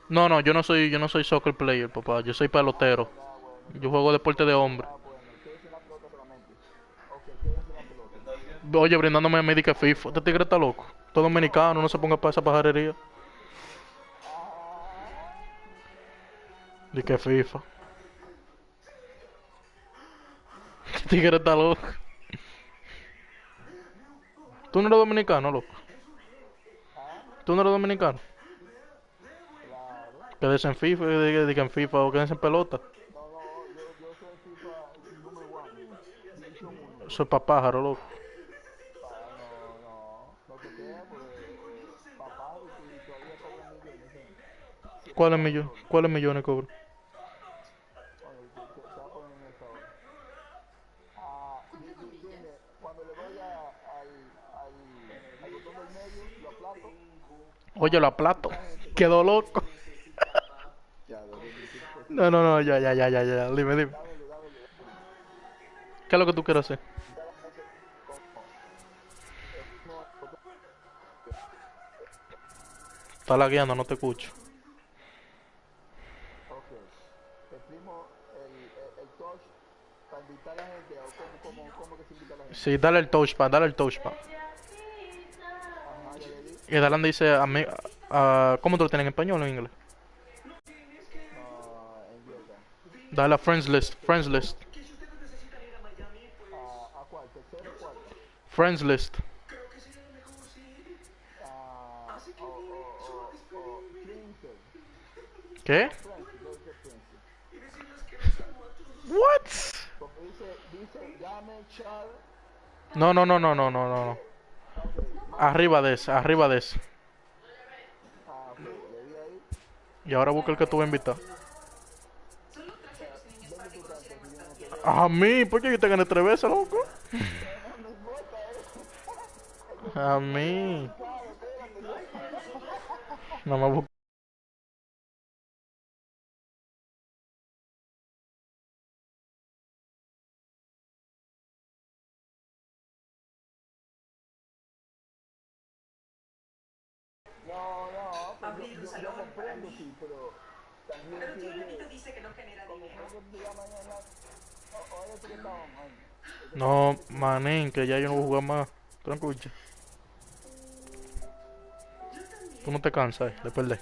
No, yo no soy soccer player, papá. Yo soy pelotero. Yo juego deporte de hombre. Bueno, quédese en la pelota solamente. Ok, quédese en la pelota. Oye, brindándome médica FIFA. Este tigre está loco. Todo dominicano, no se ponga para esa pajarería. Di que FIFA. Este tigre está loco. Tú no eres dominicano, loco. Tú no eres dominicano. Quédese en FIFA, diga en FIFA o quédese en pelota. Yo soy FIFA número 1, división 1. Eso es pa' pájaro, loco. No te quedes porque papá y todavía cobran millones. ¿Cuáles millones cobro? Oye, te va a poner en esta hora. Dime, cuando le vaya al botón del medio, lo aplasto. Oye, lo aplato. Quedó loco. No, ya. Dime. ¿Qué es lo que tú quieres hacer? Está lagueando, no te escucho. Ok. Exprimo el touch para invitar a la gente. O ¿cómo que se invita a la gente? Sí, dale el touchpad. Ajá, ya le di. Y Dalan dice a mí, ¿cómo te lo tienen en español o en inglés? Dale a friends list. ¿A cuál? ¿Tercero o cuál? Friends list. ¿Qué? What? Dice, llame Char. No. Arriba de ese. Ok, le di ahí. Y ahora busca el que tú vas a invitar. ¿Dónde tú estás? A mí, ¿por qué yo te gané 3 veces, loco? No importa, A mí. No me busques. No, pues Abrir un yo salón para comprendo, mí. sí, pero también Pero tío tiene Lupito que... dice que no genera dinero. ¿Cómo que te llama mañana? Oye, tú que estabas, man. Este No, cabrón que... manín, que ya yo no voy a jugar más. Tranquilo. Yo Tú no también. te cansas de perder.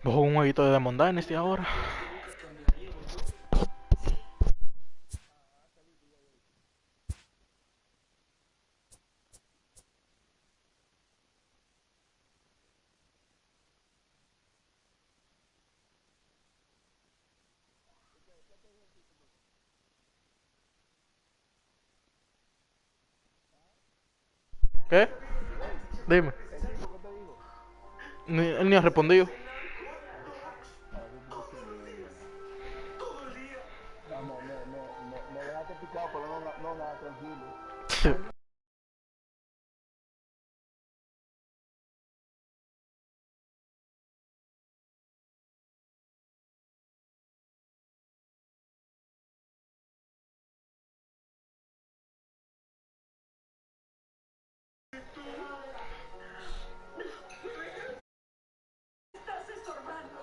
Voy a jugar un jueguito de Demon Dynasty ahora. ¿Qué? Dime. ¿El tipo que te dijo? Él ni ha respondido. Ahora sí tú no, me dejaste picado, pero no, nada, tranquilo. Estás estorbando.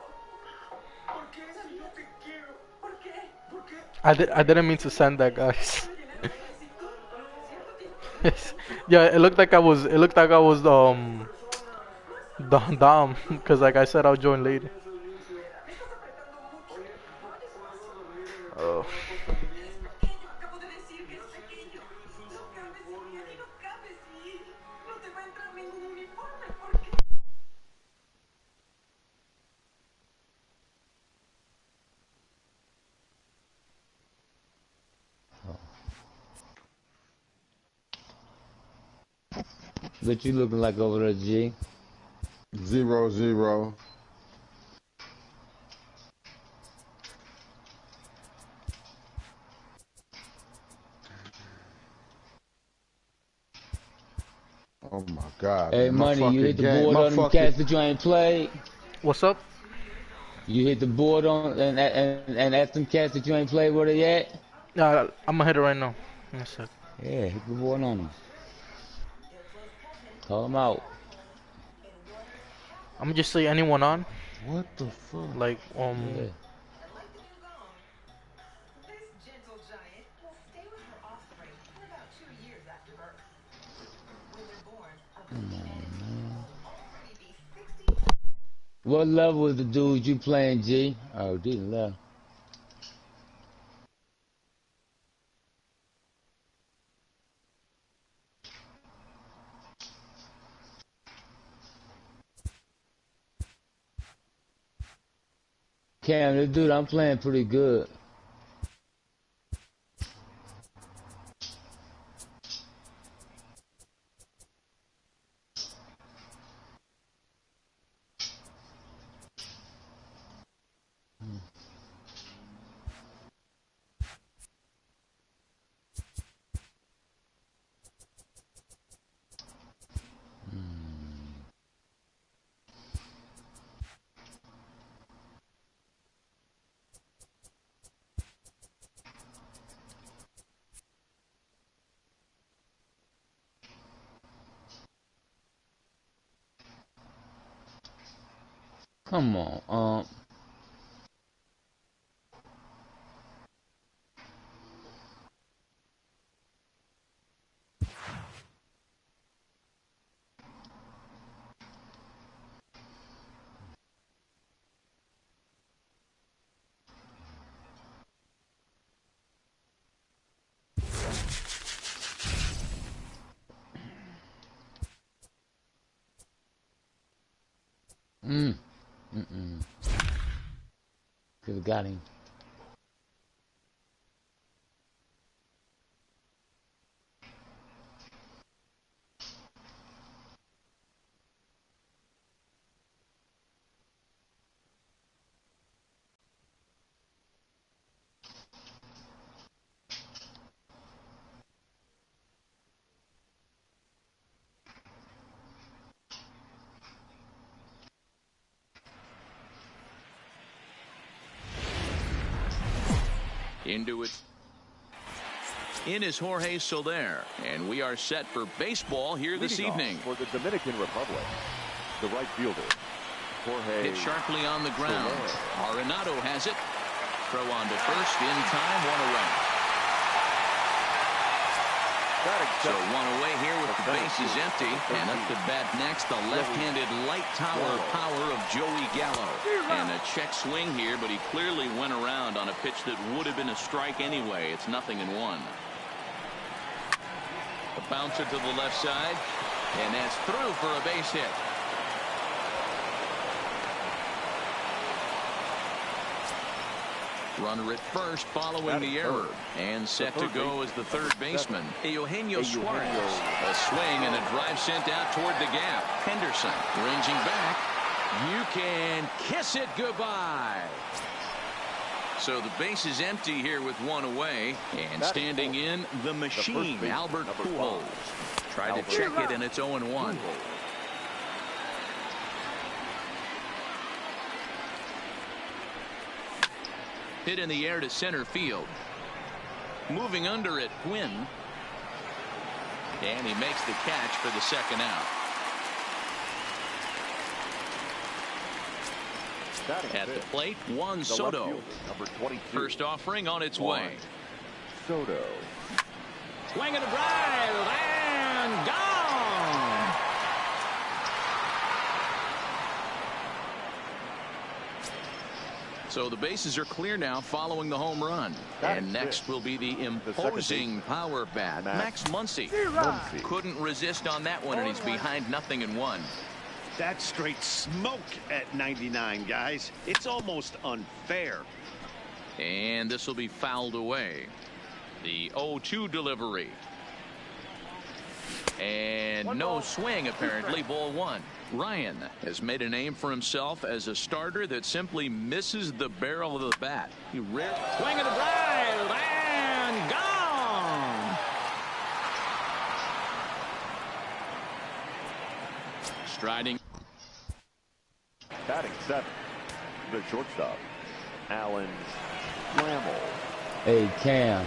¿Por qué si yo te quiero? ¿Por qué? ¿Por qué? I didn't mean to send that, guys. Tienes éxito. ¿Cierto? Yeah, it looked like I was dumb because like I said I'll join later. Me estás apretando mucho. No hay espacio. Oh. Es pequeño. Acabo de decir que es pequeño. No cabes en él y no cabes bien. No te va a entrar ningún uniforme. ¿Por qué? What you looking like over there, G? 0-0. Oh my God, Hey, man. My Money, you hit fucking the game. board My on them fucking. cats that you ain't played? What's up? You hit the board on and ask them cats that you ain't played where they at? I'm gonna hit it right now. Give me a sec. Yeah, hit the board on them. Call them out. I'm gonna just say anyone on. What the fuck? Like Yeah. This gentle giant will stay with her offspring for about 2 years after birth. When they're born, a baby will already be 60. What level is the dude you playing, G? Oh, didn't left. Cam, this dude I'm playing pretty good. Come on, Could've got him. Into it. In is Jorge Soler, and we are set for baseball here this evening. For the Dominican Republic, the right fielder, Jorge. Hit sharply on the ground. Arenado has it. Throw on to first in time, one away. So one away here with the bases empty. And up to bat next, the left-handed light tower power of Joey Gallo. And a check swing here, but he clearly went around on a pitch that would have been a strike anyway. It's 0-1. A bouncer to the left side, and that's through for a base hit. Runner at first following the error, and set to go as the third baseman, Eugenio Suarez. A swing and a drive sent out toward the gap. Henderson ranging back. You can kiss it goodbye. So the base is empty here with one away, and standing in the machine, Albert Pujols. Tried to check it, and it's 0-1. Hit in the air to center field. Moving under it, Quinn. And he makes the catch for the second out. At the plate, Juan Soto. First offering on its way. Soto. Swing and a drive, and gone. So the bases are clear now following the home run. And next will be the imposing power bat, Max Muncy. Couldn't resist on that one, and he's behind 0-1. That's straight smoke at 99, guys. It's almost unfair. And this will be fouled away. The 0-2 delivery. And no swing, apparently. Ball one. Ryan has made a name for himself as a starter that simply misses the barrel of the bat. He rarely swing and a drive, and gone. Striding. Batting seventh, the shortstop, Alan Trammell. Hey, Cam.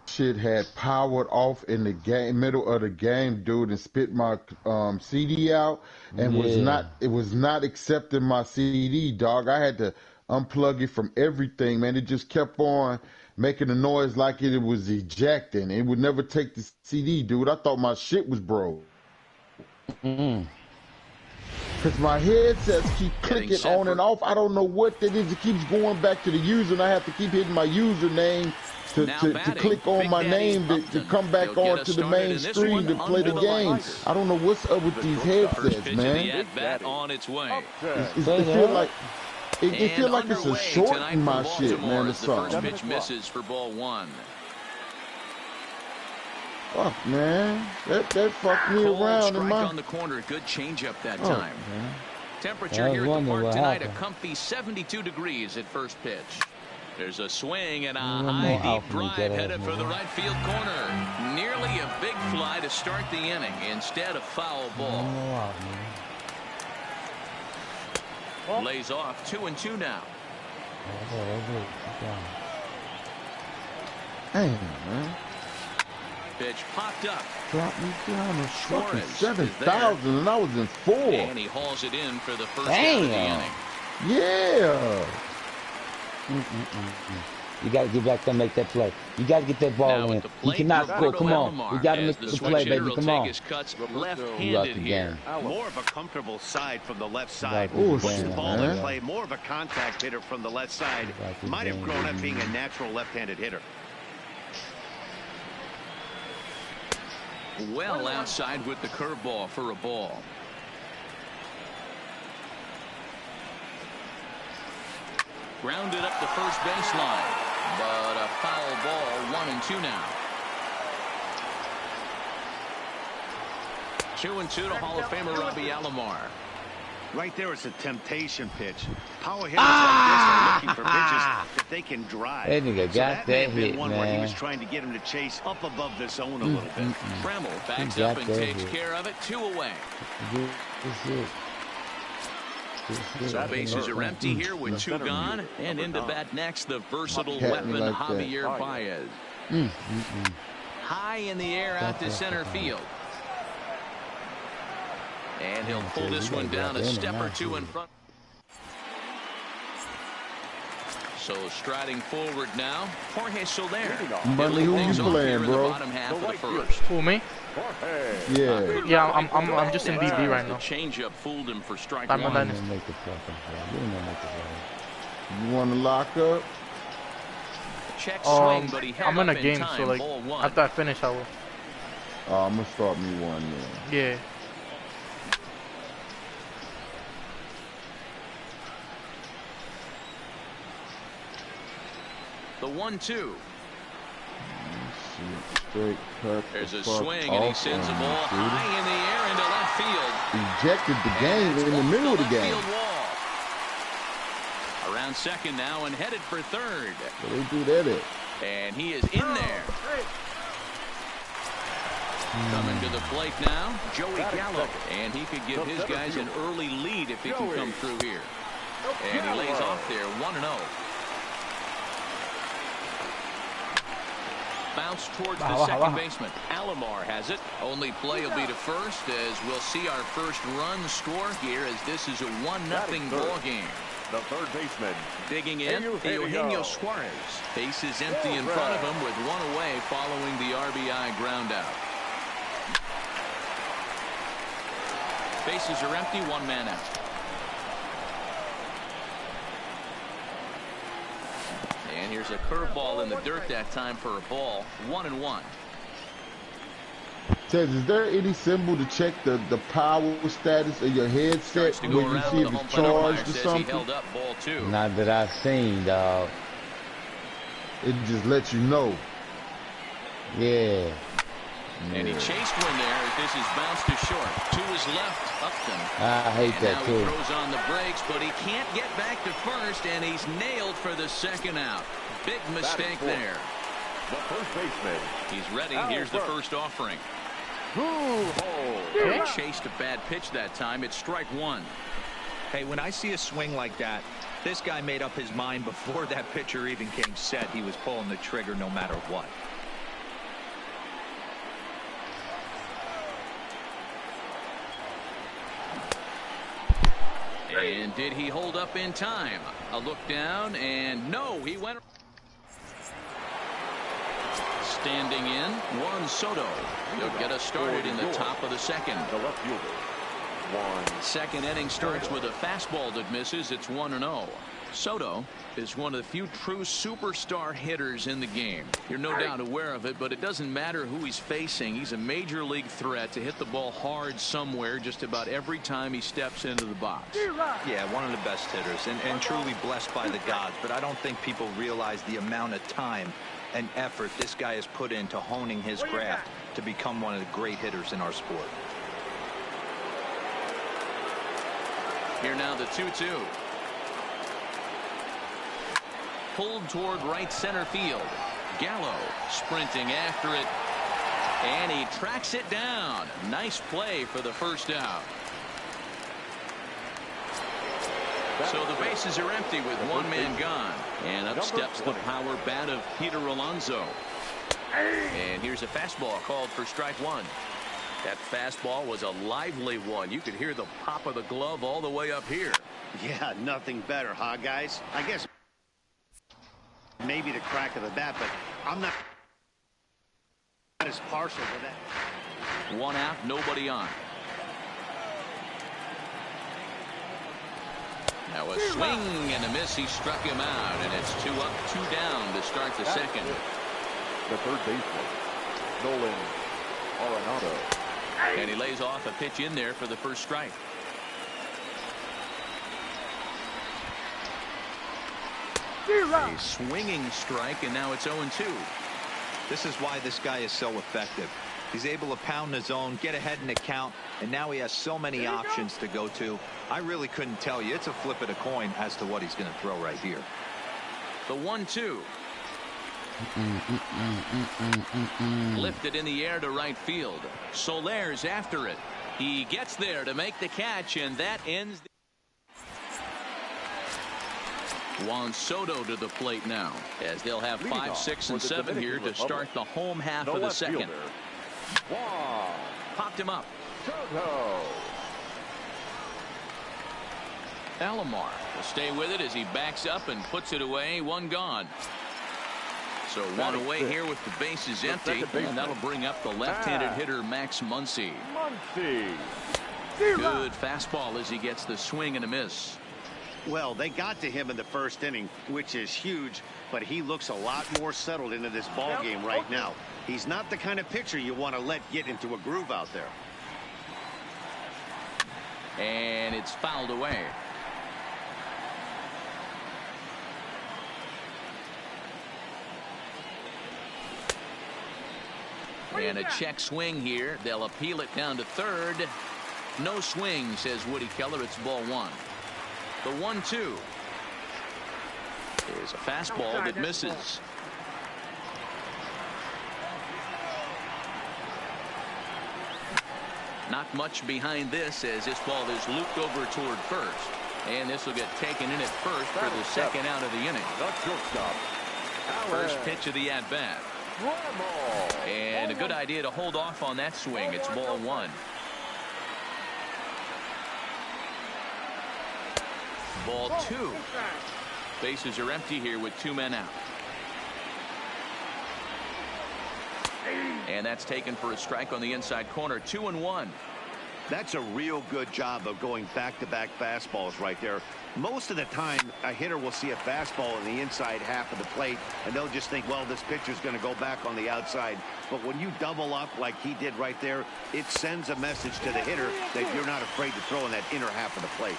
Shit had powered off in the game, middle of the game, dude, and spit my CD out, and was not accepting my CD, dog. I had to unplug it from everything, man. It just kept on making a noise like it was ejecting. It would never take the CD, dude. I thought my shit was broke. Because my headsets keep clicking on and off. I don't know what that is. It keeps going back to the user, and I have to keep hitting my username to click on my name to come back onto the main screen to play the game. I don't know what's up with these headsets, man. On its way. It feel like it feel like it's a short in my shit, man, or something. The first pitch misses for ball one. Fuck, man. That fucked me around in my... on the corner. Good changeup that time. Temperature here at the park tonight, a comfy 72 degrees at first pitch. There's a swing and a high, deep drive headed for the right field corner. Nearly a big fly to start the inning. Instead, a foul ball. Lays off 2-2 now. Damn, man. Pitch popped up. Dropped me down to fucking 7,000 and I was in 4. And he hauls it in for the first out of the inning. Yeah. You got to get back there and make that play. You got to get that ball in. You cannot score. Come on. You got to make the play, baby. Come on. Left-handed here. More of a comfortable side from the left side. Oh, Puts shit, the ball man. in play. More of a contact hitter from the left side. Might have grown up being a natural left-handed hitter. Well outside with the curveball for a ball. Grounded up the first baseline, but a foul ball. 1-2 now. 2-2 to Hall of Famer Robbie Alomar. Right there is a temptation pitch. Power hitters like this are looking for pitches that they can drive. That nigga got that hit, one where he was man. trying to get him to chase up above the zone a little bit. Tremmel backs up and takes care of it. 2 away. So bases are empty here with 2 gone. And into bat next, the versatile weapon like Javier Baez. High in the air out to center field. And he'll pull this one down a step or 2 in front. So striding forward now, Jorge Soler. Buddy, who you playing, bro? Bottom half of the first. Who, me? Yeah. Yeah, I'm just in BB right The now. changeup fooled him for strike I'm 1. done. You want to lock up? Check swing, but he held I'm in a up game, time. so like Ball 1. after I finish, I will. I'm going to start me one then. Yeah. The 1-2. Straight cut. There's a swing, and he sends the ball high in the air into left field. Ejected the game in the middle of the game. Field wall. Around second now and headed for third. So they do that at. And he is in there. Coming to the plate now, Joey Gallo. And he could give his guys an early lead if he can come through here. And he lays off there, 1-0. Bounce towards the second baseman. Alomar has it. Only play will be to first as we'll see our first run score here as this is a 1-0 ball game. The third baseman. Digging in, Eugenio Suarez. Base is empty in front of him with 1 away following the RBI ground out. Bases are empty, 1 man out. And here's a curveball in the dirt that time for a ball. 1-1. Ted, is there any symbol to check the power status of your headset when you see if it's charged or something? Held up, ball 2. Not that I've seen, dog. It just lets you know. Yeah. And he chased one there as this is bounced to short. To his left, Upton. I hate that now too. He throws on the brakes, but he can't get back to first, and he's nailed for the second out. Big mistake there. The first baseman. He's ready. Here's the first offering. He chased a bad pitch that time. It's strike 1. Hey, when I see a swing like that, this guy made up his mind before that pitcher even came set. He was pulling the trigger no matter what. And did he hold up in time? A look down, and no, he went. Standing in, Juan Soto. He'll get us started in the top of the second. The left fielder. Juan. Second inning starts with a fastball that misses. It's 1-0. Soto is one of the few true superstar hitters in the game. You're no doubt aware of it, but it doesn't matter who he's facing. He's a major league threat to hit the ball hard somewhere just about every time he steps into the box. Yeah, one of the best hitters and truly blessed by the gods, but I don't think people realize the amount of time and effort this guy has put into honing his craft to become one of the great hitters in our sport. Here now the 2-2. Pulled toward right center field. Gallo sprinting after it, and he tracks it down. Nice play for the first out. So the bases are empty with one man gone, and up steps the power bat of Peter Alonso. And here's a fastball called for strike one. That fastball was a lively one. You could hear the pop of the glove all the way up here. Yeah, nothing better, huh, guys? I guess maybe the crack of the bat, but I'm not as partial to that. One out, nobody on. Now a swing and a miss. He struck him out, and it's 2 up, 2 down to start the second. The third baseman, Nolan Arenado. And he lays off a pitch in there for the first strike. A swinging strike, and now it's 0-2. This is why this guy is so effective. He's able to pound the zone, get ahead in the count, and now he has so many options to go to. I really couldn't tell you. It's a flip of the coin as to what he's going to throw right here. The 1-2. Lifted in the air to right field. Soler's after it. He gets there to make the catch, and that ends the Juan Soto to the plate now, as they'll have 5, 6, and 7 here to start the home half of the second. Popped him up. Soto. Alomar will stay with it as he backs up and puts it away. One gone. So one away here with the bases empty, and that'll bring up the left-handed hitter Max Muncy. Good fastball as he gets the swing and a miss. Well, they got to him in the first inning, which is huge, but he looks a lot more settled into this ball game right now. He's not the kind of pitcher you want to let get into a groove out there. And it's fouled away. And a check swing here. They'll appeal it down to third. No swing, says Woody Keller. It's ball one. The 1-2 is a fastball that misses. Not much behind this as this ball is looped over toward first. And this will get taken in at first for the second out of the inning. First pitch of the at-bat. And a good idea to hold off on that swing. It's ball one. Ball two. Bases are empty here with 2 men out. And that's taken for a strike on the inside corner. 2-1. That's a real good job of going back-to-back fastballs right there. Most of the time, a hitter will see a fastball in the inside half of the plate, and they'll just think, well, this pitcher's going to go back on the outside. But when you double up like he did right there, it sends a message to the hitter that you're not afraid to throw in that inner half of the plate.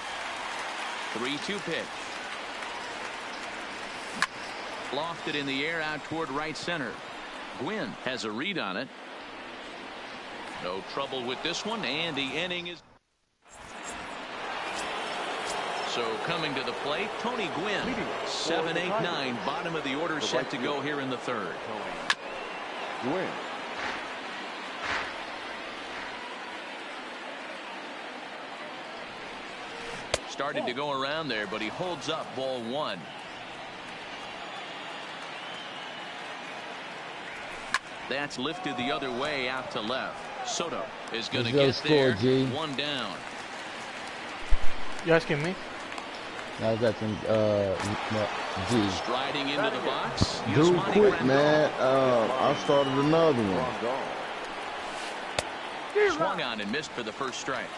3-2 pitch. Lofted in the air out toward right center. Gwynn has a read on it. No trouble with this one, and the inning is. So coming to the plate, Tony Gwynn. 7, 8, 9, bottom of the order set to go here in the third. Gwynn. Started to go around there, but he holds up. Ball one. That's lifted the other way out to left. Soto is going to get there. One down. You asking me? I was asking G. Striding into the box. Dude, quick, man. I started another one. Swung on and missed for the first strike.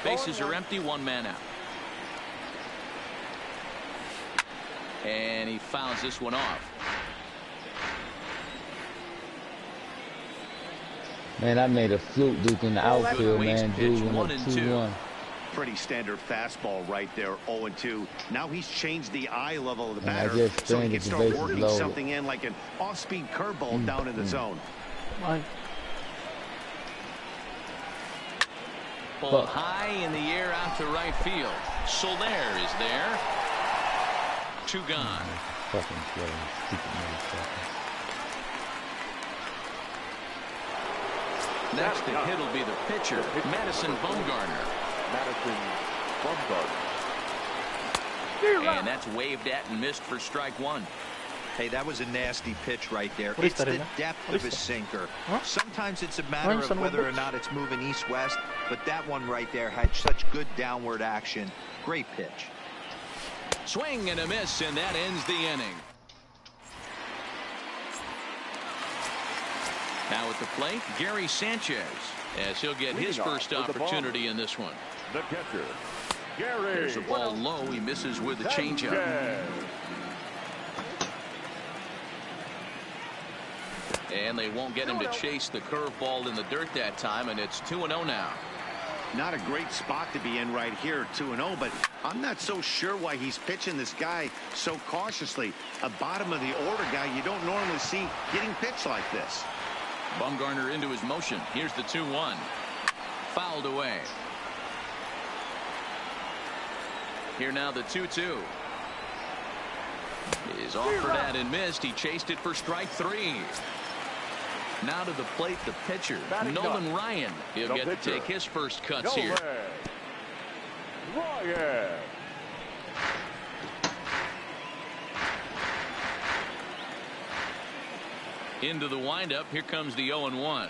Bases are empty. 1 man out. And he fouls this one off. Man, I made a fluke Duke in the outfield, man. Dude went up 2-1. Pretty standard fastball right there, 0-2. Now he's changed the eye level of the batter, so he can start working something in like an off-speed curveball down in the zone. Pulled high in the air out to right field. Soler is there. 2 gone. Fucking play. Stupid motherfucker. Next to hit will be the pitcher, Madison Bumgarner. And that's waved at and missed for strike 1. Hey, that was a nasty pitch right there. It's the depth of his sinker. Sometimes it's a matter of whether or not it's moving east-west, but that one right there had such good downward action. Great pitch. Swing and a miss, and that ends the inning. Now at the plate, Gary Sanchez, as he'll get his first opportunity in this one. The catcher, Gary. There's a ball low. He misses with the changeup. And they won't get him to chase the curveball in the dirt that time, and it's 2-0 now. Not a great spot to be in right here, 2-0, but I'm not so sure why he's pitching this guy so cautiously. A bottom of the order guy you don't normally see getting pitched like this. Bumgarner into his motion. Here's the 2-1. Fouled away. Here now the 2-2. Is offered at and missed. He chased it for strike 3. Now to the plate, the pitcher, Nolan Ryan. He'll get to take his first cuts here. Ryan. Into the windup. Here comes the 0-1.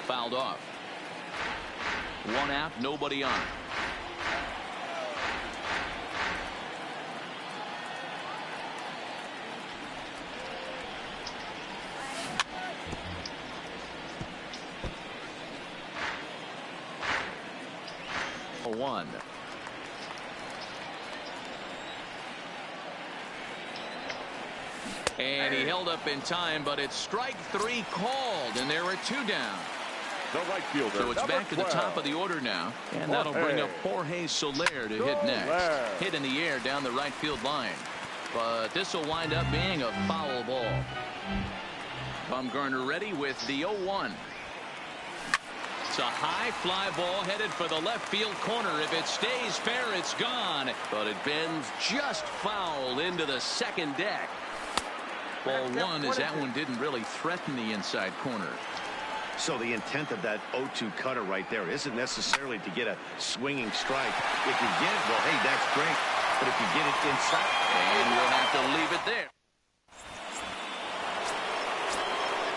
Fouled off. 1 out, nobody on. One. And he held up in time, but it's strike 3 called, and there are 2 down. The right fielder, so it's back to the top of the order now, and that'll bring up Jorge Soler to hit next. Hit in the air down the right field line, but this will wind up being a foul ball. Bumgarner ready with the 0-1. It's a high fly ball headed for the left field corner. If it stays fair, it's gone. But it bends just foul into the second deck. Ball 1 as that one didn't really threaten the inside corner. So the intent of that 0-2 cutter right there isn't necessarily to get a swinging strike. If you get it, well, hey, that's great. But if you get it inside, and we'll have to leave it there.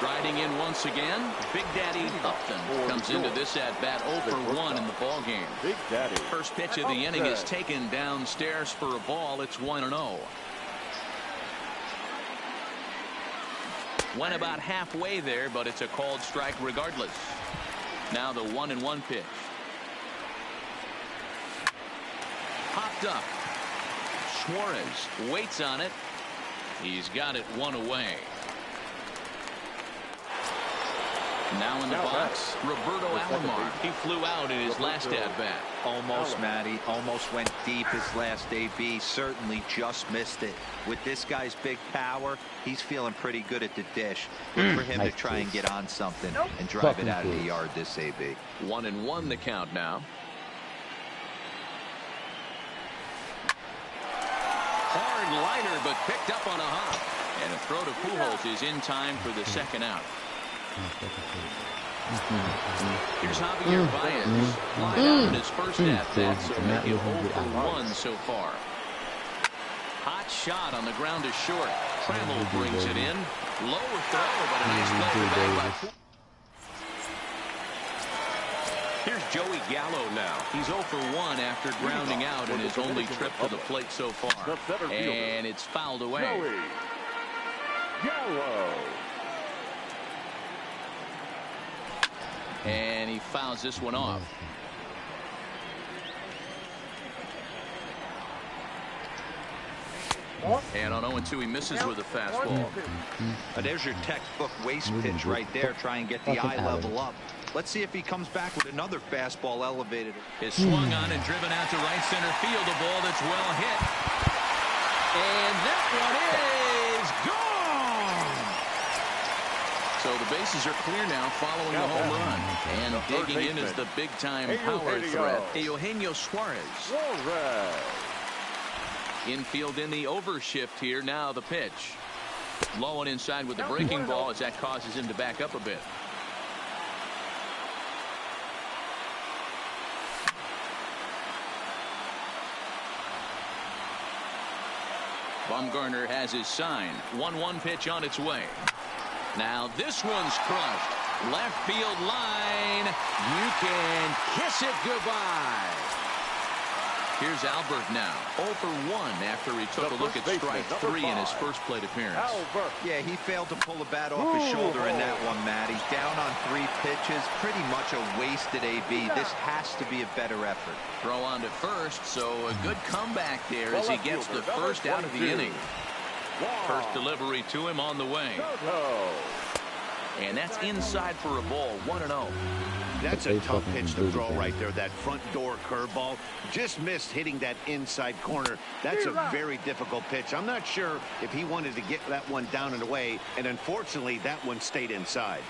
Riding in once again, Big Daddy Upton comes into this at-bat 0-for-1 in the ballgame. Big Daddy. First pitch of the inning is taken downstairs for a ball. It's 1-0. Went about halfway there, but it's a called strike regardless. Now the 1-1 pitch. Popped up. Suarez waits on it. He's got it 1 away. Now in the box, Roberto Alomar. He flew out in his last at-bat. Almost, Matty. Almost went deep his last AB. Certainly just missed it. With this guy's big power, he's feeling pretty good at the dish. Look for him to try and get on something and drive it out of the yard this AB. 1-1 the count now. Hard liner, but picked up on a hop. And a throw to Pujols is in time for the second out. Here's Javier Baez. Fly out in his first at-bat, so make it 0-for-1 so far. Hot shot on the ground to short. Trammell brings it in. Lower throw, but a nice play back. Here's Joey Gallo now. He's 0-for-1 after grounding out in his only trip to the plate so far. And it's fouled away. Joey Gallo. And he fouls this one off. And on 0-2, he misses with a fastball. There's your textbook waste pitch right there. Try and get the eye level up. Let's see if he comes back with another fastball elevated. Is swung on and driven out to right center field. A ball that's well hit. And that one is gone. So the bases are clear now following the home run. And digging in is the big-time power threat, Eugenio Suarez. Infield in the overshift here. Now the pitch. Low and inside with the breaking ball as that causes him to back up a bit. Bumgarner has his sign. 1-1 pitch on its way. Now this one's crushed. Left field line. You can kiss it goodbye. Here's Albert now. 0 for 1 after he took a look at strike 3 in his first plate appearance. Yeah, he failed to pull the bat off his shoulder in that one, Matt. He's down on 3 pitches. Pretty much a wasted AB. This has to be a better effort. Throw on to first, so a good comeback there as he gets the first out of the inning. First delivery to him on the way. And that's inside for a ball, 1-0. That's a tough pitch to throw right there. That front door curveball just missed hitting that inside corner. That's a very difficult pitch. I'm not sure if he wanted to get that one down and away, and unfortunately that one stayed inside.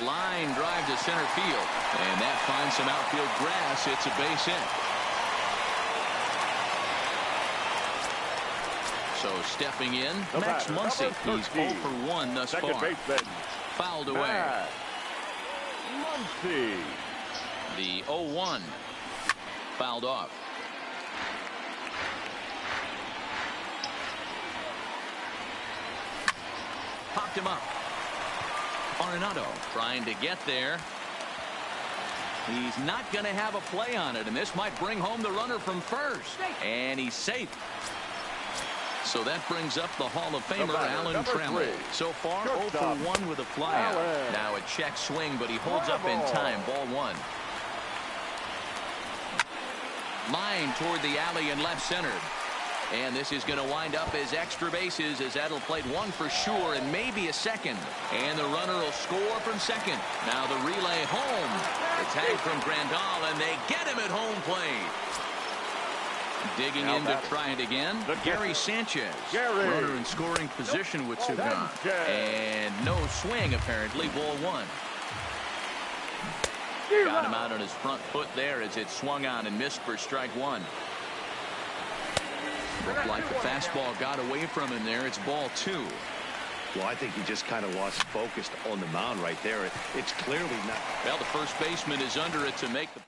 Line drive to center field, and that finds some outfield grass. It's a base hit. So stepping in, Max Muncy. He's 0 for 1 thus far. Fouled away. Muncy. The 0-1 fouled off. Popped him up. Arenado trying to get there. He's not going to have a play on it, and this might bring home the runner from first. And he's safe. So that brings up the Hall of Famer, Alan Trammell. So far, 0 for 1 with a flyout. Now a check swing, but he holds up in time. Ball 1. Line toward the alley and left center. And this is going to wind up as extra bases as that'll play 1 for sure and maybe a second. And the runner will score from second. Now the relay home. The tag from Grandal, and they get him at home plate. Digging in to try it again. Gary Sanchez. Runner in scoring position with 2 gone. And no swing apparently. Ball 1. Got him out on his front foot there as it swung on and missed for strike 1. Looked like the fastball got away from him there. It's ball 2. Well, I think he just kind of lost focus on the mound right there. It's clearly not. Well, the first baseman is under it to make the.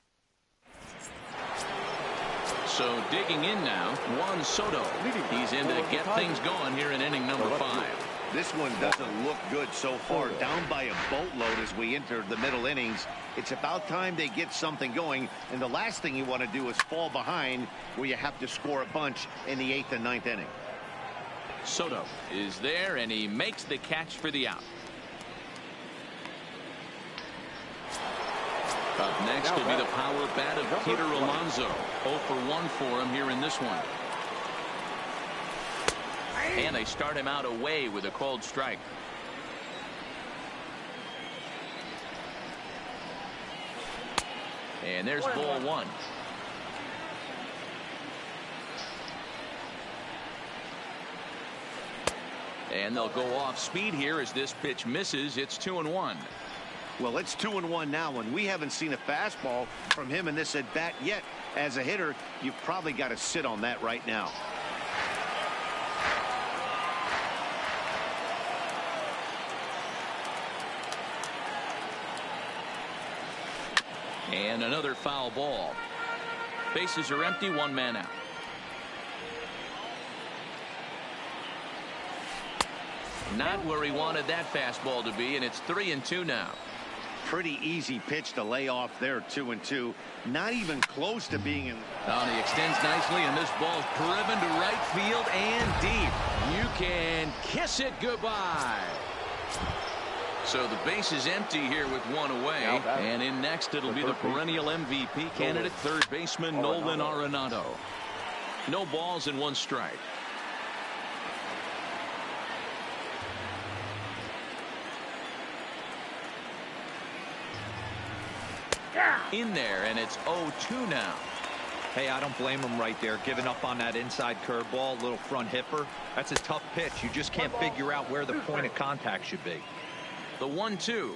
So digging in now, Juan Soto. He's in to get things going here in inning number 5. This one doesn't look good so far. Down by a boatload as we enter the middle innings. It's about time they get something going. And the last thing you want to do is fall behind where you have to score a bunch in the 8th and 9th inning. Soto is there, and he makes the catch for the out. Up next will be the power bat of Peter Alonso. 0 for 1 for him here in this one. And they start him out away with a called strike. And there's ball 1. And they'll go off speed here as this pitch misses. It's 2-1. Well, it's 2-1 now, and we haven't seen a fastball from him in this at bat yet. As a hitter, you've probably got to sit on that right now. And another foul ball. Bases are empty, 1 man out. Not where he wanted that fastball to be, and it's 3-2 now. Pretty easy pitch to lay off there, 2-2. Not even close to being in. Oh, he extends nicely, and this ball's driven to right field and deep. You can kiss it goodbye. So the base is empty here with 1 away. And in next, it'll be the perennial MVP candidate, third baseman Nolan Arenado. No balls and 1 strike. in there, and it's 0-2 now. Hey, I don't blame him right there, giving up on that inside curveball, little front hipper. That's a tough pitch. You just can't figure out where the point of contact should be. The 1-2.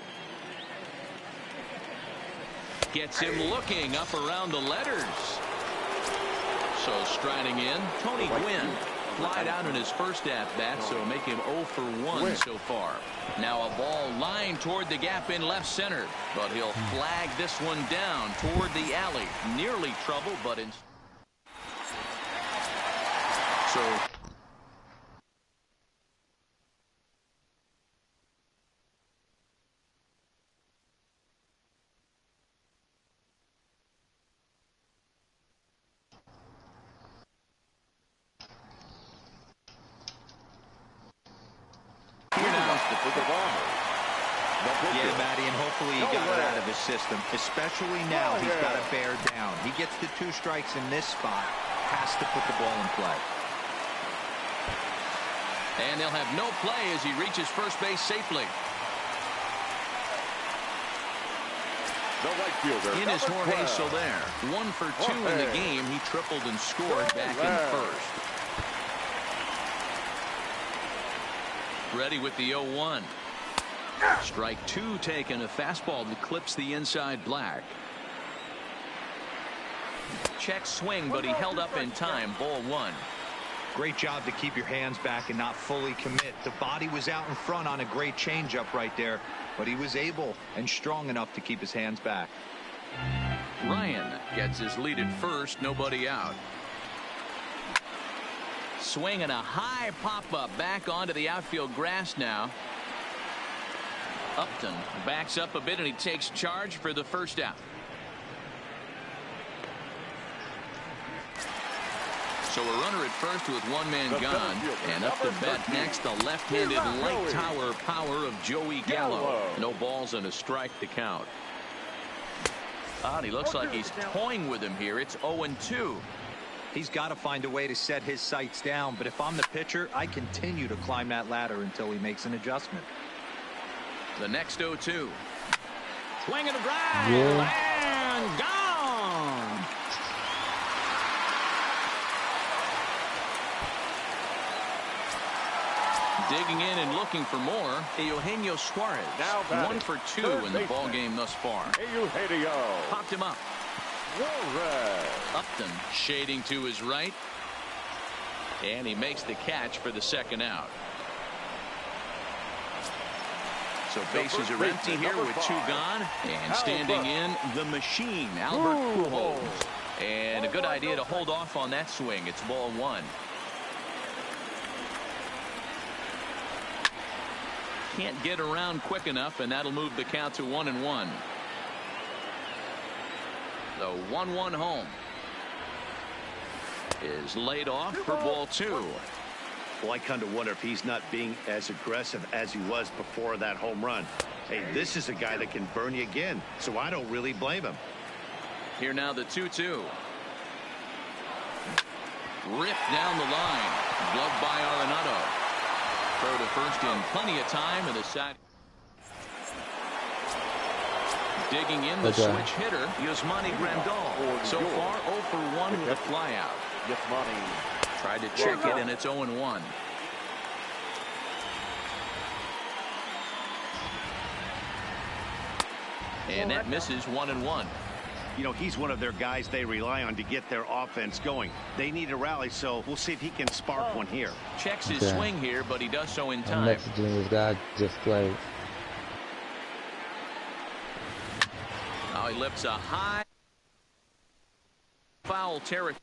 Gets him looking up around the letters. So striding in, Tony Gwynn. Flied out in his first at-bat, so make him 0 for 1 so far. Now a ball lined toward the gap in left center, but he'll flag this one down toward the alley. Nearly trouble, but in... So... Yeah, Matty, and hopefully he got it out of his system, especially now he's got to bear down. He gets the 2 strikes in this spot, has to put the ball in play. And they'll have no play as he reaches first base safely. In is Jorge Soler. 1 for 2 in the game. He tripled and scored back in first. Ready with the 0-1. Strike 2 taken. A fastball that clips the inside black. Check swing, but he held up in time. Ball 1. Great job to keep your hands back and not fully commit. The body was out in front on a great changeup right there, but he was able and strong enough to keep his hands back. Ryan gets his lead at first. Nobody out. Swinging a high pop-up back onto the outfield grass now. Upton backs up a bit and he takes charge for the first out. So a runner at first with one man gone, and up to bat next the left-handed light tower power of Joey Gallo. No balls and a strike to count. He looks like he's toying with him here. It's 0-2. He's got to find a way to set his sights down, but if I'm the pitcher, I continue to climb that ladder until he makes an adjustment. The next 0-2. Swing and a drive. And gone. Digging in and looking for more. Eugenio Suarez. 1 for 2 in the ball game thus far. Eugenio Popped him up. Upton shading to his right. And he makes the catch for the second out. So bases are empty here with 2 gone. And standing in the machine, Albert Pujols. And a good idea to hold off on that swing. It's ball 1. Can't get around quick enough, and that'll move the count to 1-1. The 1-1 home is laid off for ball 2. Well, I kind of wonder if he's not being as aggressive as he was before that home run. Hey, this is a guy that can burn you again, so I don't really blame him. Here now the 2-2. Ripped down the line. Gloved by Arenado. Throw to first in plenty of time, and the side. Digging in the switch hitter, Yasmani Grandal. So far 0 for 1 with a flyout. Tried to check it, and it's 0-1. And that misses 1-1. You know, he's one of their guys they rely on to get their offense going. They need a rally, so we'll see if he can spark one here. Checks his swing here, but he does so in time. I'm messaging this guy just played. Now he lifts a high foul territory.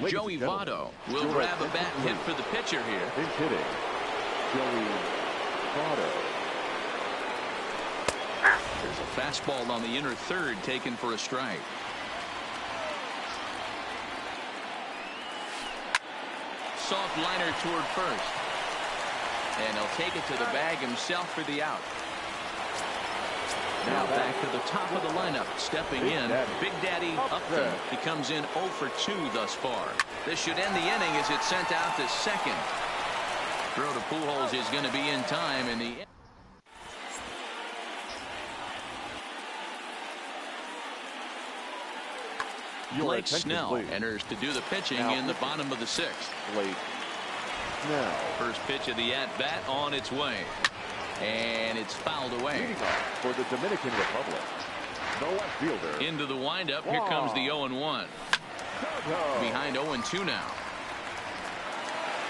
Joey Votto will grab a bat hit for the pitcher here. He's hitting. Joey Votto. There's a fastball on the inner third taken for a strike. Soft liner toward first. And he'll take it to the bag himself for the out. Now back to the top of the lineup. Stepping in, Big Daddy Upton. He comes in 0 for 2 thus far. This should end the inning as it's sent out to second. Throw to Pujols is going to be in time in the Blake Snell enters to do the pitching in the bottom of the 6th. Blake Snell. First pitch of the at-bat on its way. And it's fouled away. For the Dominican Republic, the left fielder. Into the windup. Here comes the 0-1. Behind 0-2 now.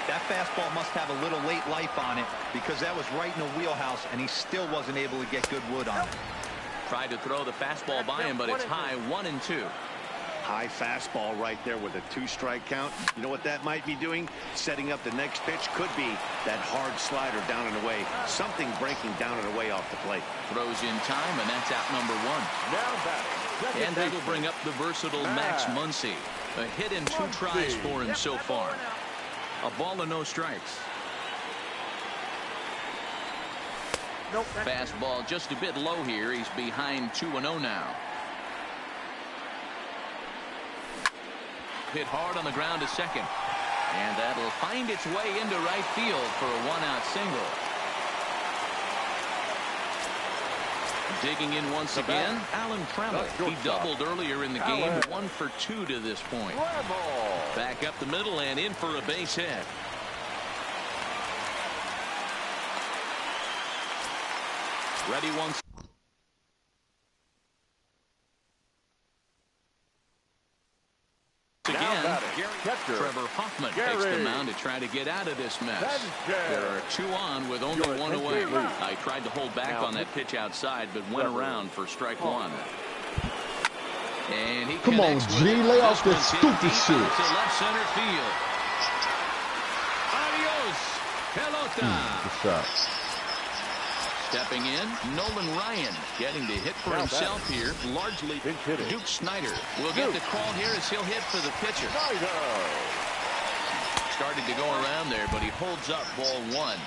That fastball must have a little late life on it because that was right in the wheelhouse and he still wasn't able to get good wood on it. Tried to throw the fastball by him, but it's high, 1-2. High fastball right there with a 2-strike count. You know what that might be doing? Setting up the next pitch. Could be that hard slider down and away. Something breaking down and away off the plate. Throws in time, and that's out number 1. Now batting. And that'll bring up the versatile Max Muncy. A hit and 2 tries for him so far. A ball and no strikes. Fastball just a bit low here. He's behind 2-0 now. Hit hard on the ground to second. And that'll find its way into right field for a 1-out single. Digging in once again, Alan Trammell. He doubled earlier in the game, 1 for 2 to this point. Back up the middle and in for a base hit. Ready once again. Trevor Hoffman takes the mound to try to get out of this mess. There are 2 on with only 1 away. I tried to hold back on that pitch outside, but went around for strike 1. And he come on, G, lay off this stupid shit. To left center field. Adios, pelota. Good shot. Stepping in, Nolan Ryan getting to hit for himself here. Largely Duke Snyder will get the call here as he'll hit for the pitcher. Started to go around there, but he holds up ball 1.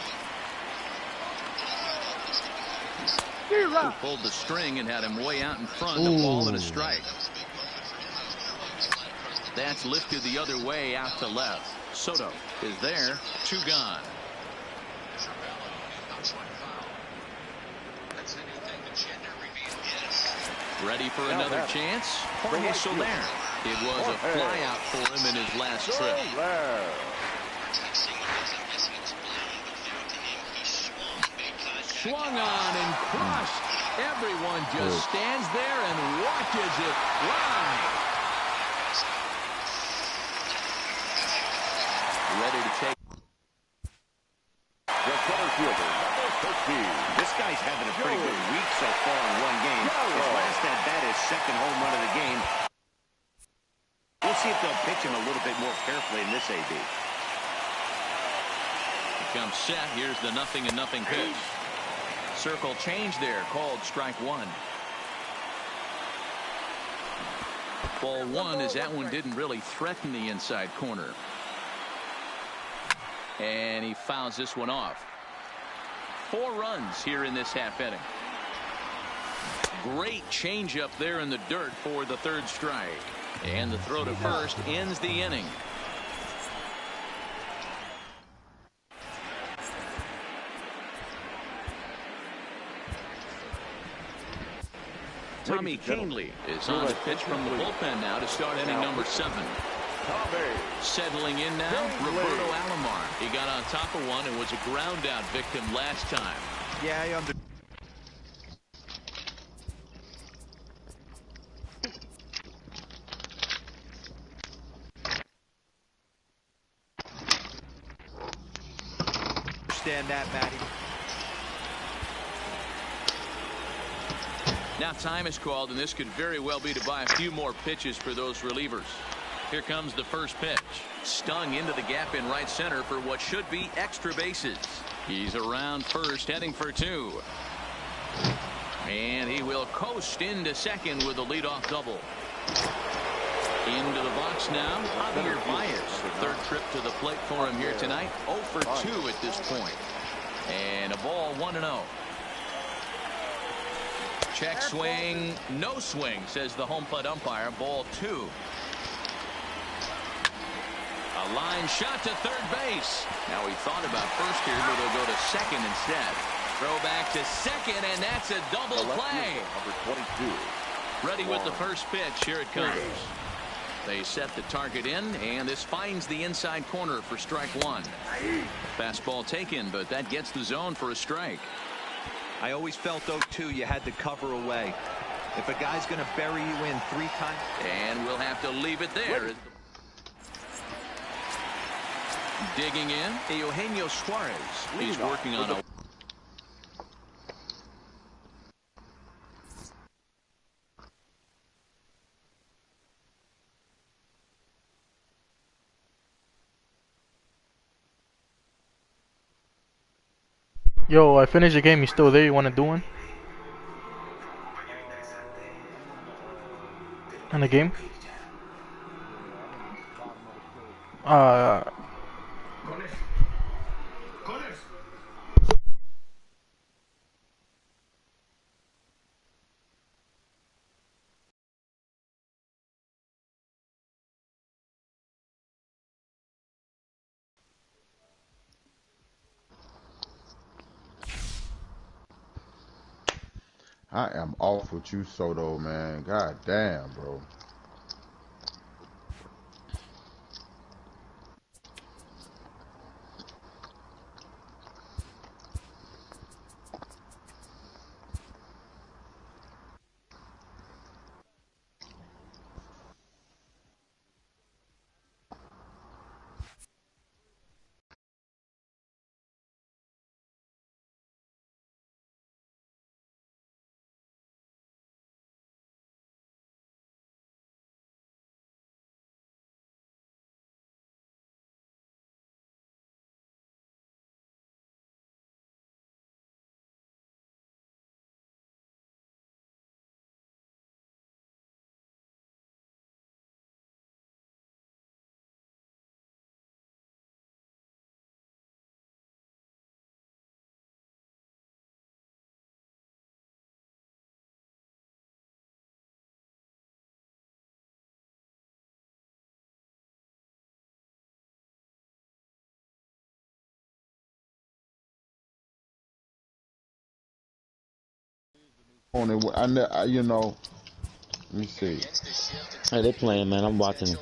Who pulled the string and had him way out in front. A ball and a strike. That's lifted the other way out to left. Soto is there. 2 gone. Ready for another chance. Jorge Soler. It was a flyout for him in his last trip. Swung on and crushed. Everyone just stands there and watches it fly. Ready to take. The center fielder, number 13. This guy's having a pretty good week so far in 1 game. His last at-bat is 2nd home run of the game. We'll see if they'll pitch him a little bit more carefully in this AB. Comes set. Here's the 0-0 pitch. Circle change there, called strike 1. Ball 1 as that one didn't really threaten the inside corner. And he fouls this one off. 4 runs here in this half inning. Great changeup there in the dirt for the 3rd strike. And the throw to first ends the inning. Tommy Kahnle is on the pitch from the bullpen now to start inning number 7. Settling in now, Roberto Alomar. He got on top of one and was a ground out victim last time. Yeah, I understand that, Matty. Now time is called, and this could very well be to buy a few more pitches for those relievers. Here comes the first pitch. Stung into the gap in right center for what should be extra bases. He's around first, heading for 2. And he will coast into second with a leadoff double. Into the box now, Javier Baez. 3rd trip to the plate for him here tonight. 0 for 2 at this point. And a ball 1-0. Check swing, no swing, says the home plate umpire. Ball 2. A line shot to third base. Now he thought about first here, but he'll go to second instead. Throw back to second, and that's a double play. Number 22. Ready with the first pitch. Here it comes. They set the target in, and this finds the inside corner for strike 1. Fastball taken, but that gets the zone for a strike. I always felt, though, too, you had to cover away. If a guy's going to bury you in 3 times. And we'll have to leave it there. Digging in, Eugenio Suarez. He's working on a... Yo, I finished the game. You still there? You want to do one? In the game? I am off with you, Soto, man. God damn, bro. You know, let me see. Hey, they playing, man. I'm watching.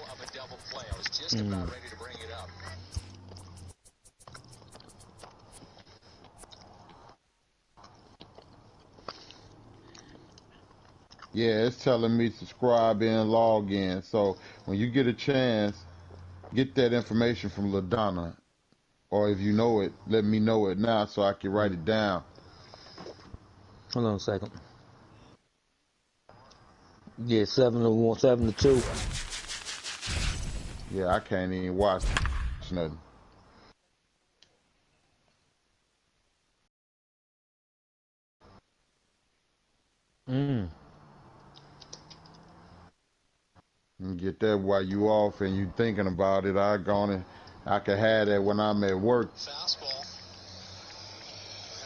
Yeah, it's telling me subscribe in, log in. So when you get a chance, get that information from LaDonna. Or if you know it, let me know it now so I can write it down. Hold on a second. Yeah, 7 to 2. Yeah, I can't even watch nothing. You get that while you off and you thinking about it. I can have that when I'm at work.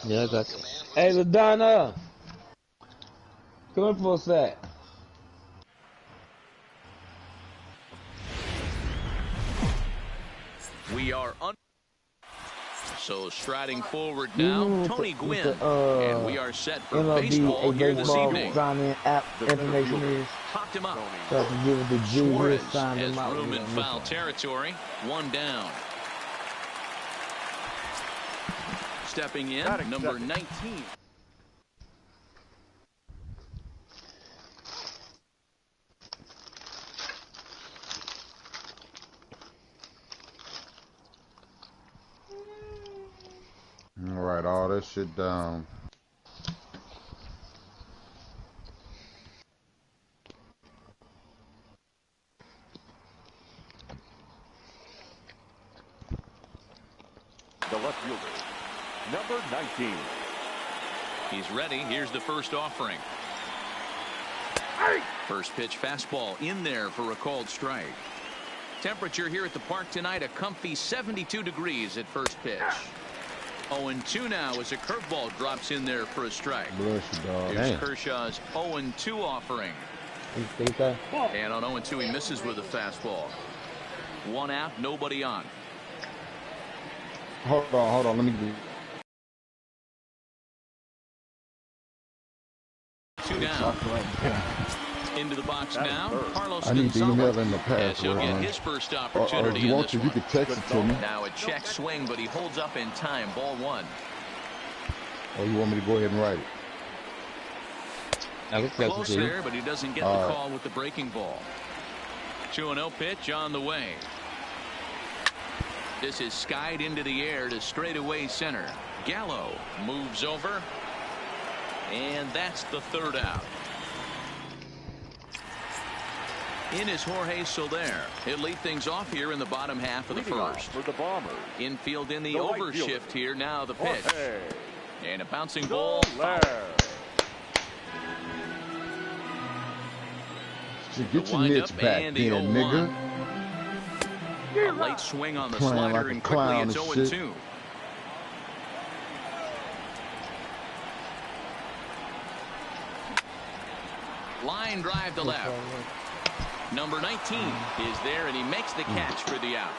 Yeah, I got you. Hey, LaDonna! Come in for a sec. We are so striding forward now, Tony Gwynn, and we are set for baseball here this evening. Sign-in app information is. Popped him up. So I can give it to Suarez sign has him out. room in foul territory. 1 down. Stepping in, number 19. All right, all that shit down. The left fielder, number 19. He's ready. Here's the first offering. First pitch fastball in there for a called strike. Temperature here at the park tonight, a comfy 72 degrees at first pitch. 0-2 now as a curveball drops in there for a strike. Bless you, dog. Here's Kershaw's 0-2 offering. And on 0-2 he misses with a fastball. 1 out, nobody on. Hold on. Let me do. 2 down. Into the box now. Carlos I need the email Gonzalez in the as past. he'll get his first opportunity if you in want this to, you one. can text it to me. Now a check swing, but he holds up in time. Ball 1. Or you want me to go ahead and write it? Close there, but he doesn't get the call with the breaking ball. 2-0 pitch on the way. This is skied into the air to straightaway center. Gallo moves over, and that's the 3rd out. In is Jorge Soler. He'll lead things off here in the bottom half of the first. For the Bombers. Infield in the overshift here. Now the pitch. And a bouncing ball. So get your mitts back then, nigga. A late swing on the slider, like and quickly it's 0-2. Line drive to left. Number 19 is there, and he makes the catch for the out.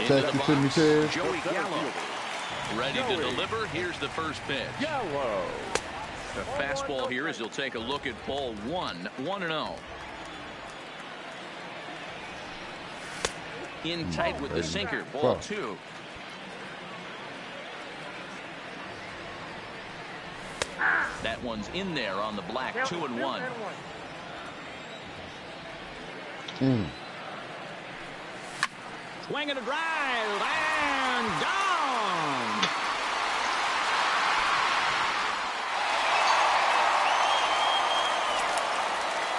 Into the box, Joey Gallo. Ready to deliver. Here's the first pitch. Gallo. The fastball here as he'll take a look at ball 1. 1-0. In tight with the sinker. Ball 2. That one's in there on the black. 2-1. Swing and a drive and gone.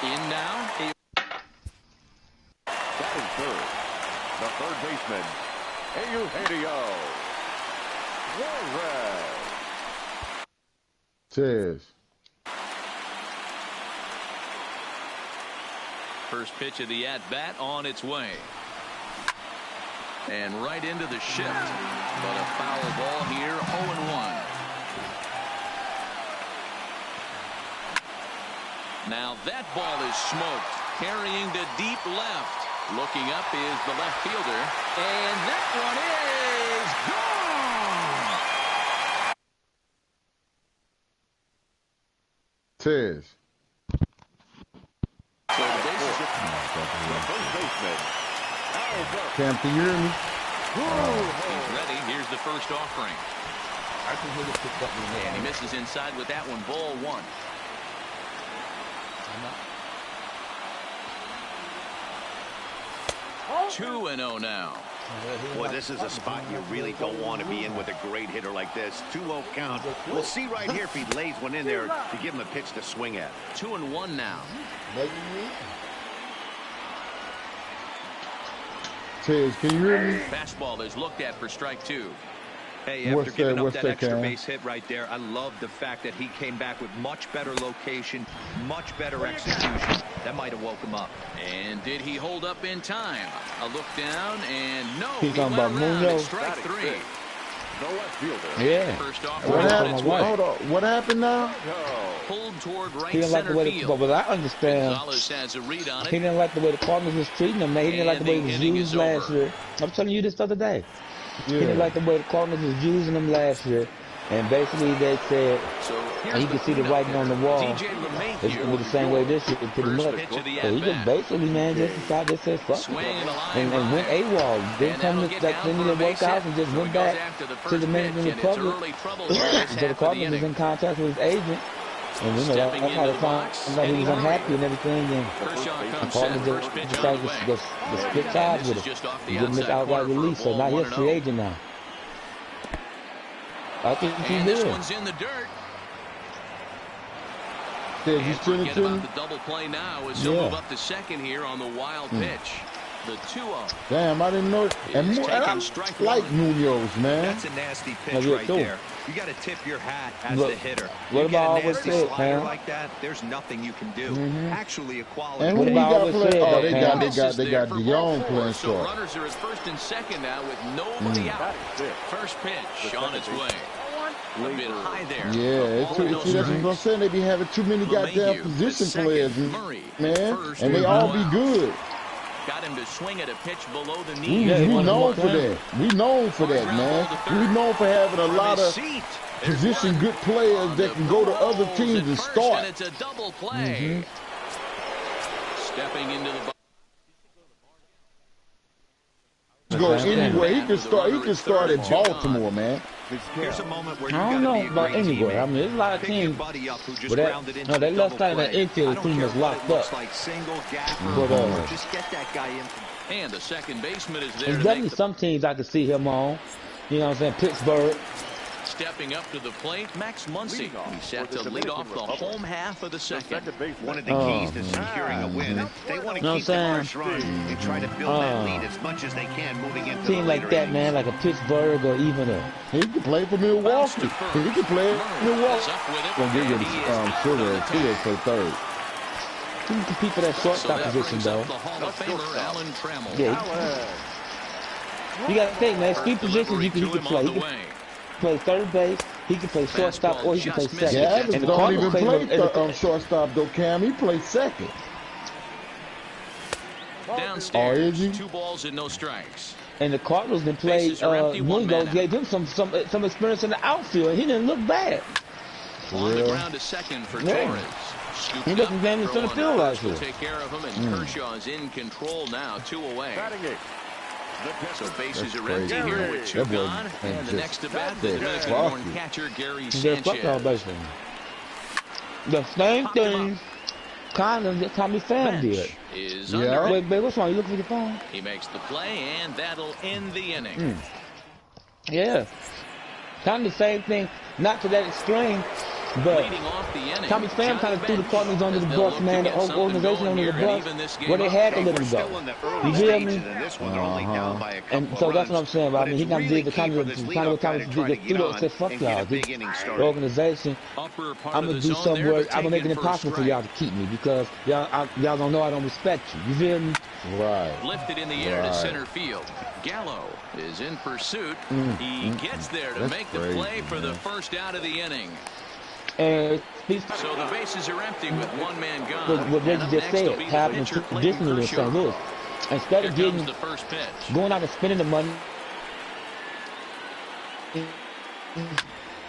In now. Batting third, the third baseman, Eugenio Suarez. Says. First pitch of the at-bat on its way. And right into the shift. But a foul ball here, 0-1. Now that ball is smoked. Carrying to deep left. Looking up is the left fielder. And that one is gone! Says. So the bases are first baseman. Cam, can you hear me? He's ready. Here's the first offering. And he misses inside with that one. Ball 1. 2-0 now. Boy, this is a spot you really don't want to be in with a great hitter like this. 2-0 count. We'll see right here if he lays one in there to give him a pitch to swing at. 2-1 now. Says, can you hear me? Fastball is looked at for strike 2. Hey, after giving up that extra base hit right there, I love the fact that he came back with much better location, much better execution. That might have woke him up. And did he hold up in time? A look down, and no, He's he went talking about around at Munoz. strike 3. The left fielder. Yeah. First off, What happened? Hold on. What happened now? pulled toward right He didn't like the center way field. but I understand. Gonzalez has a read on it. He didn't like the way the Cardinals was treating him, man. He didn't like the way he was used last year. I'm telling you this the other day. He didn't like the way the Cardinals was using him last year. And basically they said, and you can see the writing on the wall. It's going to be the same way this year, pretty much. So he just basically, man, just decided to say, fuck it. And went AWOL. Didn't come to that thing didn't work out and just went back to the Dominican Republic. So the Cardinals was in contact with his agent. And you know, that's how the time he was unhappy and everything. And the Cardinals just decided to split ties with him. He didn't miss outright release, so now he's a free agent now. I think he's this good. one's in the dirt. Forget about the double play now as he'll move up to second here on the wild pitch. The 2-0. Damn, I didn't know it. And I like Munoz, man. That's a nasty pitch right there. You got to tip your hat as the hitter. What You get about a nasty always slider like that, there's nothing you can do. Actually, a quality. And who we got playing? Oh, they got DeYoung playing So short. runners are at first and second now with nobody out. First pitch on its way. A bit high there. Yeah, see, that's what I'm saying. They be having too many goddamn position players, man, and they all be good. Got him to swing at a pitch below the knee. We known for that. We known for that, man. We known for having a lot of position good players that can go to other teams and start. And it's a double play. Stepping into the Go anywhere. He can start at Baltimore, man. Here's a moment where you I don't know about anywhere. I mean, there's a lot of teams. But that left side of that infield is pretty much locked up. But just get that guy in. And the second baseman is there. There's definitely some teams I can see him on. You know what I'm saying? Pittsburgh. Stepping up to the plate, Max Muncy. He's set to lead off the home half of the second. One of the keys to securing a win. They want to keep the first run and try to build that lead as much as they can moving into team the like that, man, like a Pittsburgh or even a. He can play for Milwaukee. He can play for Milwaukee. Gonna give you Sugar for third. He can compete for that shortstop position, though. Yeah. You got to think, man. 3 positions he can play. He can play third base. He can play shortstop, or he can play second. Yeah, and don't even play shortstop though, Cam. He plays second. Downstairs, 2 balls and no strikes. And the Cardinals then played. Munoz gave him some experience in the outfield. He didn't look bad. On the ground to second for Torres. He doesn't game in center field last year. Take care of him, and Kershaw is in control now, 2 away. So bases are empty here with 2 gone, and the next to bat, the Dominican-born catcher Gary Sanchez. The same thing kind of that Tommy Pham did. Yeah. Wait, what's wrong? You looking for your phone? He makes the play, and that'll end the inning. Yeah. Kind of the same thing, not to that extreme, but Tommy Pham kind of threw the Cardinals under the bus, man, the whole organization under the bus, where they had to let him go. You hear me? And so that's what I'm saying, but I mean, he kind of did the kind of what Tommy did, said, fuck y'all, the organization, I'm going to do something where I'm going to make it impossible for y'all to keep me, because y'all don't know I don't respect you. You feel me? Right. Lifted in the air to center field. Gallo is in pursuit. He gets there to make the play for the first out of the inning. So the bases are empty with 1 man gone. What Reggie just said happened traditionally in St. Louis. Instead of getting the first pitch, going out and spending the money,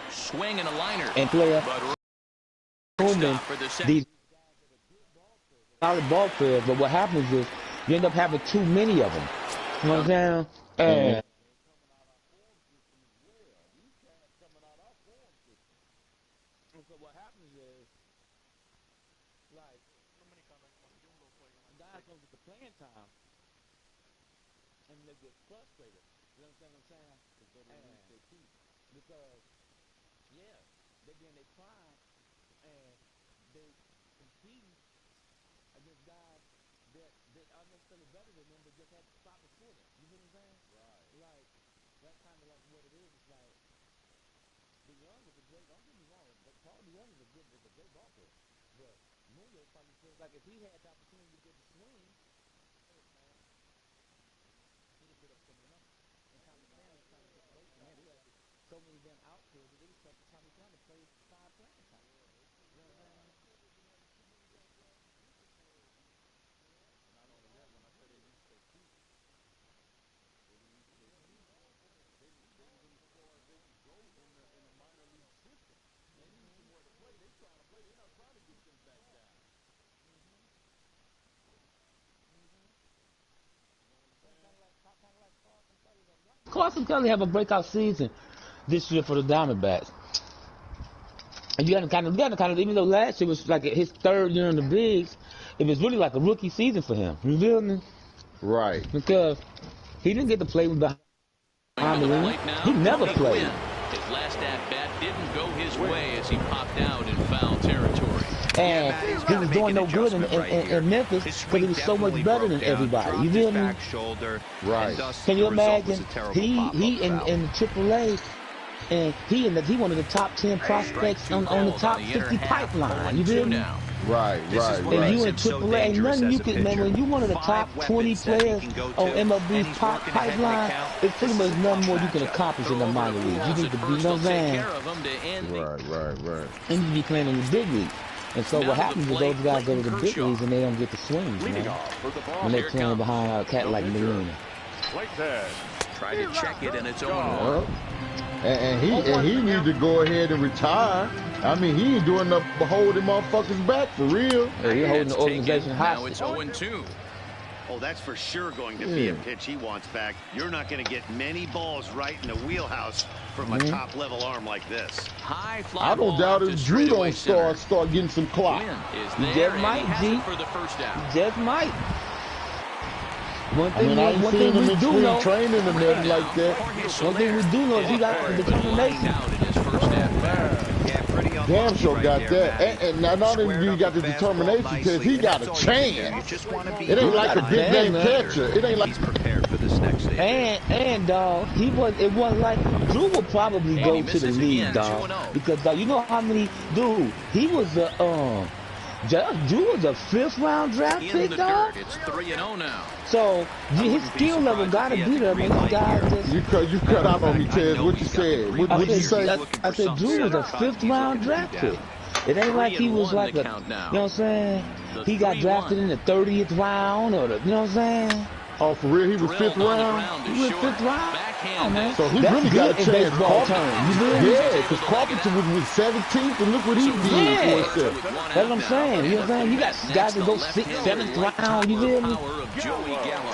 swing and a liner, and play up these solid ball players. But what happens is you end up having too many of them. You know what I'm saying? Like if he had the opportunity to get the swing, he'd have put up some numbers. And Tommy Pham was trying to get away from that. He had so many damn outfielders. It was tough for Tommy Pham to play 5 playing time. You know what I'm saying? Not only that, when I say they used their feet, they used their feet. They as far as they could go in the minor league system. They need somewhere to play. They trying to play. They're not trying to get them back down. Carson Kelly have a breakout season this year for the Diamondbacks. And you got to kind of, even though last year was like his 3rd year in the bigs, it was really like a rookie season for him. You feel me? Right. Because he didn't get to play behind the ring. He never played. His last at bat didn't go his way as he popped out in foul territory. And he was doing no good in Memphis because he was so much better than everybody. You feel me? Right. Can you imagine? He in AAA, and he one of the top 10 prospects on the top 50 pipeline. You feel me? Right. And you in AAA, ain't nothing you can, man. When you one of the top 20 players on MLB's pipeline, it's pretty much nothing more you can accomplish in the minor leagues. You need to be, you know what I'm saying? Right. And you need to be playing in the big leagues. And so what happens is those guys go to the big leagues and they don't get the swings, man. When they're playing behind a cat like Marina. Try to check it, and it's 0-1. And he need to go ahead and retire. I mean, he ain't doing nothing but holding motherfuckers back for real. Yeah, he's holding the organization hostage. Now it's 0-2. Oh, that's for sure going to be a pitch he wants back. You're not going to get many balls right in the wheelhouse from a top-level arm like this. High fly I don't doubt if Drew don't start getting some clock. He just might, G. For the first out. He just might. One I mean, I ain't seen him in spring training or nothing like that. One thing we do know is he got the determination. Damn sure got that. And not only do you got the determination, because he got a chance. It ain't like a big game catcher. It ain't like. And dog, it wasn't like Drew will probably go to the league, dog, because dog, you know how many he was Drew was a 5th round draft pick, dog. It's 3-0 now. So his skill level gotta be there, man. This guy just you cut out on me, Tez. What you said? What you say? I said Drew was a 5th round draft pick. It ain't like he was like a, you know what I'm saying? He got drafted in the 30th round or you know what I'm saying? Oh, for real? He was 5th round? He was 5th round? Oh, man. So he really got a chance. Yeah, because Carpenter was 17th, and look what he did for himself. That's what I'm saying. You know what I'm saying? You got guys that go 6th, 7th round. You feel me? Joey Gallo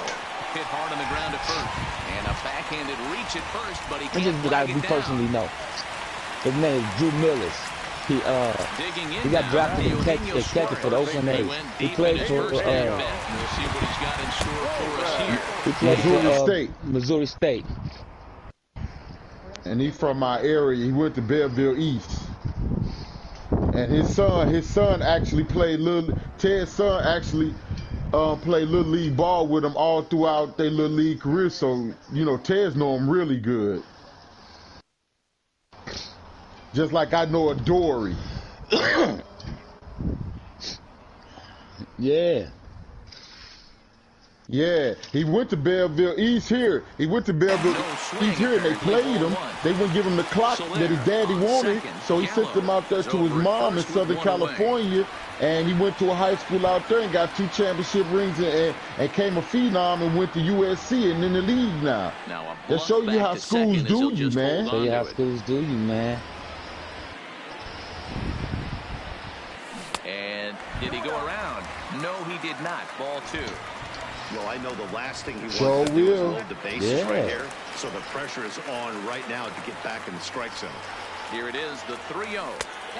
hit hard on the ground at first, and a backhanded reach at first, but he can't flag it down. We personally know. His name is Drew Millis. He got drafted in Texas for the Oakland A's. He played for Missouri State. And he's from my area. He went to Belleville East. And his son actually played Ted's son actually played little league ball with him all throughout their little league career. So, you know, Ted's know him really good. Just like I know a Dory. Yeah. Yeah, he went to Belleville East here. He went to Belleville East here, and they played him. They wouldn't give him the clock that his daddy wanted, so he sent him out there to his mom in Southern California, and he went to a high school out there and got 2 championship rings and came a phenom and went to USC and in the league now. That show you how schools do you, man. Show you how schools do you, man. And did he go around? No, he did not. Ball 2. Well, I know the last thing he wants to do is load the bases right here. So the pressure is on right now to get back in the strike zone. Here it is, the 3-0.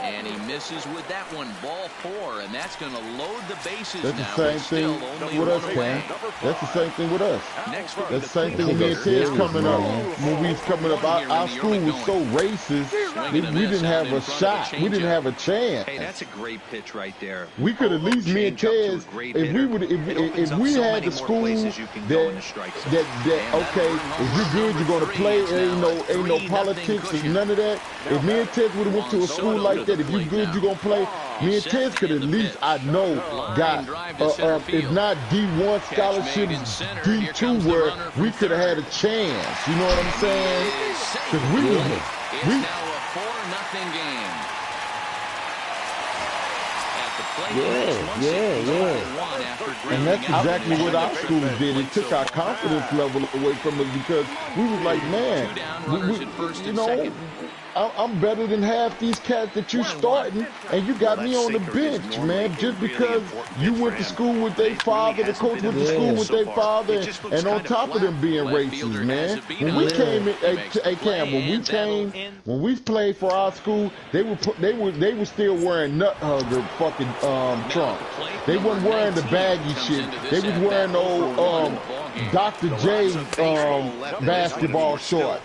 And he misses with that one, ball 4, and that's going to load the bases now. That's the same thing with us, Cam. That's the same thing with us. That's the same thing with me and Ted's coming up. When we was coming up, our school was so racist, we didn't have a shot. We didn't have a chance. Hey, that's a great pitch right there. We could at least, me and Ted's, if we had the school that okay, if you're good, you're gonna play. Ain't no politics and none of that. If me and Ted's would have went to a school like that, if you good, you gonna play. Me and Ted's could at least, I know, got if not D1 scholarships, D2, where we could have had a chance. You know what I'm saying? Because we now a 4-0 game. Yeah. And that's exactly what our school did. It took our confidence level away from us because we was like, man, you know, I'm better than half these cats that you starting, and you got me on the bench, man, just because you went to school with their father, the coach went to school with their father, and on top of them being racist, man. When we came in, Cam, when we played for our school, they were still wearing nut hugger fucking trunks. They wasn't wearing the baggy shit. They was wearing old Dr. J basketball shorts.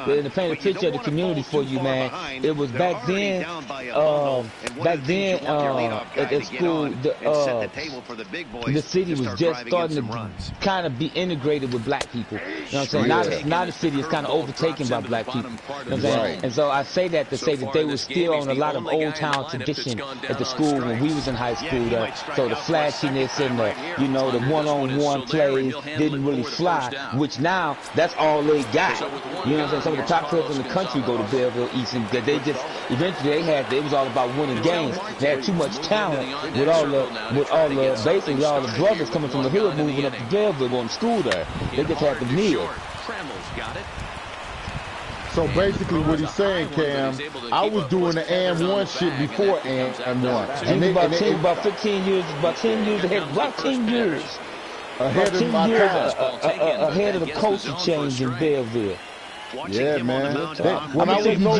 They're painting a picture of the community for you, man. It was back then. Back then, at school, the city was just starting to kind of be integrated with black people. You know what I'm saying? Now the city is kind of overtaken by black people. You know what I'm saying? And so I say that to say that they were still on a lot of old town tradition at the school when we was in high school. So the flashiness and the, you know, the one-on-one plays didn't really fly, which now that's all they got. You know what I'm saying? Some of the top players in the country go to Belleville East, and they just eventually it was all about winning games. They had too much talent with all the basically all the brothers coming from the hood moving up to Belleville going to school there. They just had the meal. So basically what he's saying, Cam, I was doing the AM1 shit before AM1. And about 15 years, about 10 years ahead, about 10 years. Ahead of my time. Ahead of the culture change in Belleville. Yeah, man. When I was no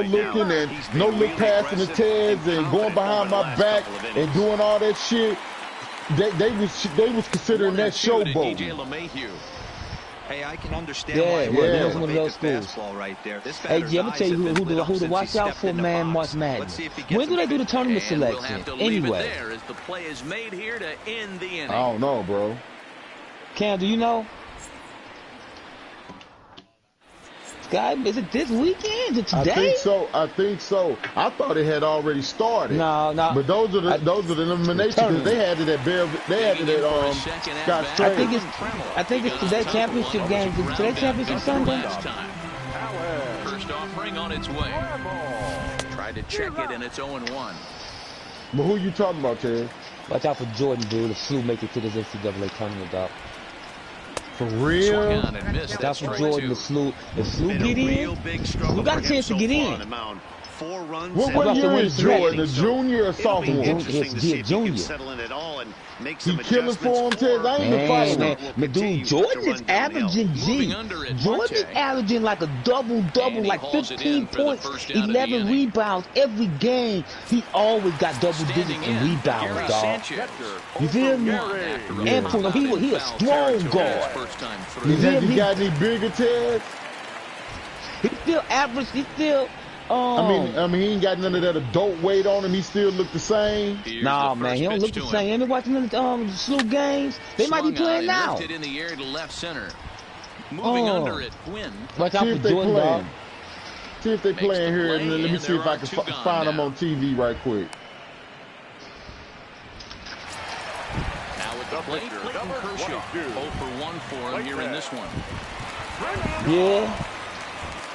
looking and no look passing the Teds and going behind my back and doing all that shit, they was considering that showboat. Hey, I can understand that's one of those schools. Right there. Hey, G, I'm gonna tell you who to watch out for, man. March Madness. When do they do the tournament selection? Anyway. I don't know, bro. Cam, do you know? Guy, is it this weekend? Is it today? I think so. I thought it had already started. No. But those are the eliminations because they had it at Scott Strait. I think it's today championship game. Is today championship Sunday? First offering on its way. Tried to check it and it's 0-1. But who you talking about, Ted? Watch out for Jordan, dude. The flu make it to this NCAA tournament, dog. For real? That's for Jordan. The flu get in, we got a chance to get in. What year is Jordan? A junior or sophomore? He's a junior. He killing for him, Ted. I ain't even following him. But dude, Jordan is averaging Jordan is averaging like a double-double, like 15 points, 11 rebounds every game. He always got double digits in rebounds, dog. You feel me? And for him, he a strong guard. You think he got any bigger, Ted? He still average. He still. I mean, he ain't got none of that adult weight on him. He still look the same. Nah, man, he don't look the same. Ain't watching the SLU games? They might be playing now. In the air to left center. Moving under it, Quinn. Watch out for Jordan, dog. See if they playing here, and let me see if I can find them on TV right quick. Now with the plate, Clayton Kershaw. 0 for 1 for him here in this one. Yeah.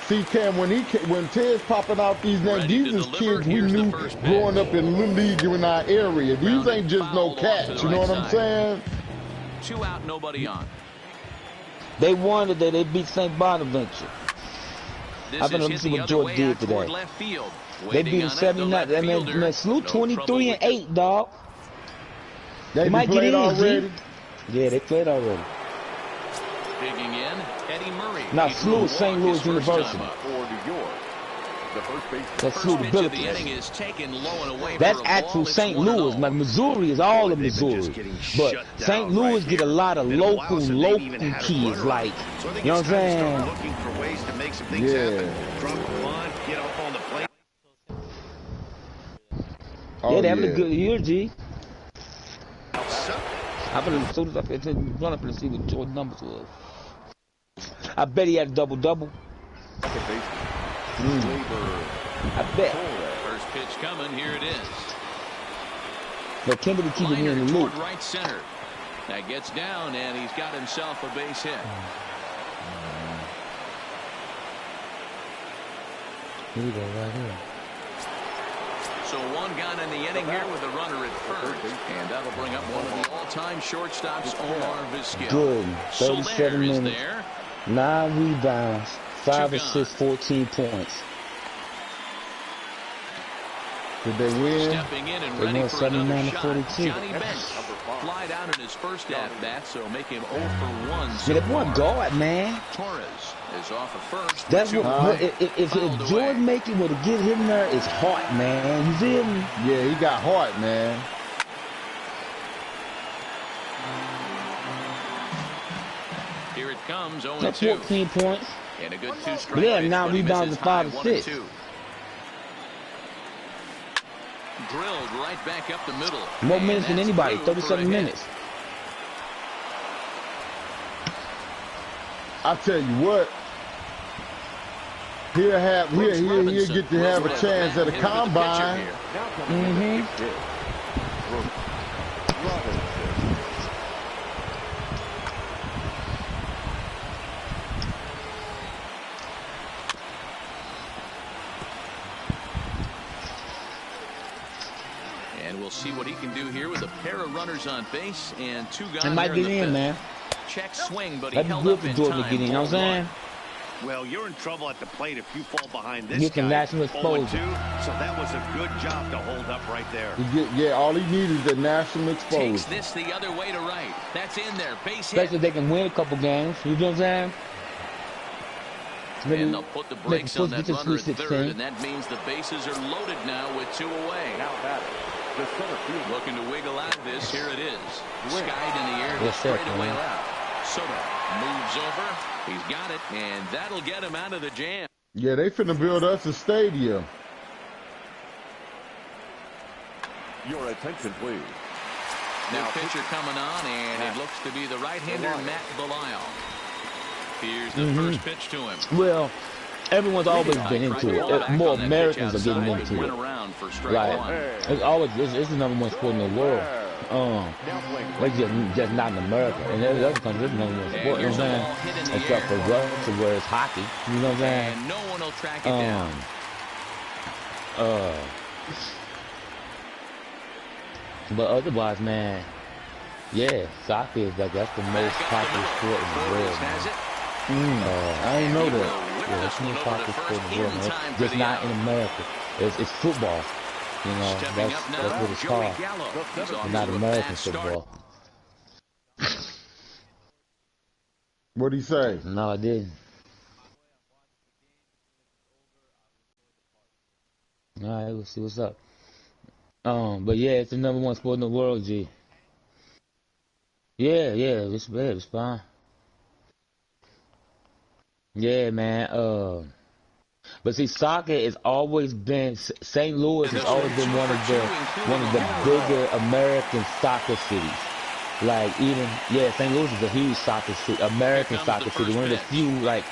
See, Cam, when Ted's popping out these names, these is kids we knew growing up in Little League in our area. These ain't just no cats, you know what I'm saying? 2 out, nobody on. They won today. They beat St. Bonaventure. I've been looking to see what Jordan did today. They beat him 79. I mean, SLU 23-8, dog. They might get in already. Yeah, they played already. Digging in, Eddie Murray. Now SLU is St. Louis University. That's SLU Billikens. That's actual St. Louis. Like Missouri is all of Missouri, but St. Louis get a lot of local kids. Like, you know what I'm saying? Looking for ways to make some things happen. Drop the line, get up on the plate. Yeah, they having a good year, G. I've been as soon as I run up and see what Jordan numbers was. I bet he had a double-double. I bet. First pitch coming, here it is. But Kimberly keeping me in the loop. Right center. That gets down, and he's got himself a base hit. Here we go, right here. So 1 gone in the inning here with a runner at first, and that'll bring up one of the all-time shortstops, Omar Vizquel. Good. 37 minutes. 9 rebounds, 5 assists, 14 points. Did they win? Stepping in and they ready won for 79 to 42. Johnny Bench fly down in his first at-bat, so make him 0 for 1. Yeah, they want guard, man. Torres is off of first. That's what. If Jordan make it, to get him there, it's heart, man. You feel me? Yeah, he got heart, man. comes 0-2. That's 14 points. And a good 2-strike. Yeah, now rebounds to 5 assists. Drilled right back up the middle. More minutes than anybody, 37 minutes. I tell you what, he'll get to have a chance at a combine. And we'll see what he can do here with a pair of runners on base and 2 guys. It might get in, man. Check swing, but he That'd be held good up for in Jordan time. to get in, you know what I'm saying? Well, you're in trouble at the plate if you fall behind this Get the guy. national exposure. 0-2, so that was a good job to hold up right there. Yeah, all he needs is the national exposure. Takes this the other way to right. That's in there. Base hit. Especially if they can win a couple games. You know what I'm saying? And they'll put the brakes on that runner at third, and that means the bases are loaded now with 2 away. Now batting, the center field. Looking to wiggle out of this. Here it is. Skied in the air. Yes, sir, straight away man. left. Soto moves over. He's got it, and that'll get him out of the jam. Yeah, they finna build us a stadium. Your attention, please. New pitcher coming on, and it looks to be the right-hander, Matt Belisle. Here's the first pitch to him. Well, everyone's always been into it. More Americans are getting into it. Like, it's always, it's the #1 sport in the world. Like just not in America. And every other country, it's the #1 sport, you know what I'm saying? Except for Russia, where it's hockey, you know what I'm saying? And no one will track it down. But otherwise, man, yeah, soccer is like, that's the most popular sport in the world, man. I didn't know that. Yeah, that's the most popular sport in the world, man. Just not in America. It's football. You know, that's what it's called. Not American football. What'd he say? No, I didn't. All right, we'll see what's up. But yeah, it's the #1 sport in the world, G. Yeah, it's bad, it's fine. Yeah, man. But see, soccer has always been, St. Louis has always been one of the bigger American soccer cities. Like even, St. Louis is a huge soccer city, American soccer city. One of the few like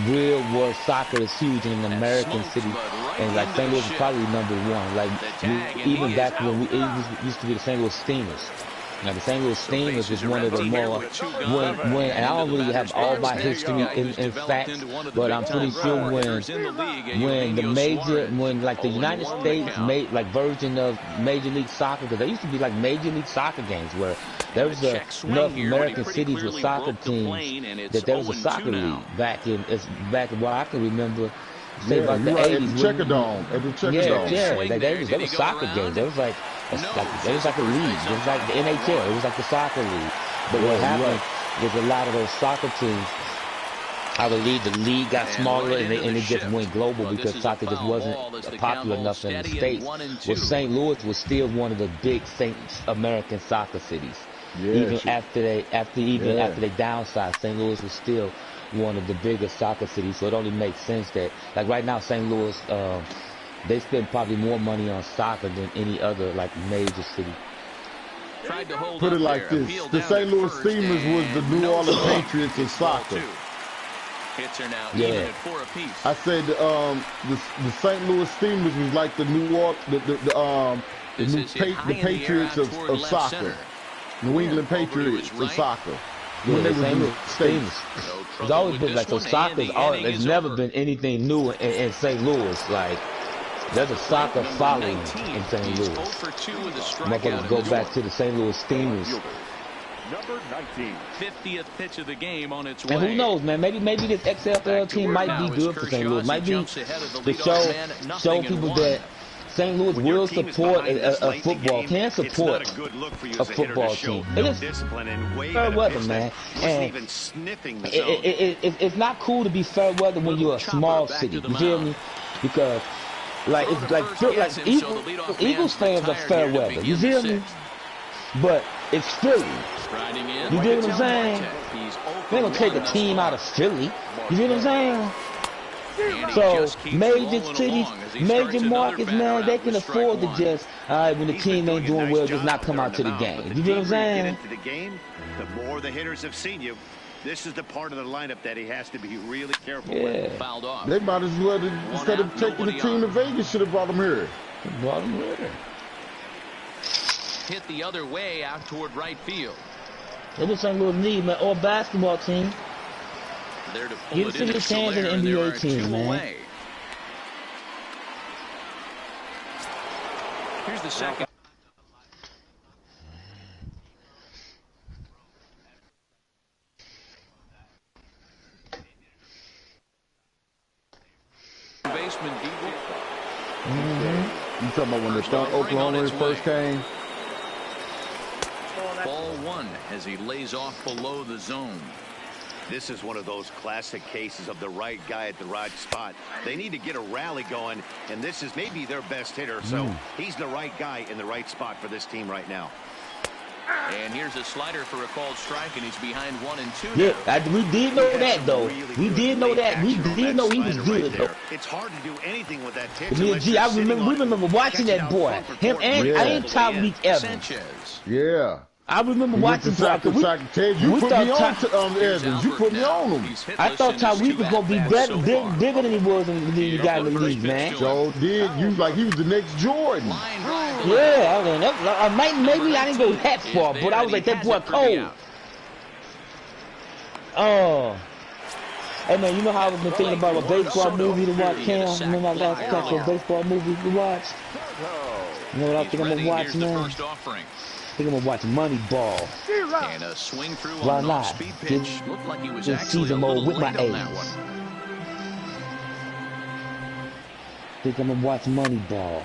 real world soccer is huge in an American city, and like St. Louis is probably #1. Like even back when it used to be the St. Louis Steamers. Now the St. Louis Steamers was one of the more, and I don't really have all my history in fact, but I'm pretty sure when the United States made like version of Major League Soccer, because there used to be like Major League Soccer games where there was enough American cities with soccer teams that there was a soccer league back in what I can remember. Say about the 80s. At the Checkerdome. There was soccer games. There was like a league. It was like the NHL. It was like the soccer league. But what happened was a lot of those soccer teams, the league got smaller and it just went global because soccer just wasn't popular enough in the States. Well, St. Louis was still one of the big American soccer cities. Even after they downsized, St. Louis was still one of the biggest soccer cities, so it only makes sense that, like right now, St. Louis, they spend probably more money on soccer than any other like major city. Put it like this: the St. Louis Steamers was the New Orleans Patriots of soccer. Hits are now even at 4 apiece. I said the St. Louis Steamers was like the New Orleans, the Patriots of soccer, New England Patriots of soccer. When they were in the States. It's always been like, so soccer's there's never been anything new in St. Louis. Like, there's a soccer following in St. Louis. Motherfuckers go back to the St. Louis Steamers. Number 19. 50th pitch of the game on its way. And who knows, man? Maybe this XFL team might be good for St. Louis. Might be to show people that St. Louis will support a football, can support a football team. It is fair weather, man. And it's not cool to be fair weather when you're a small city. You feel me? Because like it's like Eagles fans are fair weather. You feel me? But It's Philly. You get what I'm saying? They don't take a team out of Philly. You get what I'm saying? So, major cities, major markets, man, they can afford to just, all right, when the team ain't doing well, just not come out to the game. You get what I'm saying? The more the hitters have seen you, this is the part of the lineup that he has to be really careful with. Fouled off. They might as well, instead of taking the team to Vegas, should have brought him here. Brought him here. Hit the other way out toward right field. It was some little need, man. Or basketball team. There to pull you it see the chance in the NBA team, man. Away. Here's the second. Baseman Deagle. You talking about when the Oklahoma first came? Ball one as he lays off below the zone. This is one of those classic cases of the right guy at the right spot. They need to get a rally going, and this is maybe their best hitter, so he's the right guy in the right spot for this team right now. And here's a slider for a called strike, and he's behind 1-2. Yeah, we did know that, though. We did know that. We did know he was good, though. It's hard to do anything with that pitch. We remember watching that boy. Him and Tyreek Evans. Yeah. I remember watching Ted, you put me on Evans. You put me on him. I thought Tyreek was gonna be bigger than he was when he got in the league, man. So did you like he was the next Jordan? Yeah, I mean, maybe I didn't go that far, but I was like that boy cold. Oh. Hey man, you know how I've been thinking about a baseball movie to watch, Cam? Remember my last couple of baseball movies to watch? You know what I think I'm gonna watch, man? I think I'm gonna watch Moneyball. And a swing through Why on not? speed pitch. Looked like he was Just actually season a little mode with my late on A's. that one. Think I'm gonna watch Moneyball.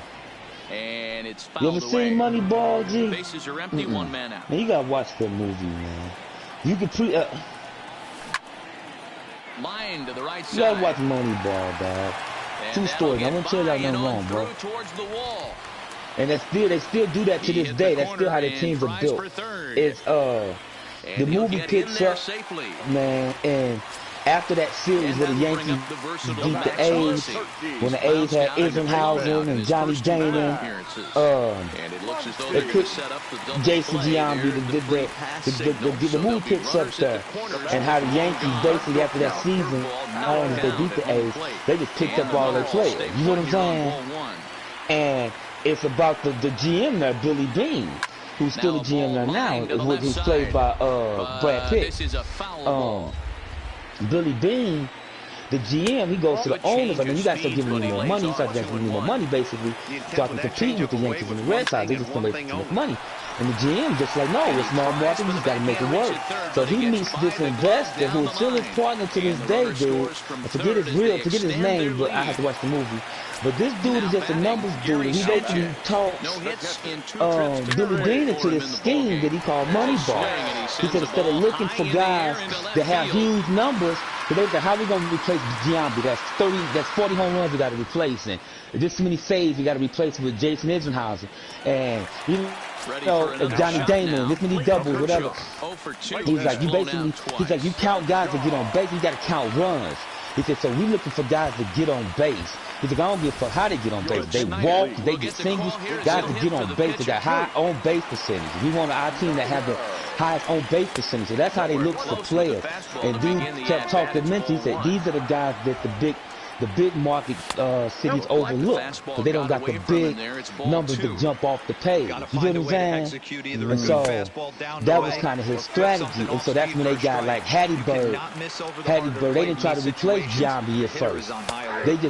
And it's fouled You ever away. seen Moneyball, G? Bases are empty, one man out. Man, you gotta watch that movie, man. You can Line to the right side. You gotta watch Moneyball, dog. True story. I'm gonna tell y'all nothing wrong, bro. Towards the wall. And they still do that to this day. That's still how their teams are built. It's the movie picks up, man, and after that series where the Yankees beat the A's, when the A's had Eisenhower and Johnny Damon, they put Jason Giambi, the movie picks up there, and how the Yankees basically after that season, not only they beat the A's, they just picked up all their players. You know what I'm saying? And it's about the GM there, Billy Beane, who's still the GM there now, who's played by Brad Pitt. Billy Beane, the GM, he goes to the owners. I mean, you guys start giving me more money. You start giving me more money, basically, so I can compete with the Yankees and the Red Sox. They just gonna make money. And the GM just like, no, it's small market. We just got to make it work. So he meets this investor who is still his partner to this day, dude. I forget his name, but I have to watch the movie. But this dude is just a numbers dude. He basically talks Billy Beane into this scheme that he called Moneyball. He said instead of looking for guys that have huge numbers, so they said, how are we going to replace Giambi? That's 40 home runs we got to replace. And this many saves we got to replace with Jason Eisenhower. And, you know, Johnny Damon, this many doubles, whatever. He's like, you count guys that get on base, you got to count runs. He said, so we looking for guys that get on base. He's like, I don't give a fuck how they get on base. They walk, they get singles. Guys that get on base, they got high on base percentage. We want our team that have the highest on base percentage. So that's how they look for players. And dude kept talking mental. He said, these are the guys that the big market cities overlook, but they don't got the big numbers to jump off the page. You know what I'm saying? And so that was kind of his strategy. And so that's when they got like Hattie Bird. They didn't try to replace Giambi at first.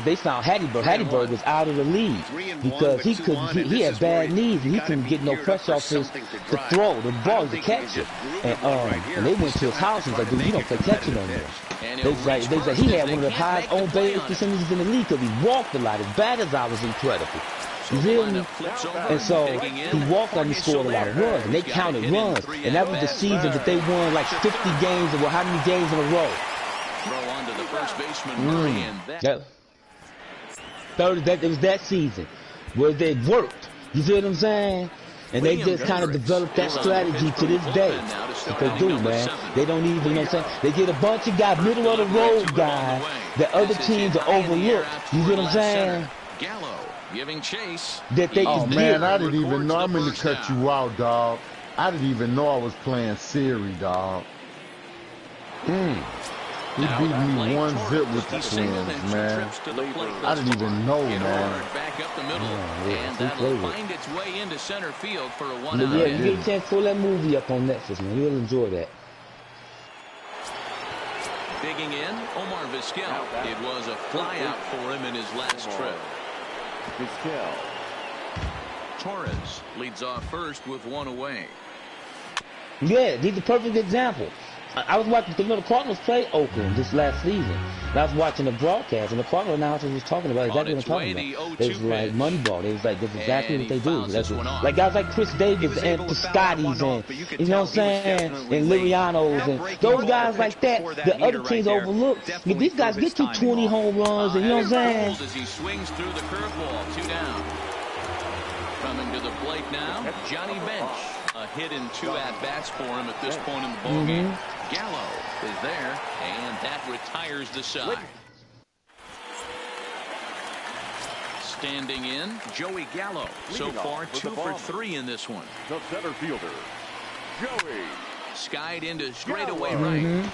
They found Hattie Bird. Hattie Bird was out of the league because he had bad knees and he couldn't get no pressure off his to throw the ball to catch it. And they went to his house and was like, dude, you don't play catcher no more. They said he had one of the highest on base percentages in the league because he walked a lot. His batter's eye was incredible. You feel me? And so he walked and he scored a lot of runs, and they counted runs. And that was the season that they won like 50 games or how many games in a row. Throw on to the first baseman Murray, and it was that season where they worked. You see what I'm saying? And they just kind of developed that strategy to this day. What they do, man. They don't even, you know what I'm saying? They get a bunch of guys, middle of the road guys, that other teams are overlooked. You get what I'm saying? Gallo giving chase. That they oh, man, I didn't even know. I'm going to cut you out, dog. I didn't even know I was playing Siri, dog. He beat me 1-0 with the Twins, man. I didn't even know, man. Back up the middle, and that'll find its way into center field for a 1-out. Yeah, you get a chance to pull that movie up on Netflix, man. You'll enjoy that. Digging in, Omar Vizquel. It was a flyout for him in his last trip. Vizquel. Torres leads off first with one away. Yeah, he's a perfect example. I was watching, because you know, the Cardinals played Oakland this last season. And I was watching the broadcast, and the Cardinal announcers was talking about exactly what I'm talking about. It was like Moneyball. They was like, that's exactly what they do. That's like guys like Chris Davis and Piscotty's and, you know what I'm saying, and Liriano's and those guys like that, the other teams overlooked. If these guys get you 20 home runs, and you know what I'm saying? As he swings through the curveball, 2 down. Coming to the plate now, Johnny Bench. A hit in 2 at-bats for him at this point in the ballgame. Gallo is there, and that retires the side. Standing in, Joey Gallo. So far, 2 for 3 in this one. The center fielder, Joey. Skied into straightaway right.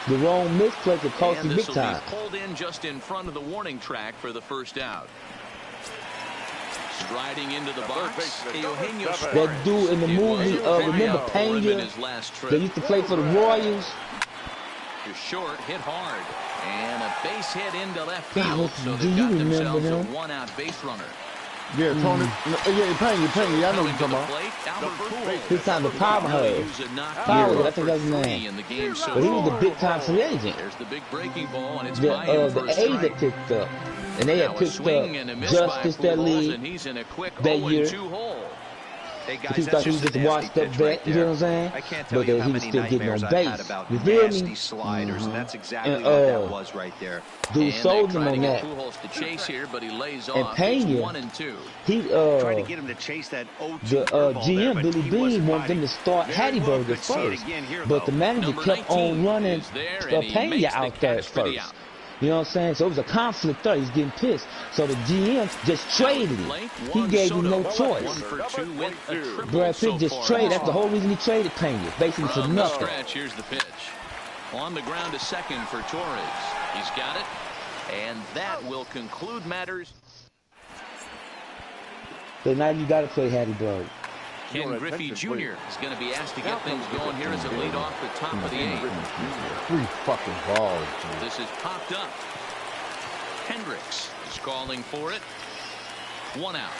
The wrong misplay could cost you big time. Be pulled in just in front of the warning track for the first out. Striding into the box, Eugenio Suarez. That dude in the movie, remember Pena? They used to play for the Royals. You're short, hit hard, and a base hit into left field. So do they've you got remember themselves him? a 1-out base runner. Yeah, Tony. Yeah, Pena. I know what you're talking about. This time the Powerhead. Powerhead, I think that's his name. But he was the big-time free agent. There's the big breaking ball, and it's the A's that picked up. And they had picked up Justice that league that year. Hey guys, he thought he was just washed up back, you know what I'm saying? I can't tell you how many nightmares I've had about nasty sliders, and that's exactly what that was right there. Dude sold him on that. To chase here, but he lays and off. Pena, 1 and 2. He tried to get him to chase that 0-2 GM Billy Bean wanted them to start Hattie-Burger first, but the manager kept on running Pena out there at first. You know what I'm saying? So it was a conflict there. He's getting pissed. So the GM just traded him. He gave him no choice. Brad Pitt just traded. That's the whole reason he traded Pena. Basically for nothing. Here's the pitch. On the ground to second for Torres. He's got it. And that will conclude matters. So now you got to play Hattie-Burger. Ken Griffey Jr. is going to be asked to get things going here as a lead off the top of the 8th. 3 fucking balls. This is popped up. Hendricks is calling for it. 1 out.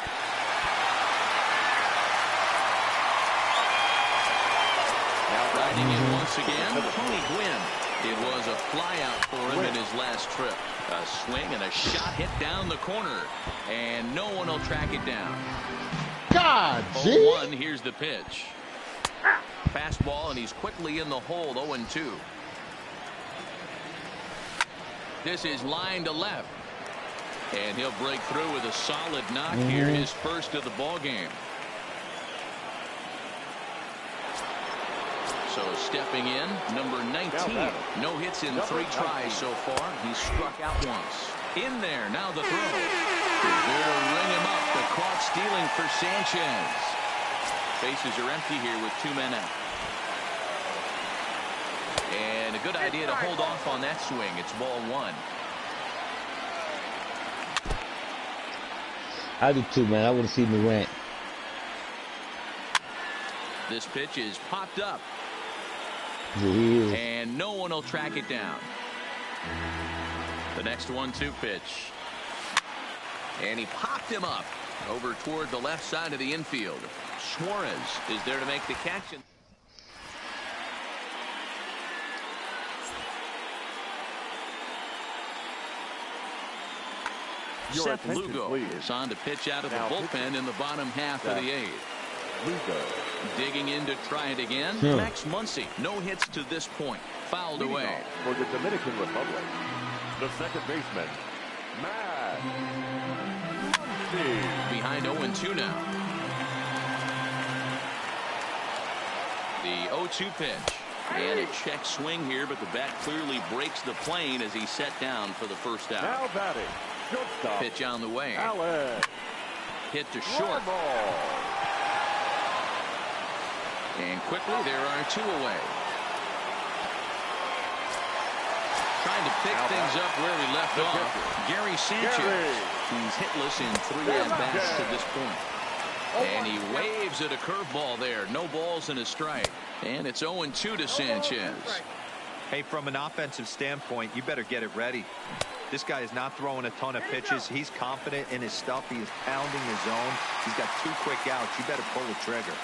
Now riding in once again, Tony Gwynn. It was a flyout for him in his last trip. A swing and a shot hit down the corner, and no one will track it down. God, 0-1, here's the pitch. Fastball, and he's quickly in the hole, 0-2. This is line to left. And he'll break through with a solid knock here, his first of the ball game. So stepping in, number 19. No hits in 3 tries so far. He's struck out once. In there, now the throw. They'll ring him up. The caught stealing for Sanchez. Bases are empty here with 2 men out. And a good idea to hold off on that swing. It's ball 1. I do too, man. I want to see Morant. This pitch is popped up. Yeah, he is. And no one will track it down. The next 1-2 pitch. And he popped him up over toward the left side of the infield. Suarez is there to make the catch. Seth Lugo is on to pitch out of the bullpen in the bottom half of the 8th. Lugo digging in to try it again. Max Muncy, no hits to this point. Fouled away. For the Dominican Republic, the second baseman, Matt Behind 0-2 now. The 0-2 pitch. And a check swing here, but the bat clearly breaks the plane as he's set down for the first out. Now batting, shortstop. Pitch on the way. Alex. Hit to short. And quickly there are 2 away. Trying to pick things up where we left off. Gary Sanchez. He's hitless in 3 at-bats to this point. And he waves at a curveball there. No balls and a strike. And it's 0-2 to Sanchez. Hey, from an offensive standpoint, you better get it ready. This guy is not throwing a ton of pitches. He's confident in his stuff. He is pounding his zone. He's got 2 quick outs. You better pull the trigger.